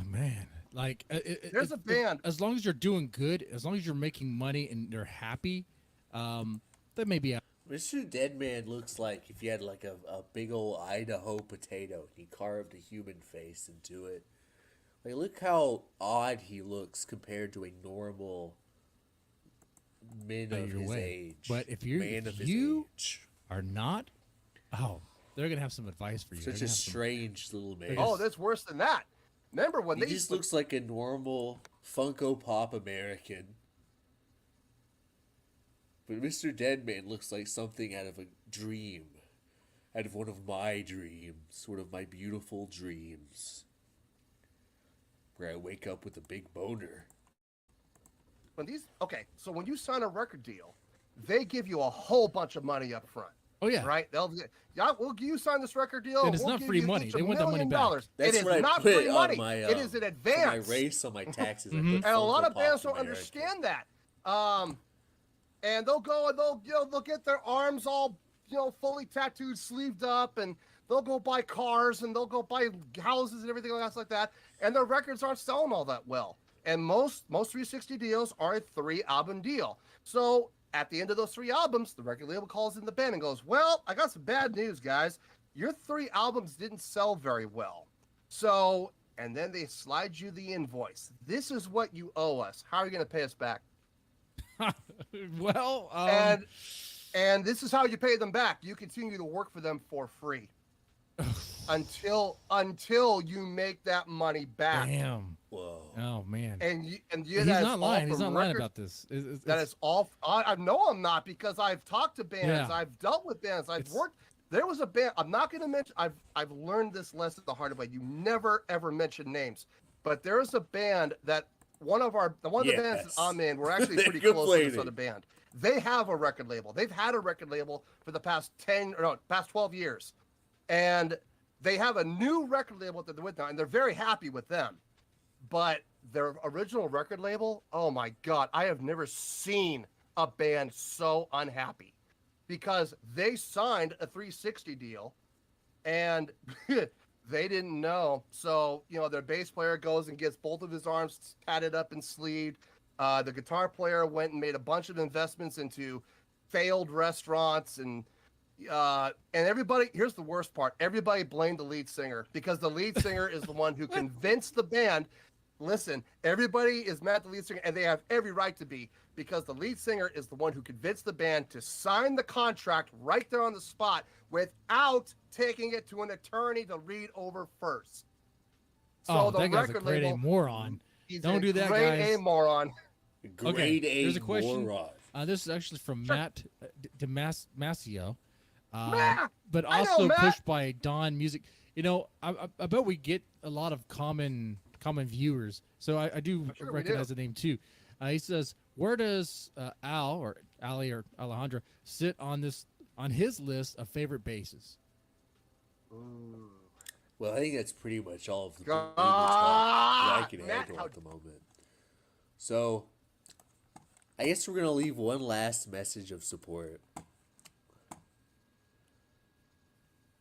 man, like there's a band. As long as you're doing good, as long as you're making money and they're happy, that may be. Mr. Deadman looks like if you had like a big old Idaho potato and he carved a human face into it. Like, look how odd he looks compared to a normal man of his age. But if you are not, they're gonna have some advice for you. Such a strange little man. Oh, that's worse than that. Remember when he just looks like a normal Funko Pop American. But Mr. Deadman looks like something out of a dream. Out of one of my dreams. One of my beautiful dreams. Where I wake up with a big boner. So when you sign a record deal, they give you a whole bunch of money up front. Oh yeah, right. You sign this record deal. And it's not free money. They want that money back. That's it what is I not put free on money. my, it is an advance. My race on my taxes. And a lot of bands don't understand that. And they'll go and they'll get their arms all fully tattooed, sleeved up, and they'll go buy cars and they'll go buy houses and everything else like that. And their records aren't selling all that well. And most 360 deals are a 3-album deal. So at the end of those 3 albums, the record label calls in the band and goes, well, I got some bad news, guys. Your 3 albums didn't sell very well. So, and then they slide you the invoice. This is what you owe us. How are you going to pay us back? Well, and this is how you pay them back. You continue to work for them for free until you make that money back. Damn. Whoa. Oh man. And he's not lying. He's not lying about this. That is all. I know I'm not, because I've talked to bands. Yeah. I've dealt with bands. I've worked. There was a band. I'm not going to mention. I've learned this lesson the hard way. You never ever mention names. But there is a band that one of the bands that I'm in. We're actually pretty close to this other band. They have a record label. They've had a record label for the past 12 years. And they have a new record label that they're with now, and they're very happy with them. But their original record label, oh my God, I have never seen a band so unhappy, because they signed a 360 deal and they didn't know. So, their bass player goes and gets both of his arms tatted up and sleeved. The guitar player went and made a bunch of investments into failed restaurants and everybody, here's the worst part. Everybody blamed the lead singer, because the lead singer is the one who convinced the band. Listen, everybody is mad at the lead singer, and they have every right to be, because the lead singer is the one who convinced the band to sign the contract right there on the spot without taking it to an attorney to read over first. So that guy's a grade A moron. Don't do that, guys. Grade A moron. Grade A There's a question. moron. This is actually from Matt Damasio. but I know, also Matt. pushed by Don Music. You know, I bet we get a lot of common viewers, so I do Sure we recognize do. the name too. He says, "Where does Al or Ali or Alejandra sit on his list of favorite bases?" Well, I think that's pretty much all of the God, label talk that I can Matt, handle at the moment. So, I guess we're gonna leave one last message of support.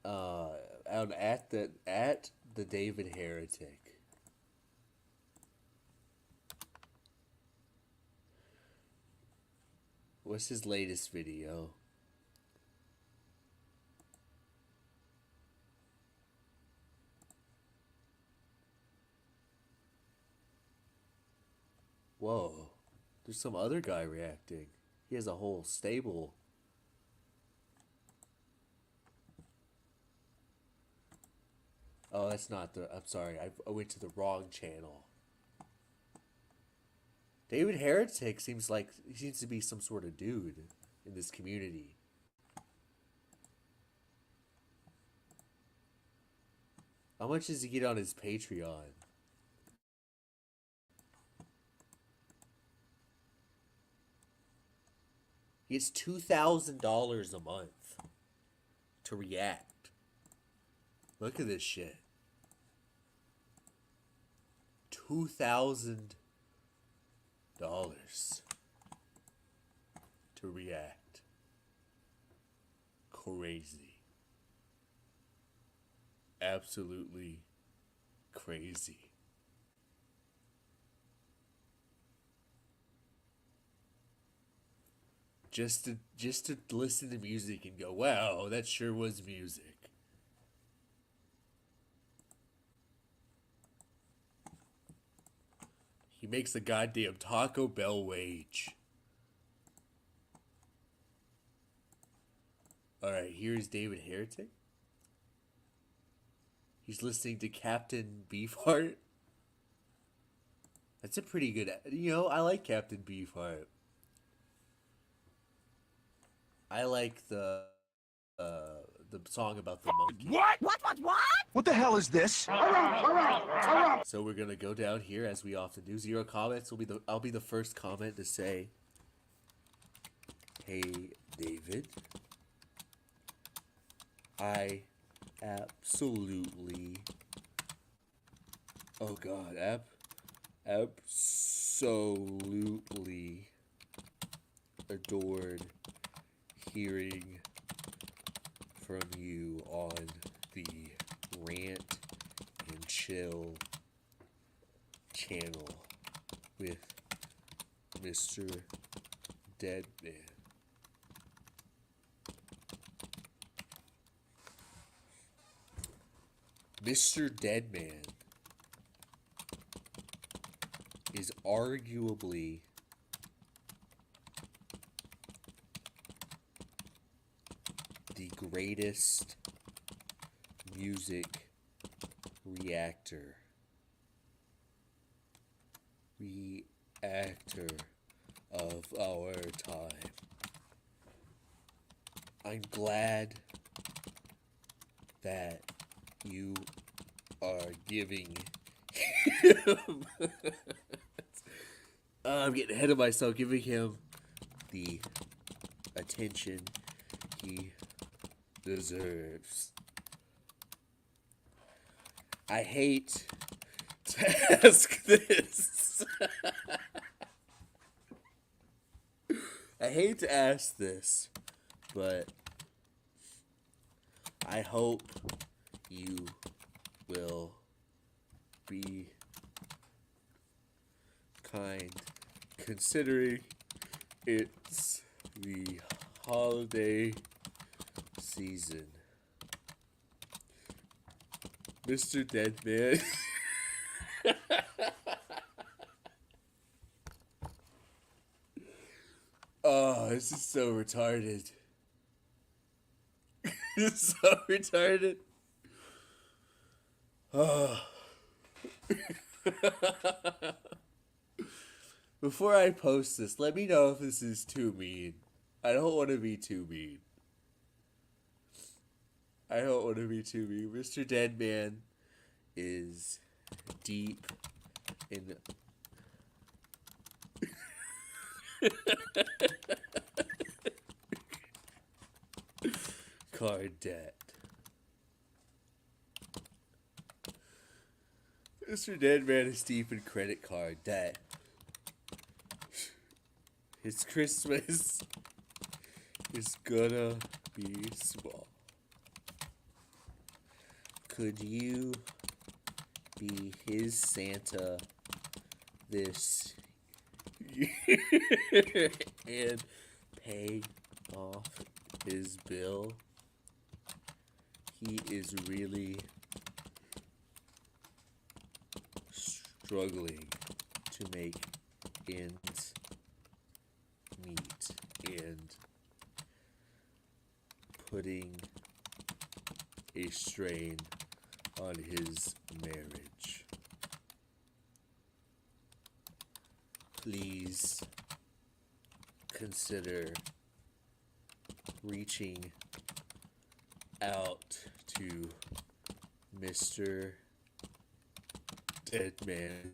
At the David Heretic. What's his latest video? Whoa. There's some other guy reacting. He has a whole stable. Oh, that's not the... I'm sorry. I went to the wrong channel. David Heretic seems to be some sort of dude in this community. How much does he get on his Patreon? He gets $2,000 a month to react. Look at this shit. $2,000 to react. Crazy. Absolutely crazy. Just to listen to music and go, wow, that sure was music. He makes a goddamn Taco Bell wage. Alright, here's David Heretic. He's listening to Captain Beefheart. That's a pretty good... You know, I like Captain Beefheart. I like the song about the monkey. What? What the hell is this? So we're gonna go down here as we often do. 0 comments will be I'll be the first comment to say, "Hey David, I absolutely, oh god, absolutely adored hearing from you on the Rant and Chill channel with Mr. Deadman. Mr. Deadman is arguably the greatest music reactor of our time. I'm glad that you are giving him I'm getting ahead of myself, giving him the attention he deserves. I hate to ask this. I hate to ask this, but I hope you will be kind, considering it's the holiday season. Mr. Deadman. Oh, this is so retarded. It's so retarded. Oh. Before I post this, let me know if this is too mean. I don't want to be too mean. I don't want to be too mean. Mr. Deadman is deep in card debt. Mr. Deadman is deep in credit card debt. His Christmas is gonna be small. Could you be his Santa this year and pay off his bill? He is really struggling to make ends meet and putting a strain on his marriage. Please consider reaching out to Mr. Deadman,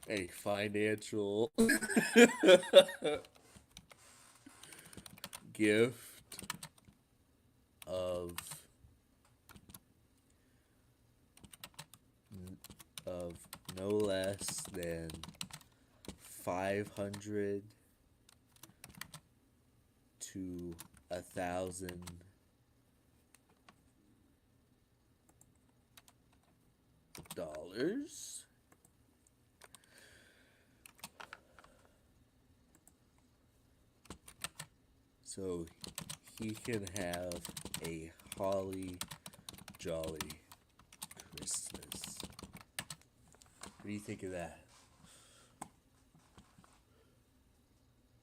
a financial gift of no less than $500 to $1,000. So he can have a holly jolly Christmas. What do you think of that?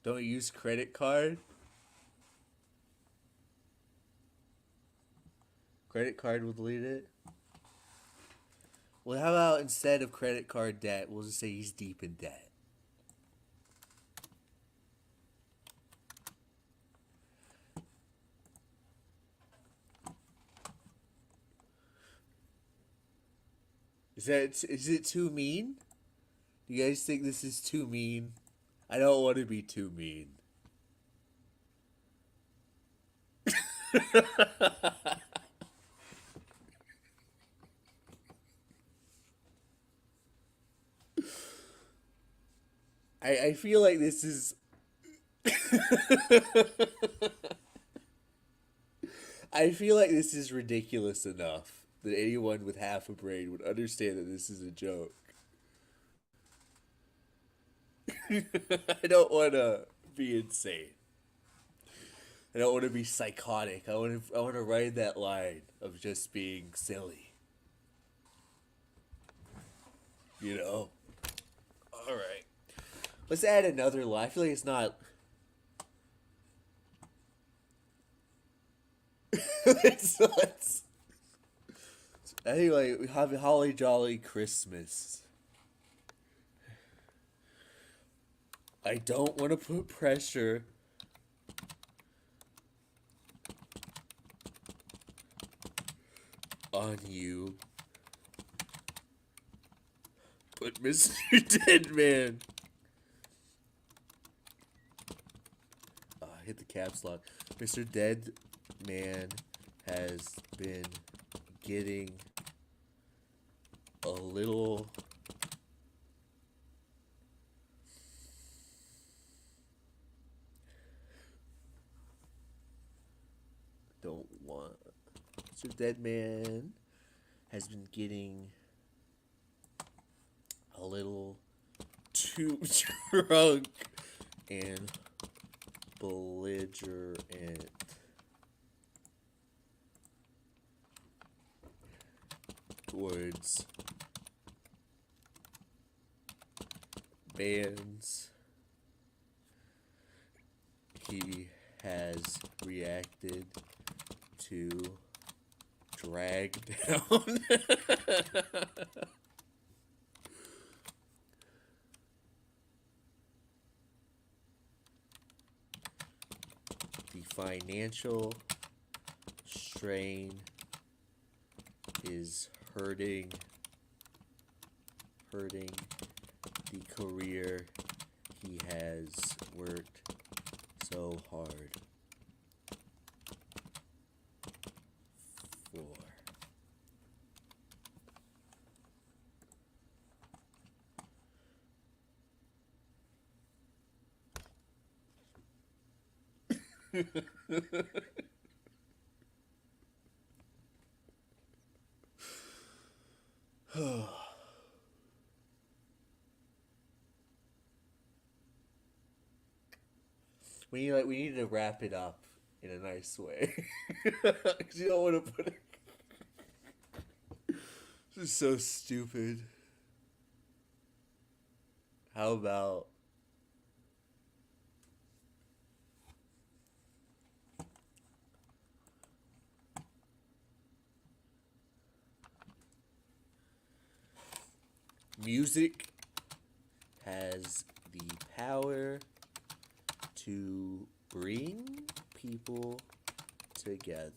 Don't use credit card? Credit card will delete it? Well, how about instead of credit card debt, we'll just say he's deep in debt. Is it too mean? Do you guys think this is too mean? I don't want to be too mean. I feel like this is I feel like this is ridiculous enough that anyone with half a brain would understand that this is a joke. I don't want to be insane. I don't want to be psychotic. I want to ride that line of just being silly. You know? All right. Let's add another line. I feel like it's not. let's Anyway, we have a holly jolly Christmas. I don't want to put pressure on you, but Mr. Deadman. Hit the caps lock. Mr. Deadman has been getting a little Mr. Deadman has been getting a little too drunk and belligerent towards bands he has reacted to drag down. The financial strain is hurting the career he has worked so hard for. We need to wrap it up in a nice way. 'Cause you don't want to put it. This is so stupid. How about music has the power to bring people together.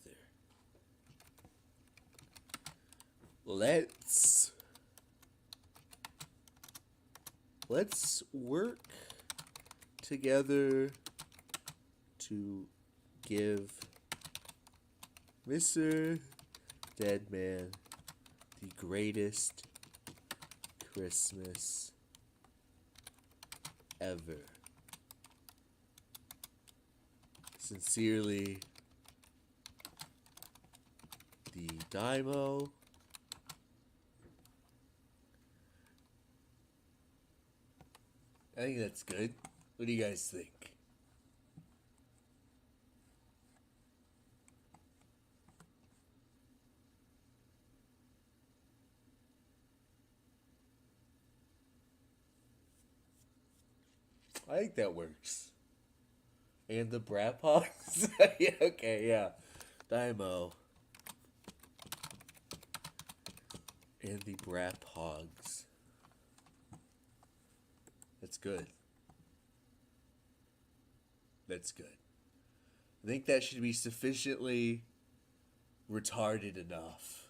Let's work together to give Mr. Deadman the greatest Christmas ever. Sincerely, the Daiymo. I think that's good. What do you guys think? I think that works. And the Brat Hogs? Yeah, okay, yeah. Daiymo. And the Brat Hogs. That's good. That's good. I think that should be sufficiently retarded enough.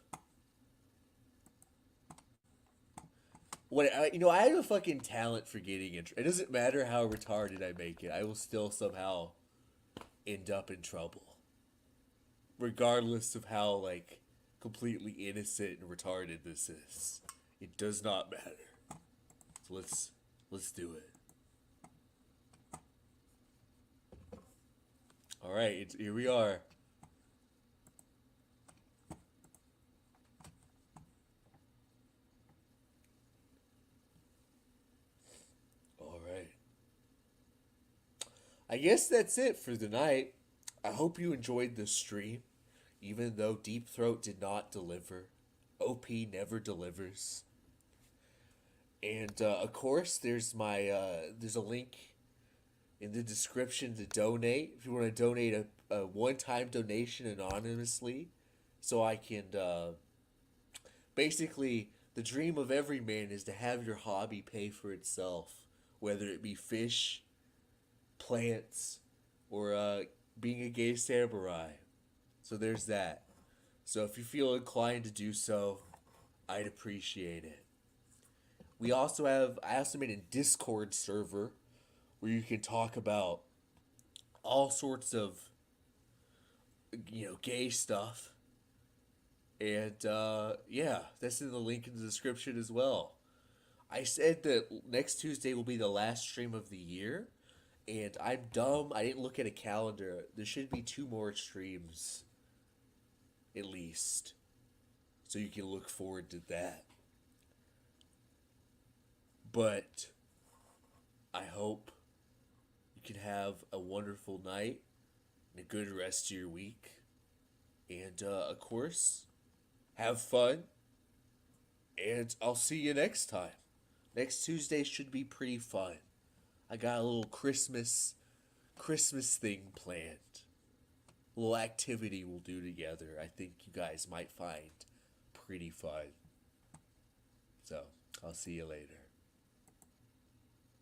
I have a fucking talent for getting intro. It doesn't matter how retarded I make it. I will still somehow end up in trouble. Regardless of how, like, completely innocent and retarded this is. It does not matter. So let's do it. Alright, here we are. Alright. I guess that's it for the night. I hope you enjoyed the stream. Even though Deep Throat did not deliver. OP never delivers. And of course, there's a link in the description to donate. If you want to donate a one-time donation anonymously, so I can basically, the dream of every man is to have your hobby pay for itself, whether it be fish, plants, or being a gay samurai. So there's that. So if you feel inclined to do so, I'd appreciate it. I also made a Discord server where you can talk about all sorts of, gay stuff. And, yeah, that's in the link in the description as well. I said that next Tuesday will be the last stream of the year. And I'm dumb. I didn't look at a calendar. There should be 2 more streams. At least. So you can look forward to that. But I hope you can have a wonderful night and a good rest of your week. And, of course, have fun. And I'll see you next time. Next Tuesday should be pretty fun. I got a little Christmas thing planned. A little activity we'll do together. I think you guys might find pretty fun. So, I'll see you later.